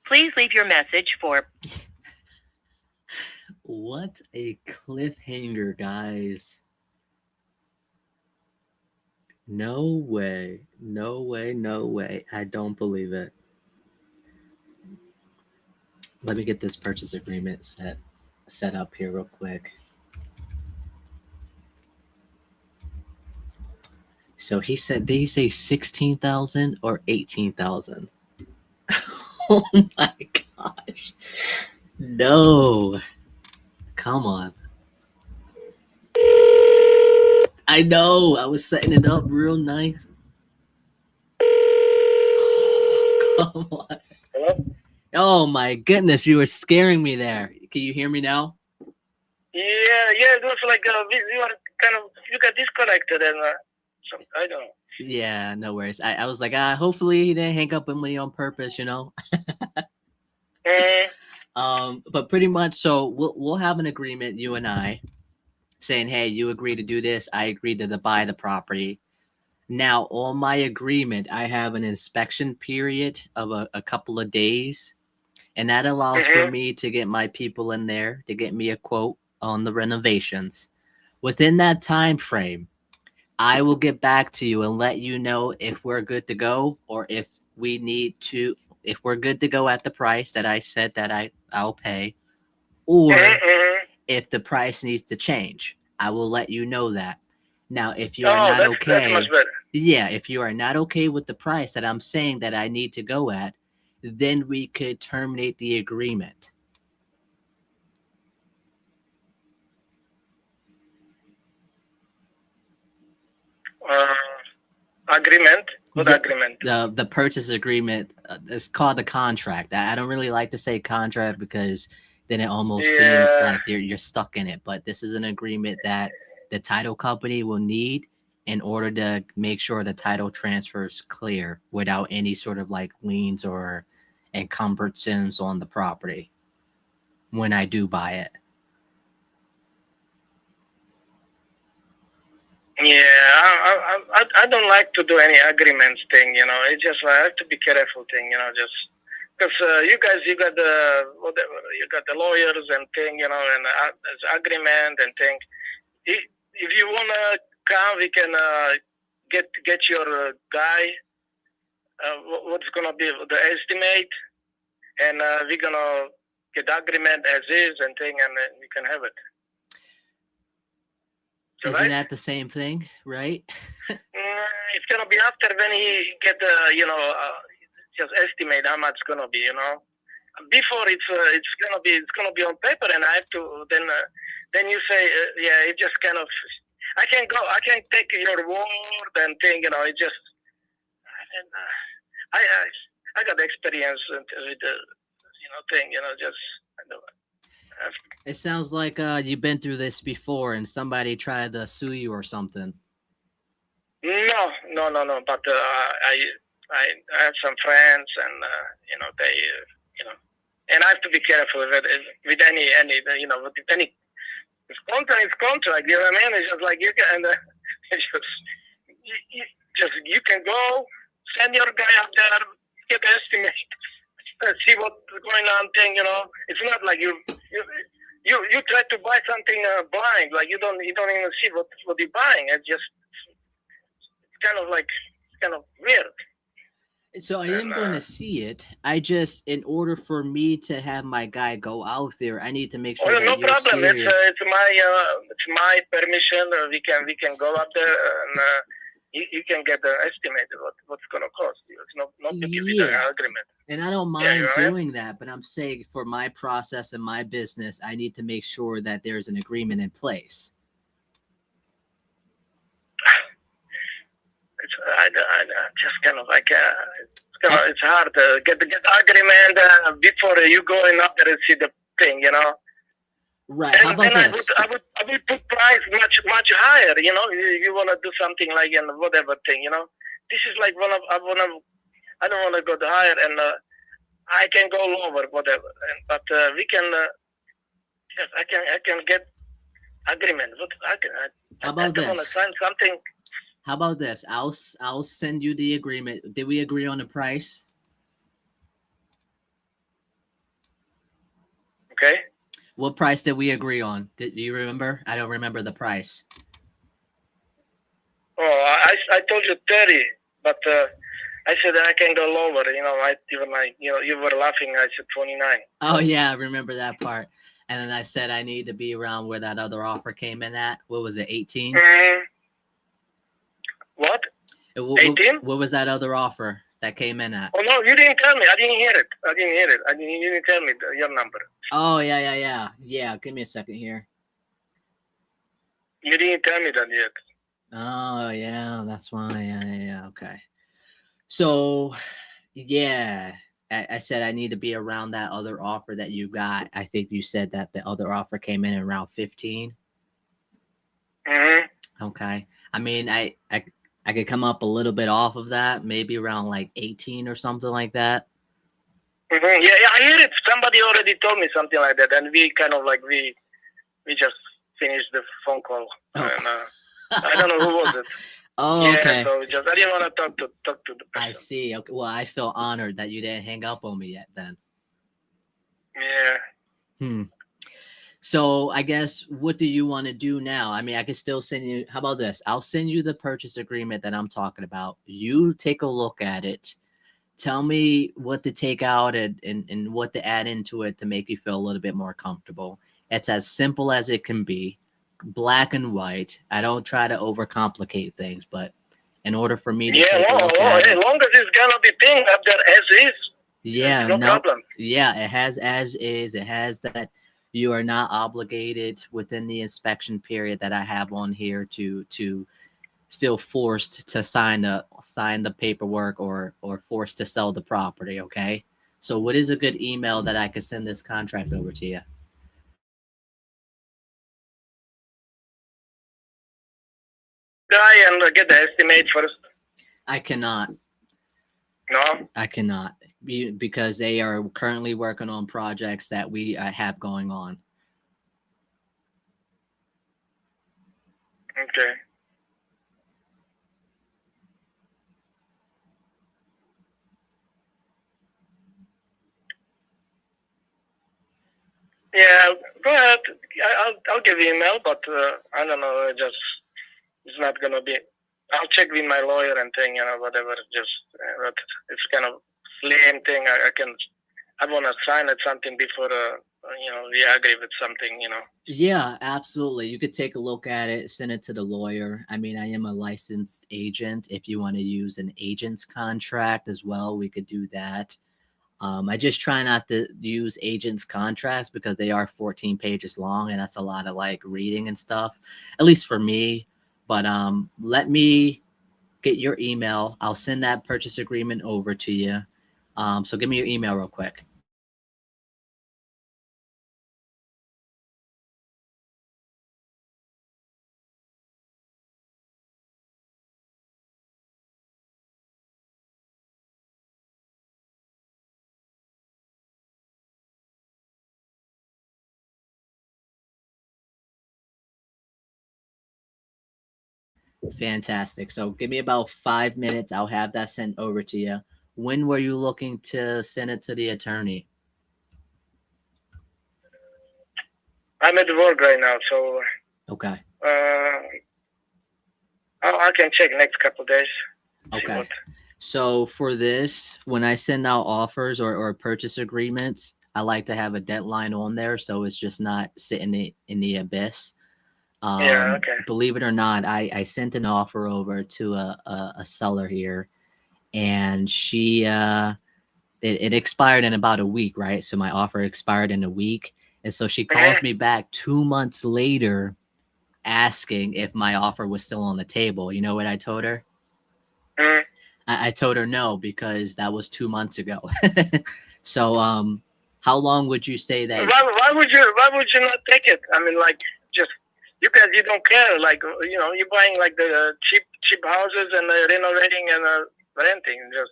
Please leave your message for What a cliffhanger, guys. No way. No way. No way. I don't believe it. Let me get this purchase agreement set up here real quick. So he said, did he say 16,000 or 18,000? Oh my gosh. No. Come on. I know. I was setting it up real nice. Come on. Hello? Oh my goodness, you were scaring me there. Can you hear me now? Yeah, it looks like you are you got disconnected and I don't know. Yeah, no worries. I was like, hopefully he didn't hang up on me on purpose, you know. But pretty much, so we'll have an agreement, you and I, saying, hey, you agree to do this, I agree to buy the property. Now, on my agreement, I have an inspection period of a couple of days, and that allows for me to get my people in there to get me a quote on the renovations. Within that time frame, I will get back to you and let you know if we're good to go or if we're good to go at the price that I said that I'll pay, or if the price needs to change. I will let you know that. Now, if you are not okay, that's much better. yeah, if you are not okay with the price that I'm saying that I need to go at, then we could terminate the agreement. Agreement? What agreement? The purchase agreement is called the contract. I don't really like to say contract because then it almost seems like you're stuck in it. But this is an agreement that the title company will need in order to make sure the title transfer is clear without any sort of like liens or encumbrances on the property when I do buy it. Yeah, I don't like to do any agreements thing, you know. It's just I have to be careful thing, you know, just because you guys, you got the whatever, you got the lawyers and thing, you know, and agreement and thing. If you wanna come, we can get your guy. What's gonna be the estimate, and we're gonna get the agreement as is and thing, and we can have it. Isn't that the same thing, right? It's gonna be after when he get the just estimate how much it's gonna be, you know. Before it's gonna be on paper, and I have to then you say it just kind of I can take your word and thing, you know. It just and I got experience with the thing, you know, just I know. It sounds like you've been through this before and somebody tried to sue you or something. No. But I have some friends, and they and I have to be careful with any with any contract is contract. You know what I mean? It's just like you can it's just you can go send your guy up there, get the estimate. See what's going on thing, you know. It's not like you try to buy something blind, like you don't even see what you're buying. It's kind of weird. So I am going to see it. I just, in order for me to have my guy go out there, I need to make sure that no you're problem. serious. It's my permission. We can go up there and you can get the estimate of what's going to cost you. It's not to give you the agreement. And I don't mind doing that, but I'm saying for my process and my business, I need to make sure that there's an agreement in place. I just kind of like it's hard to get the agreement before you going up there and see the thing, you know. Right. How about this? I would put price much higher, you know. You want to do something like whatever thing, you know. This is like I don't want to go higher, and I can go lower, whatever. But we can Yes, I can get agreement. But How about I want to this? sign something. How about this? I'll send you the agreement. Did we agree on the price? Okay. What price did we agree on? Do you remember? I don't remember the price. Oh, I told you 30, but I said I can go lower. You know, you were laughing. I said 29. Oh yeah, I remember that part. And then I said I need to be around where that other offer came in at. What was it? 18. What? 18? What was that other offer that came in at? Oh no, you didn't tell me. I didn't hear it. You didn't tell me your number. Oh yeah. Give me a second here. You didn't tell me that yet. Oh yeah, that's why. Yeah. Okay. So yeah, I said I need to be around that other offer that you got. I think you said that the other offer came in around 15. Okay. I mean, I could come up a little bit off of that, maybe around like 18 or something like that. Yeah, I hear it. Somebody already told me something like that, and we kind of like we just finished the phone call. Oh. And, I don't know who was it. Oh, okay. Yeah, so I didn't want to talk to the person. I see. Okay. Well, I feel honored that you didn't hang up on me yet then. Yeah. So I guess what do you want to do now? I mean, I can still send you. How about this? I'll send you the purchase agreement that I'm talking about. You take a look at it. Tell me what to take out and what to add into it to make you feel a little bit more comfortable. It's as simple as it can be. Black and white. I don't try to overcomplicate things, but in order for me to take a look at it, as long as it's gonna be thing up there as is. Yeah, no problem. Yeah, it has as is. It has that you are not obligated within the inspection period that I have on here to feel forced to sign the paperwork or forced to sell the property. Okay. So what is a good email that I could send this contract over to you? Guy and get the estimate first. I cannot. No. I cannot because they are currently working on projects that we have going on. Okay. Yeah, go ahead. I'll give you email, but I don't know. It's not gonna be. I'll check with my lawyer and thing, whatever. Just it's kind of slim thing. I wanna sign it something before we agree with something. Yeah, absolutely. You could take a look at it, send it to the lawyer. I mean, I am a licensed agent. If you want to use an agent's contract as well, we could do that. I just try not to use agents' contracts because they are 14 pages long, and that's a lot of like reading and stuff, at least for me. But let me get your email. I'll send that purchase agreement over to you. So give me your email real quick. Fantastic. So give me about 5 minutes. I'll have that sent over to you. When were you looking to send it to the attorney? I'm at work right now, so Okay. I can check next couple days. Okay. So for this, when I send out offers or purchase agreements, I like to have a deadline on there so it's just not sitting in the abyss. Yeah, okay. Believe it or not, I sent an offer over to a seller here, and she it expired in about a week, right? So my offer expired in a week, and so she calls me back 2 months later, asking if my offer was still on the table. You know what I told her? I told her no because that was 2 months ago. So how long would you say that? Why would you not take it? I mean, like, just you guys, you don't care. Like, you're buying like the cheap houses and renovating and renting. Just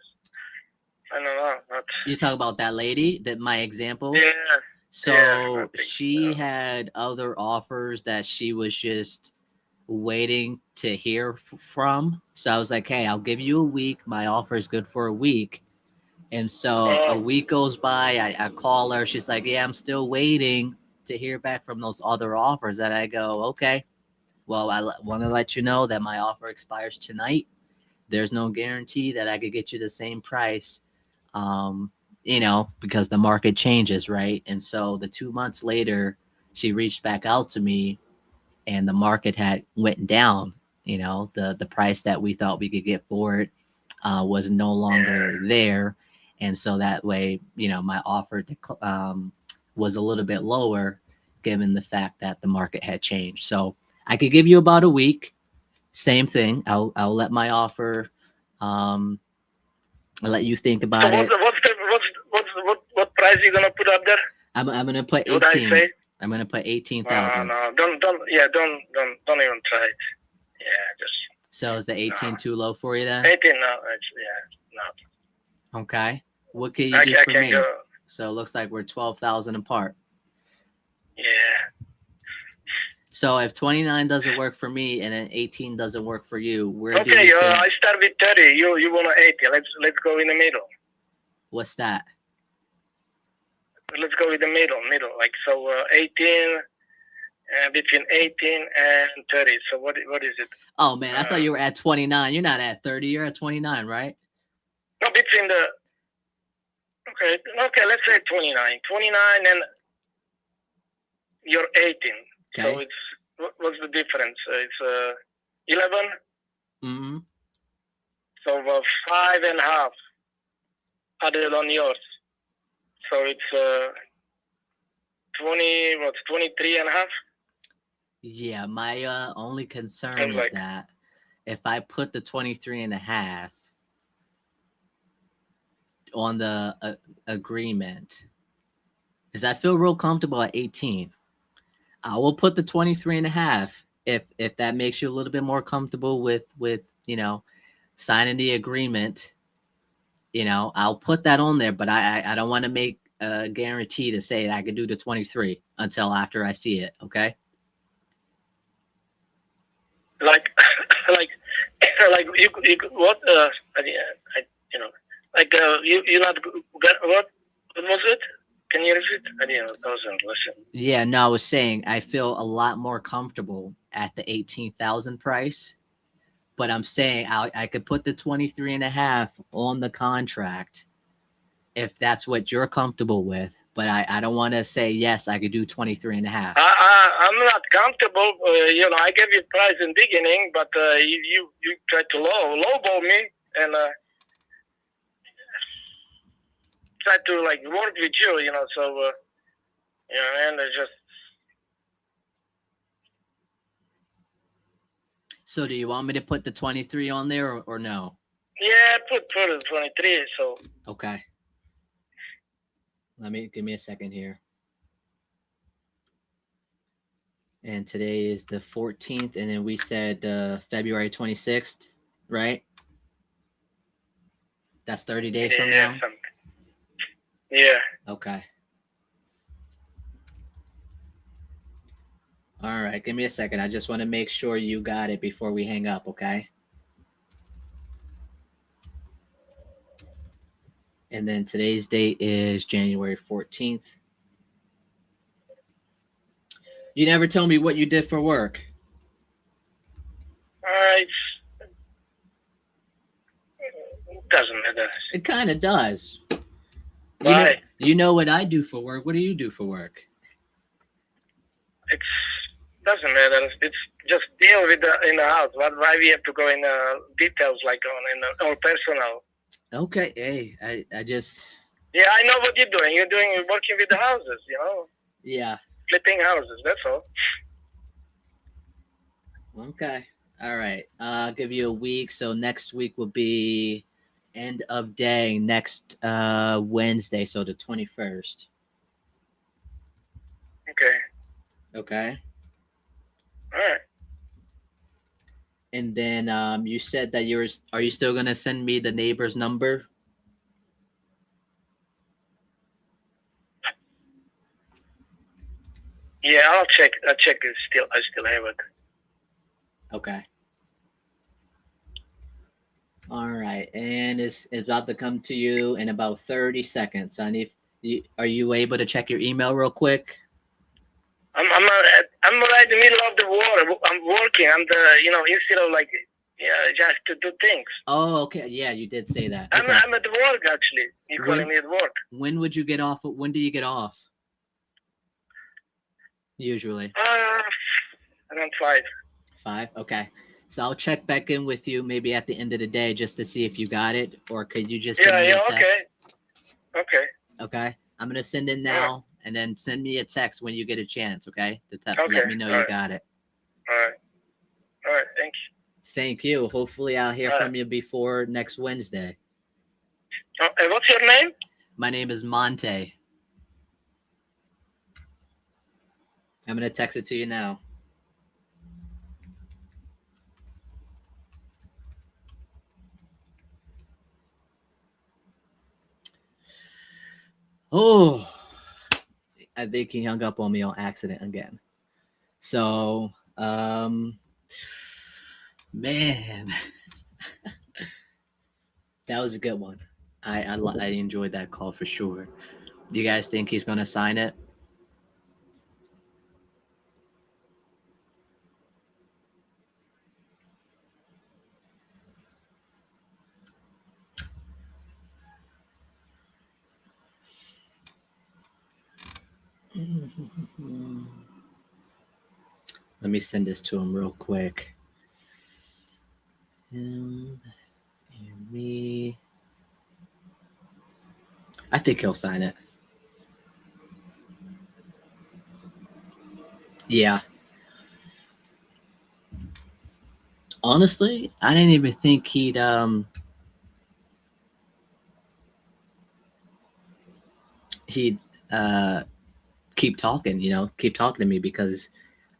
I don't know. You talk about that lady, that my example. Yeah. So Yeah, I think she so. had other offers that she was just waiting to hear from. So I was like, hey, I'll give you a week. My offer is good for a week. And so a week goes by. I call her. She's like, yeah, I'm still waiting to hear back from those other offers. And I go, okay, well, I want to let you know that my offer expires tonight. There's no guarantee that I could get you the same price, because the market changes, right? And so the 2 months later, she reached back out to me, and the market had went down. The price that we thought we could get for it was no longer there, and so that way, my offer was a little bit lower, given the fact that the market had changed. So I could give you about a week. Same thing. I'll let my offer. I'll let you think So about it. what price you gonna put up there? I'm gonna put What I 18. say? I'm gonna put 18,000. No, don't even try it. Yeah, just So is the 18 too low for you then? 18. No, it's no. Okay. What can you I do for can me? go. So it looks like we're 12,000 apart. Yeah. So if 29 doesn't work for me and then 18 doesn't work for you, where do Okay, you think? I start with 30. You want 80? Let's go in the middle. What's that? Let's go with the middle. Like so, 18. Between 18 and 30. So what is it? Oh man, I thought you were at 29. You're not at 30. You're at 29, right? No, between the. Okay. Let's say 29. 29 and you're 18. Okay. So it's what's the difference? It's 11. Mm-hmm. So 5.5 added on yours. So it's 23 and a half. Yeah, my only concern is that if I put the 23 and a half on the agreement, because I feel real comfortable at 18, I will put the 23 and a half if that makes you a little bit more comfortable with signing the agreement. I'll put that on there, but I don't want to make a guarantee to say that I can do the 23 until after I see it. Okay. Like you what you not what was it? Can you repeat? I wasn't listening. Yeah, no, I was saying I feel a lot more comfortable at the 18,000 price, but I'm saying I could put the 23 and a half on the contract if that's what you're comfortable with. But I don't want to say, yes, I could do 23 and a half. I'm not comfortable. I gave you price in beginning, but you tried to lowball me and tried to work with you, so and it's just. So do you want me to put the 23 on there or no? Yeah, put it 23. So. Okay. Give me a second here. And today is the 14th, and then we said February 26th, right? That's 30 days from now? Yeah. Okay. All right, give me a second. I just want to make sure you got it before we hang up, okay? And then today's date is January 14th. You never told me what you did for work. It doesn't matter. It kind of does. Why? You know what I do for work. What do you do for work? It doesn't matter. It's just deal with in the house. Why we have to go in details in our personal? Okay. Hey, I just. Yeah, I know what you're doing. You're working with the houses, Yeah. Flipping houses. That's all. Okay. All right. I'll give you a week. So next week will be end of day next Wednesday. So the 21st. Okay. All right. And then you said that are you still gonna send me the neighbor's number? Yeah, I'll check. I still have it. Okay. All right, and it's about to come to you in about 30 seconds. Are you able to check your email real quick? I'm right in the middle of the war. I'm working. Instead of just to do things. Oh, okay. Yeah, you did say that. Okay. I'm at work actually. You're calling me at work. When would you get off? When do you get off? Usually. Around 5. 5. Okay. So I'll check back in with you maybe at the end of the day just to see if you got it, or could you just send me a text? Okay. I'm gonna send it now, and then send me a text when you get a chance. Okay. Let me know you got it. All right. Thank you. Thank you. Hopefully, I'll hear from you before next Wednesday. What's your name? My name is Monte. I'm gonna text it to you now. Oh, I think he hung up on me on accident again. So, man, that was a good one. I enjoyed that call for sure. Do you guys think he's gonna sign it? Let me send this to him real quick. Him and me. I think he'll sign it. Yeah. Honestly, I didn't even think he'd keep talking to me because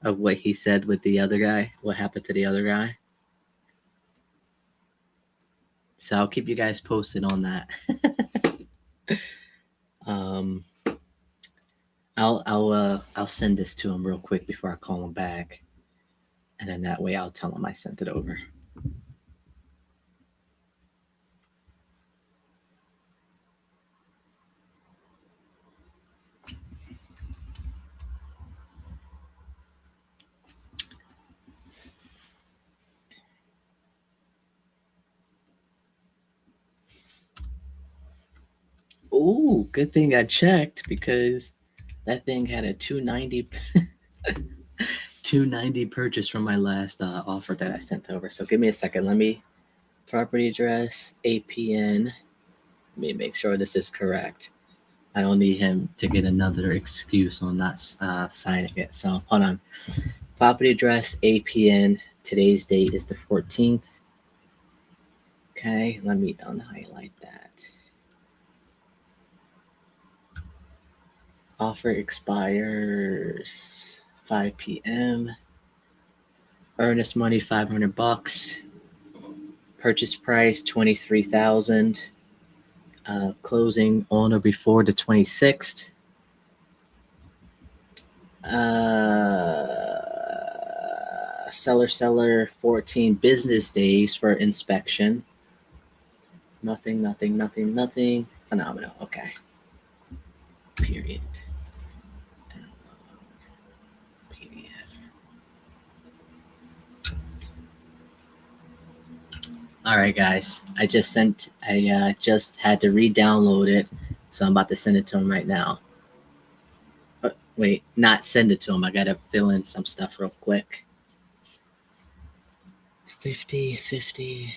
of what he said with the other guy, what happened to the other guy. So I'll keep you guys posted on that. I'll send this to him real quick before I call him back, and then that way I'll tell him I sent it over. Ooh, good thing I checked because that thing had a 290 290 purchase from my last offer that I sent over. So give me a second. Let me property address APN. Let me make sure this is correct. I don't need him to get another excuse on not signing it. So hold on. Property address APN. Today's date is the 14th. Okay, let me unhighlight that. Offer expires 5 p.m. Earnest money $500. Purchase price $23,000. Closing on or before the 26th. Seller 14 business days for inspection. Nothing. Phenomenal. Okay. Period. PDF. All right, guys. I just had to re-download it, so I'm about to send it to him right now. Wait, not send it to him. I gotta fill in some stuff real quick. 50.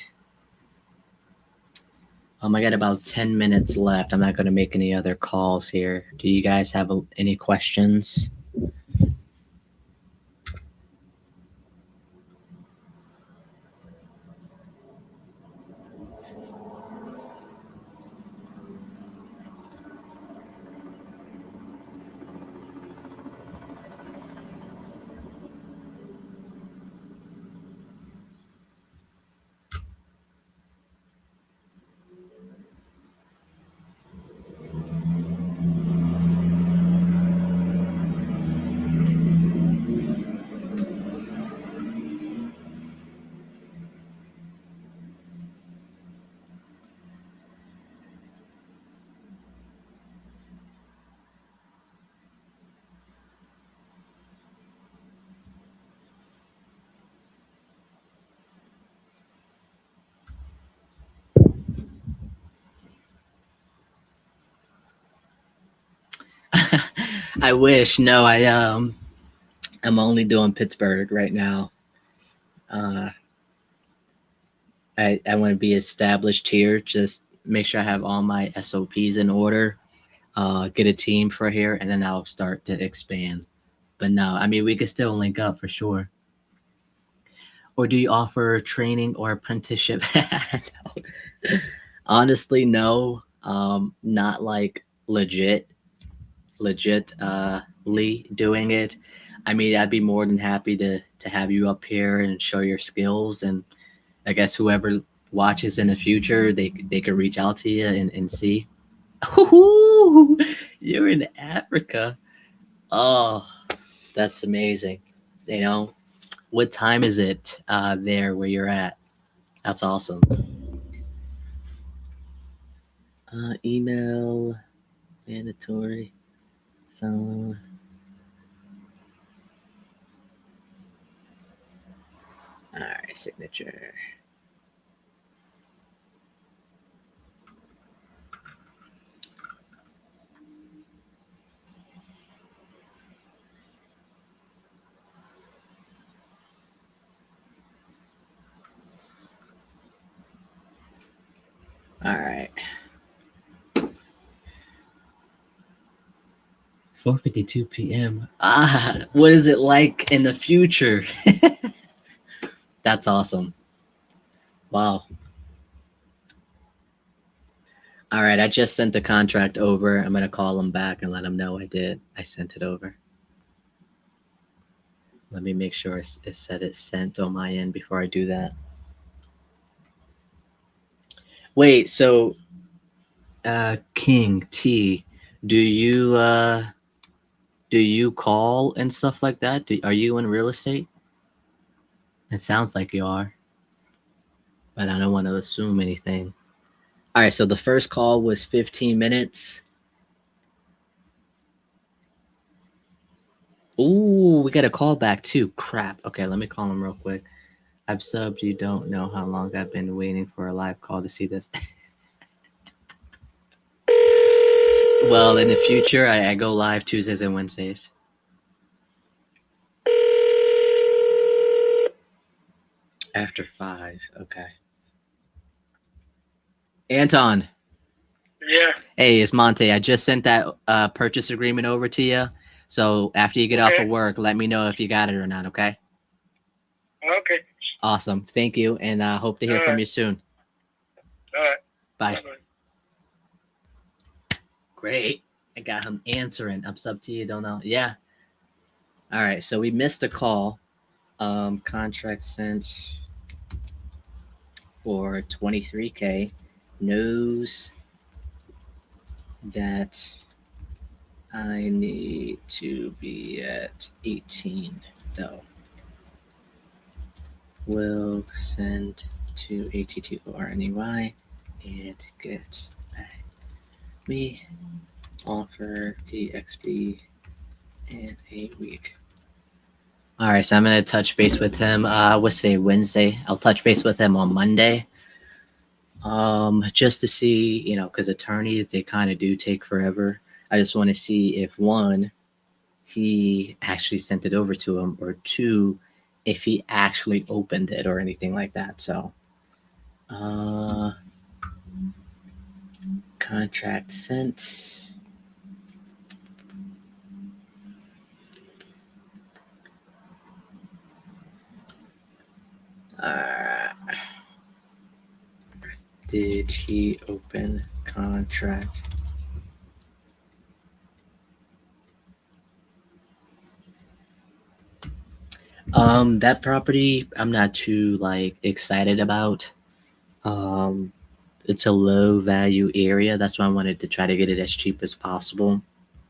I got about 10 minutes left. I'm not going to make any other calls here. Do you guys have any questions? I wish. No, I'm only doing Pittsburgh right now. Uh, I want to be established here. Just make sure I have all my SOPs in order. Get a team for here, and then I'll start to expand. But no, I mean we could still link up for sure. Or do you offer training or apprenticeship? No. Honestly, no. Not like legitly doing it. I mean, I'd be more than happy to have you up here and show your skills, and I guess whoever watches in the future, they could reach out to you and see. Ooh, you're in Africa. Oh, that's amazing. You know, what time is it there where you're at? That's awesome. Email, mandatory, phone. All right, signature. All right. 4:52 p.m. What is it like in the future? That's awesome. Wow. All right, I just sent the contract over. I'm gonna call them back and let them know I did. I sent it over. Let me make sure it said it's sent on my end before I do that. Wait, so King T, do you call and stuff like that? Are you in real estate? It sounds like you are, but I don't want to assume anything. All right, so the first call was 15 minutes. Ooh, we got a call back too. Crap. Okay, let me call him real quick. I've subbed. You don't know how long I've been waiting for a live call to see this. Well, in the future, I go live Tuesdays and Wednesdays. After 5, okay. Anton. Yeah. Hey, it's Monte. I just sent that purchase agreement over to you. So after you get off of work, let me know if you got it or not, okay? Okay. Awesome. Thank you, and I hope to hear from you soon. All right. Bye. Bye-bye. Great. I got him answering. I'm sub to you, don't know. Yeah. All right, so we missed a call. Contract sent for 23K. Knows that I need to be at 18 though. Will send to ATTORNEY and get back. Me offer EXP in a week. All right, so I'm gonna touch base with him. We'll say Wednesday. I'll touch base with him on Monday. Just to see, you know, because attorneys, they kind of do take forever. I just want to see if one, he actually sent it over to him, or two, if he actually opened it or anything like that. So, contract sent. Did he open contract? That property I'm not too like excited about. It's a low value area. That's why I wanted to try to get it as cheap as possible.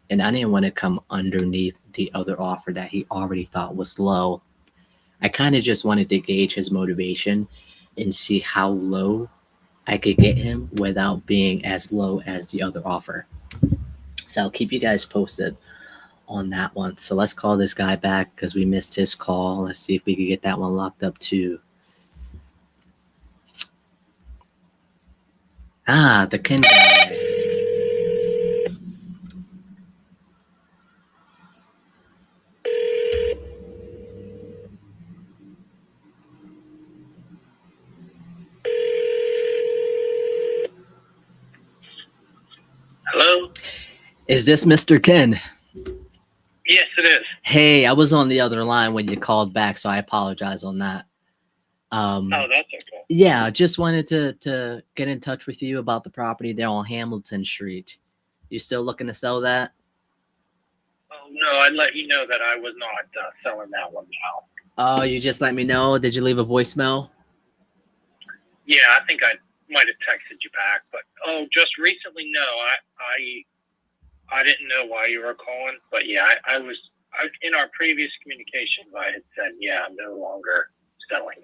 And I didn't want to come underneath the other offer that he already thought was low. I kind of just wanted to gauge his motivation and see how low I could get him without being as low as the other offer. So I'll keep you guys posted on that one. So let's call this guy back because we missed his call. Let's see if we can get that one locked up too. The Ken guy. Is this Mr. Ken? Yes, it is. Hey, I was on the other line when you called back, so I apologize on that. Oh, that's okay. Yeah, just wanted to get in touch with you about the property there on Hamilton Street. You still looking to sell that? Oh, no, I'd let you know that I was not selling that one now. Oh, you just let me know. Did you leave a voicemail? Yeah, I think I might have texted you back, but just recently, no. I didn't know why you were calling, but yeah, I was in our previous communications. I had said, yeah, I'm no longer selling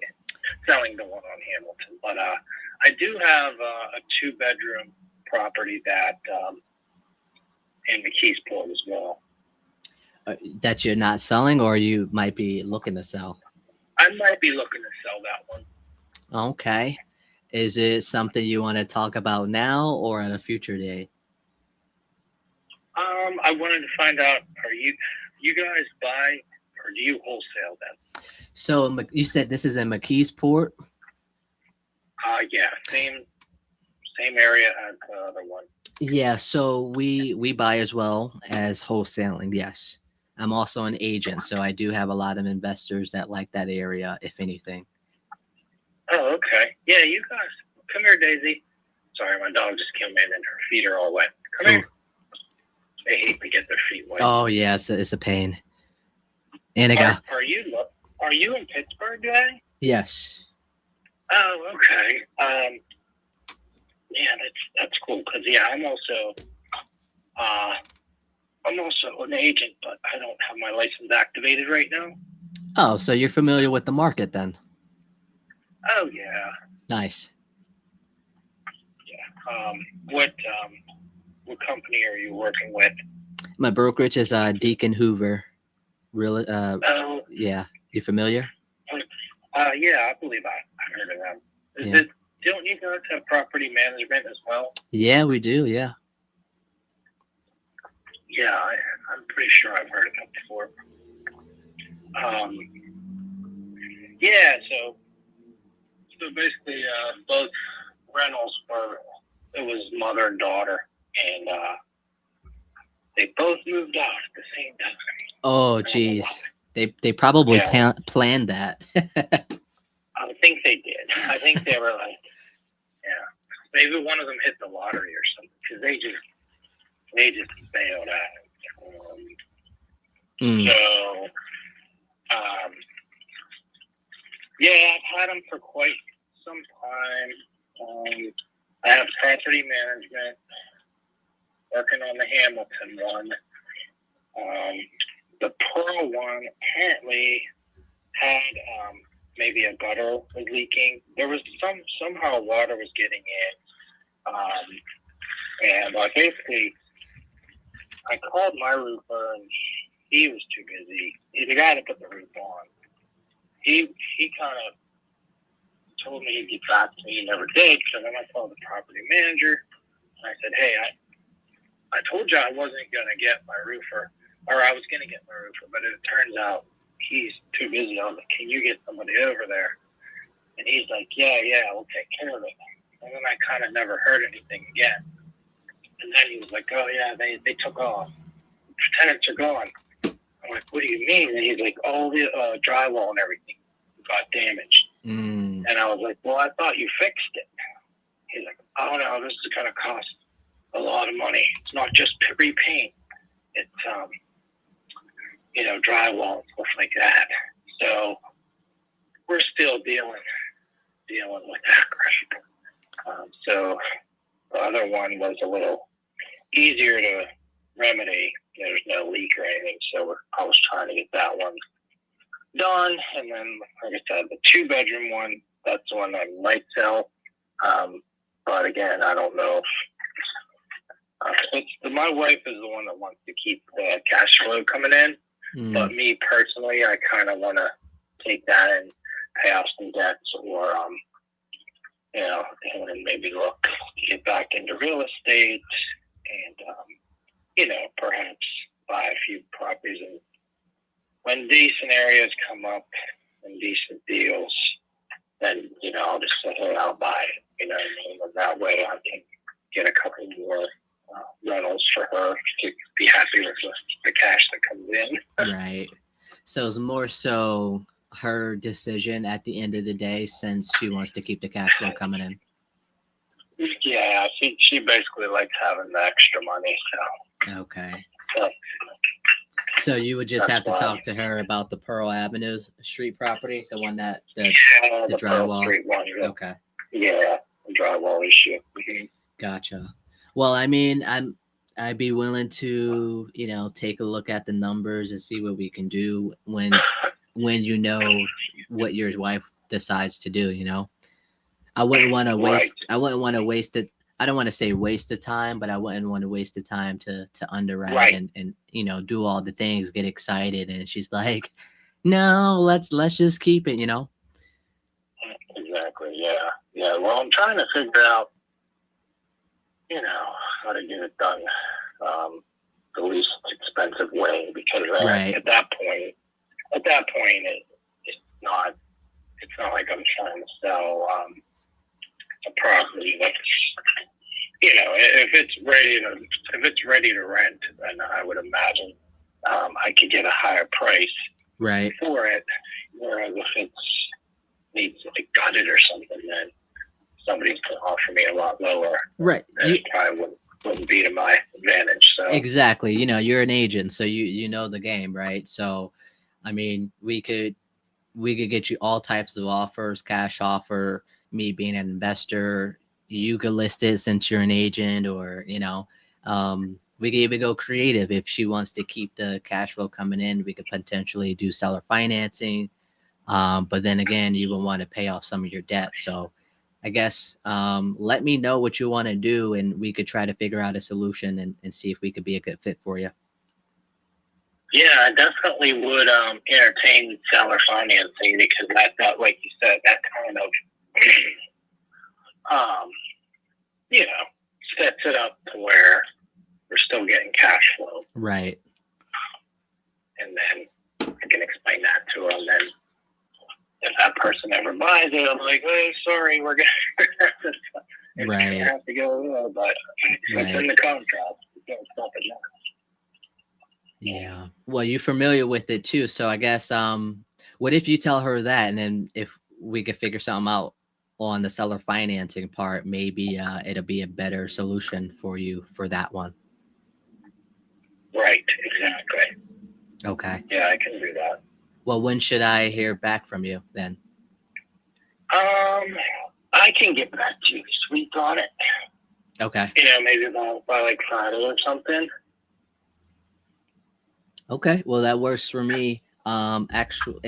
the one on Hamilton, but I do have a 2-bedroom property that in McKeesport as well. That you're not selling, or you might be looking to sell? I might be looking to sell that one. Okay. Is it something you want to talk about now or at a future date? I wanted to find out: are you guys buy or do you wholesale them? So you said this is in McKeesport? Yeah, same area as the other one. Yeah, so we buy as well as wholesaling. Yes, I'm also an agent, so I do have a lot of investors that like that area, if anything. Oh, okay. Yeah, you guys, come here, Daisy. Sorry, my dog just came in and her feet are all wet. Come here. They hate to get their feet wet. Oh yeah, it's a pain. And I got. Are you in Pittsburgh today? Yes. Oh, okay. Yeah, that's cool. Cause yeah, I'm also an agent, but I don't have my license activated right now. Oh, so you're familiar with the market then? Oh yeah. Nice. Yeah. What company are you working with? My brokerage is Deacon Hoover. Really? Oh. Yeah. You familiar? Yeah, I believe I heard of them. Don't you guys have property management as well? Yeah, we do. Yeah. Yeah, I'm pretty sure I've heard of them before. Yeah, so basically, both rentals it was mother and daughter, and they both moved out at the same time. Oh, geez. They probably planned that. I think they did. I think they were like, yeah, maybe one of them hit the lottery or something, because they just bailed out. So, yeah, I've had them for quite some time. I have property management, working on the Hamilton one. The Pearl one apparently had maybe a gutter was leaking. There was somehow water was getting in, and basically I called my roofer and he was too busy. He's the guy that put the roof on. He kind of told me he'd get back to me. He never did. So then I called the property manager and I said, hey, I told you I wasn't going to get my roofer, or I was going to get my roofer, but it turns out he's too busy. I was like, can you get somebody over there? And he's like, yeah, we'll take care of it. And then I kind of never heard anything again. And then he was like, oh, yeah, they took off. The tenants are gone. I'm like, what do you mean? And he's like, all the drywall and everything got damaged. And I was like, well, I thought you fixed it. He's like, oh, no, this is going to cost a lot of money. It's not just repaint. It's, drywall and stuff like that. So we're still dealing with that crap. So the other one was a little easier to remedy. There's no leak or anything, so I was trying to get that one done. And then, like I said, the 2-bedroom one, that's the one I might sell. But again, I don't know if my wife is the one that wants to keep the cash flow coming in. But me personally, I kind of want to take that and pay off some debts, or and maybe look to get back into real estate, and perhaps buy a few properties. And when decent areas come up and decent deals, then I'll just say, hey, I'll buy it. And that way I can get a couple more rentals for her to be happy with the cash that comes in. Right. So it's more so her decision at the end of the day, since she wants to keep the cash flow coming in. Yeah, she basically likes having the extra money. Okay. So So you would just have that's to why. talk to her about the Pearl Avenue street property, the one that the The Pearl drywall. Street one. Okay. Yeah, the drywall issue. Gotcha. Well, I mean, I'd be willing to, take a look at the numbers and see what we can do when you know what your wife decides to do, I wouldn't want to waste Right. I wouldn't want to waste it. I don't want to say waste the time, but I wouldn't want to waste the time to underwrite Right. and do all the things, get excited, and she's like, "No, let's just keep it," Exactly. Yeah. Yeah. Well, I'm trying to figure out, how to get it done the least expensive way, because Right. at that point, it's not like I'm trying to sell a property that's, if it's ready to rent, then I would imagine I could get a higher price Right. for it. Whereas if it needs to be gutted or something, then somebody's going to offer me a lot lower. Right. And it probably wouldn't be to my advantage. So Exactly. You're an agent, so you know the game, right? So, I mean, we could get you all types of offers, cash offer, me being an investor. You could list it since you're an agent, or we could even go creative. If she wants to keep the cash flow coming in, we could potentially do seller financing. But then again, you would want to pay off some of your debt. So I guess let me know what you want to do, and we could try to figure out a solution and see if we could be a good fit for you. yeah, I definitely would entertain seller financing, because that, like you said, that kind of sets it up to where we're still getting cash flow. Right. And then I can explain that to them. Then if that person ever buys it, I'm like, "Oh, sorry, we're gonna Right. have to go." But it's in the contract. You can't stop it now. Yeah. Well, you're familiar with it too. So I guess what if you tell her that, and then if we could figure something out on the seller financing part, maybe it'll be a better solution for you for that one. Right. Exactly. Okay. Yeah, I can do that. Well, when should I hear back from you then? I can get back to you this week on it. Okay. Maybe by like Friday or something. Okay. Well, that works for me. Actually,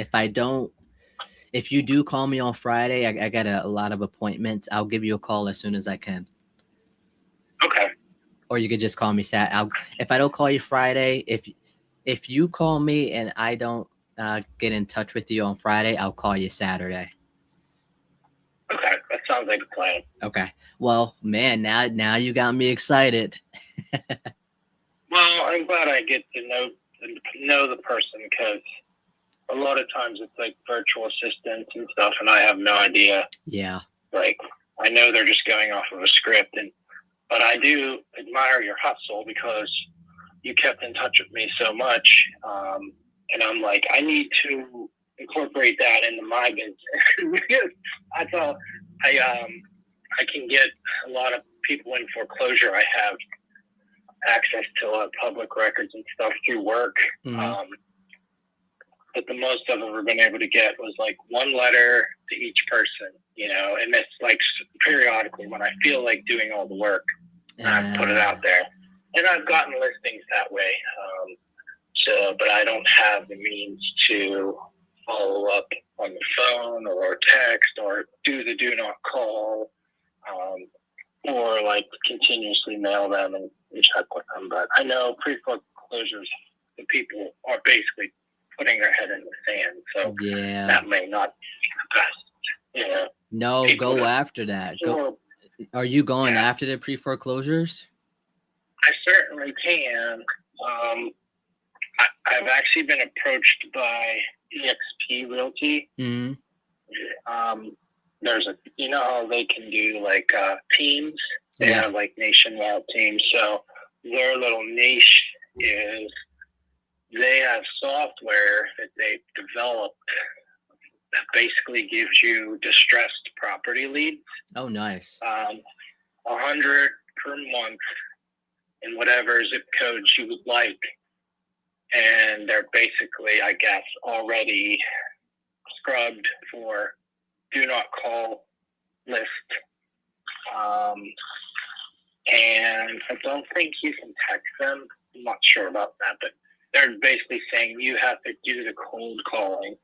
if you do call me on Friday, I got a lot of appointments. I'll give you a call as soon as I can. Okay. Or you could just call me if I don't call you Friday, if you call me and I don't get in touch with you on Friday, I'll call you Saturday. Okay. That sounds like a plan. Okay. Well, man, now you got me excited. Well, I'm glad I get to know the person, because a lot of times it's like virtual assistants and stuff, and I have no idea. Yeah. Like, I know they're just going off of a script, but I do admire your hustle, because you kept in touch with me so much, and I'm like, I need to incorporate that into my business. I thought I can get a lot of people in foreclosure. I have access to public records and stuff through work. Mm-hmm. But the most I've ever been able to get was like one letter to each person, and it's like periodically when I feel like doing all the work, I put it out there. And I've gotten listings that way. But I don't have the means to follow up on the phone or text or do the do not call, or like continuously mail them and check with them. But I know pre-foreclosures, the people are basically putting their head in the sand. So yeah, that may not be the best. No, go after that. Are you going after the pre-foreclosures? I certainly can. I've actually been approached by EXP Realty. Mm-hmm. There's how they can do like teams. They have like nationwide teams. So their little niche is they have software that they've developed that basically gives you distressed property leads. Oh, nice. 100 per month in whatever zip codes you would like. And they're basically, I guess, already scrubbed for do not call list. And I don't think you can text them. I'm not sure about that, but they're basically saying you have to do the cold calling.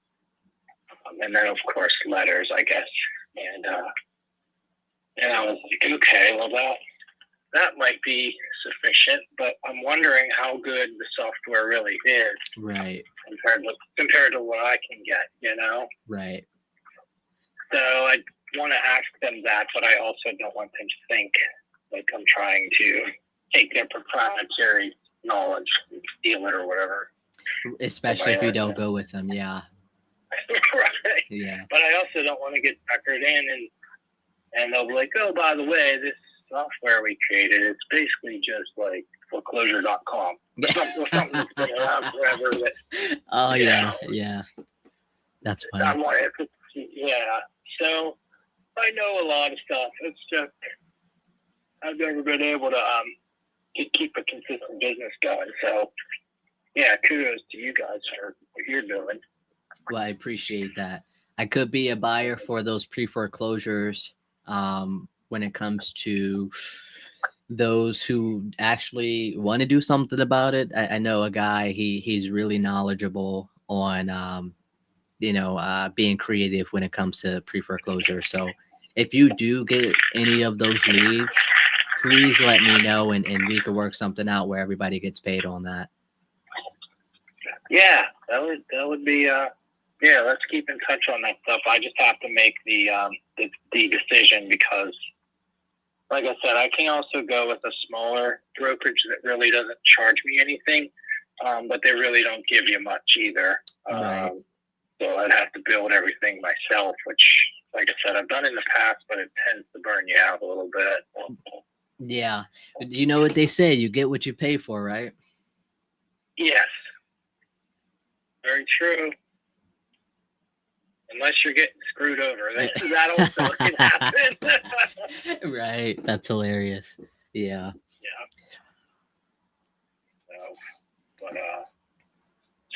And then, of course, letters, I guess. And I was like, okay, well, that might be sufficient, but I'm wondering how good the software really is. Right. Compared to what I can get, you know? Right. So I want to ask them that, but I also don't want them to think like I'm trying to take their proprietary knowledge and steal it or whatever. Especially if you don't go with them, yeah. Right. Yeah. But I also don't want to get suckered in and they'll be like, oh, by the way, this software we created, it's basically just like foreclosure.com. Something that's been around forever. That, oh, yeah. Yeah. That's funny. I'm like, yeah. So I know a lot of stuff. It's just I've never been able to keep a consistent business going. So yeah, kudos to you guys for what you're doing. Well, I appreciate that. I could be a buyer for those pre-foreclosures when it comes to those who actually want to do something about it. I know a guy, he's really knowledgeable on, being creative when it comes to pre-foreclosure. So if you do get any of those leads, please let me know and we can work something out where everybody gets paid on that. Yeah, that would be yeah, let's keep in touch on that stuff. I just have to make the decision because, like I said, I can also go with a smaller brokerage that really doesn't charge me anything, but they really don't give you much either. Right. So I'd have to build everything myself, which, like I said, I've done in the past, but it tends to burn you out a little bit. Yeah. You know what they say, you get what you pay for, right? Yes. Very true. Unless you're getting screwed over. That also can happen. Right. That's hilarious. Yeah. Yeah.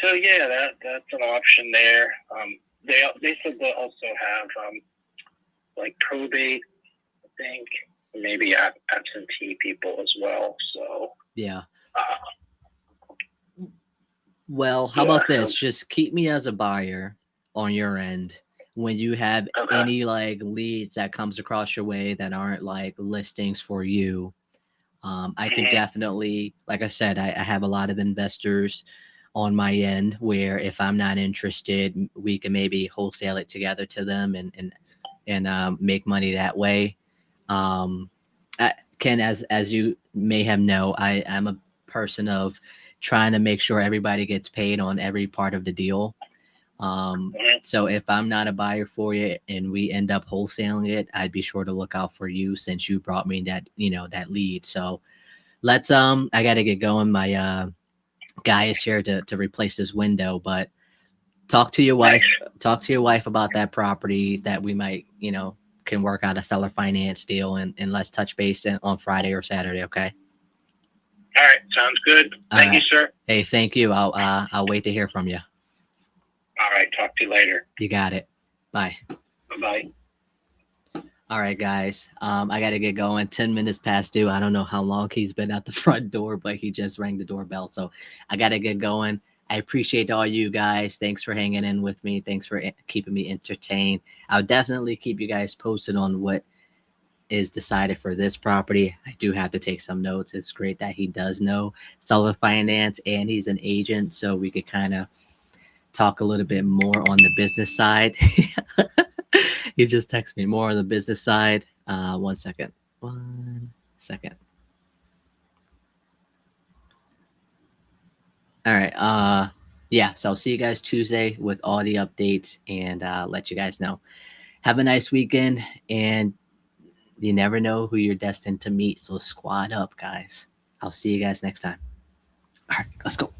So yeah, that's an option there. They said they also have like probate, I think, maybe absentee people as well. So yeah. Well, how about this? Just keep me as a buyer on your end when you have any like leads that comes across your way that aren't like listings for you. I can definitely, like I said, I have a lot of investors on my end where if I'm not interested, we can maybe wholesale it together to them and make money that way. Ken, as you may have know, I am a person of trying to make sure everybody gets paid on every part of the deal. So if I'm not a buyer for you and we end up wholesaling it, I'd be sure to look out for you since you brought me that lead. So let's I gotta get going. My guy is here to replace this window, but talk to your wife about that property that we might, can work out a seller finance deal and let's touch base on Friday or Saturday. Okay. All right. Sounds good. Thank you, sir. Hey, thank you. I'll wait to hear from you. All right. Talk to you later. You got it. Bye. Bye-bye. All right, guys. I got to get going. 10 minutes past due. I don't know how long he's been at the front door, but he just rang the doorbell. So I got to get going. I appreciate all you guys. Thanks for hanging in with me. Thanks for keeping me entertained. I'll definitely keep you guys posted on what is decided for this property. I do have to take some notes. It's great that he does know seller finance and he's an agent, so we could kind of talk a little bit more on the business side. He just texted me more on the business side. 1 second. 1 second. All right. Yeah, so I'll see you guys Tuesday with all the updates and let you guys know. Have a nice weekend, and you never know who you're destined to meet. So squad up, guys. I'll see you guys next time. All right, let's go.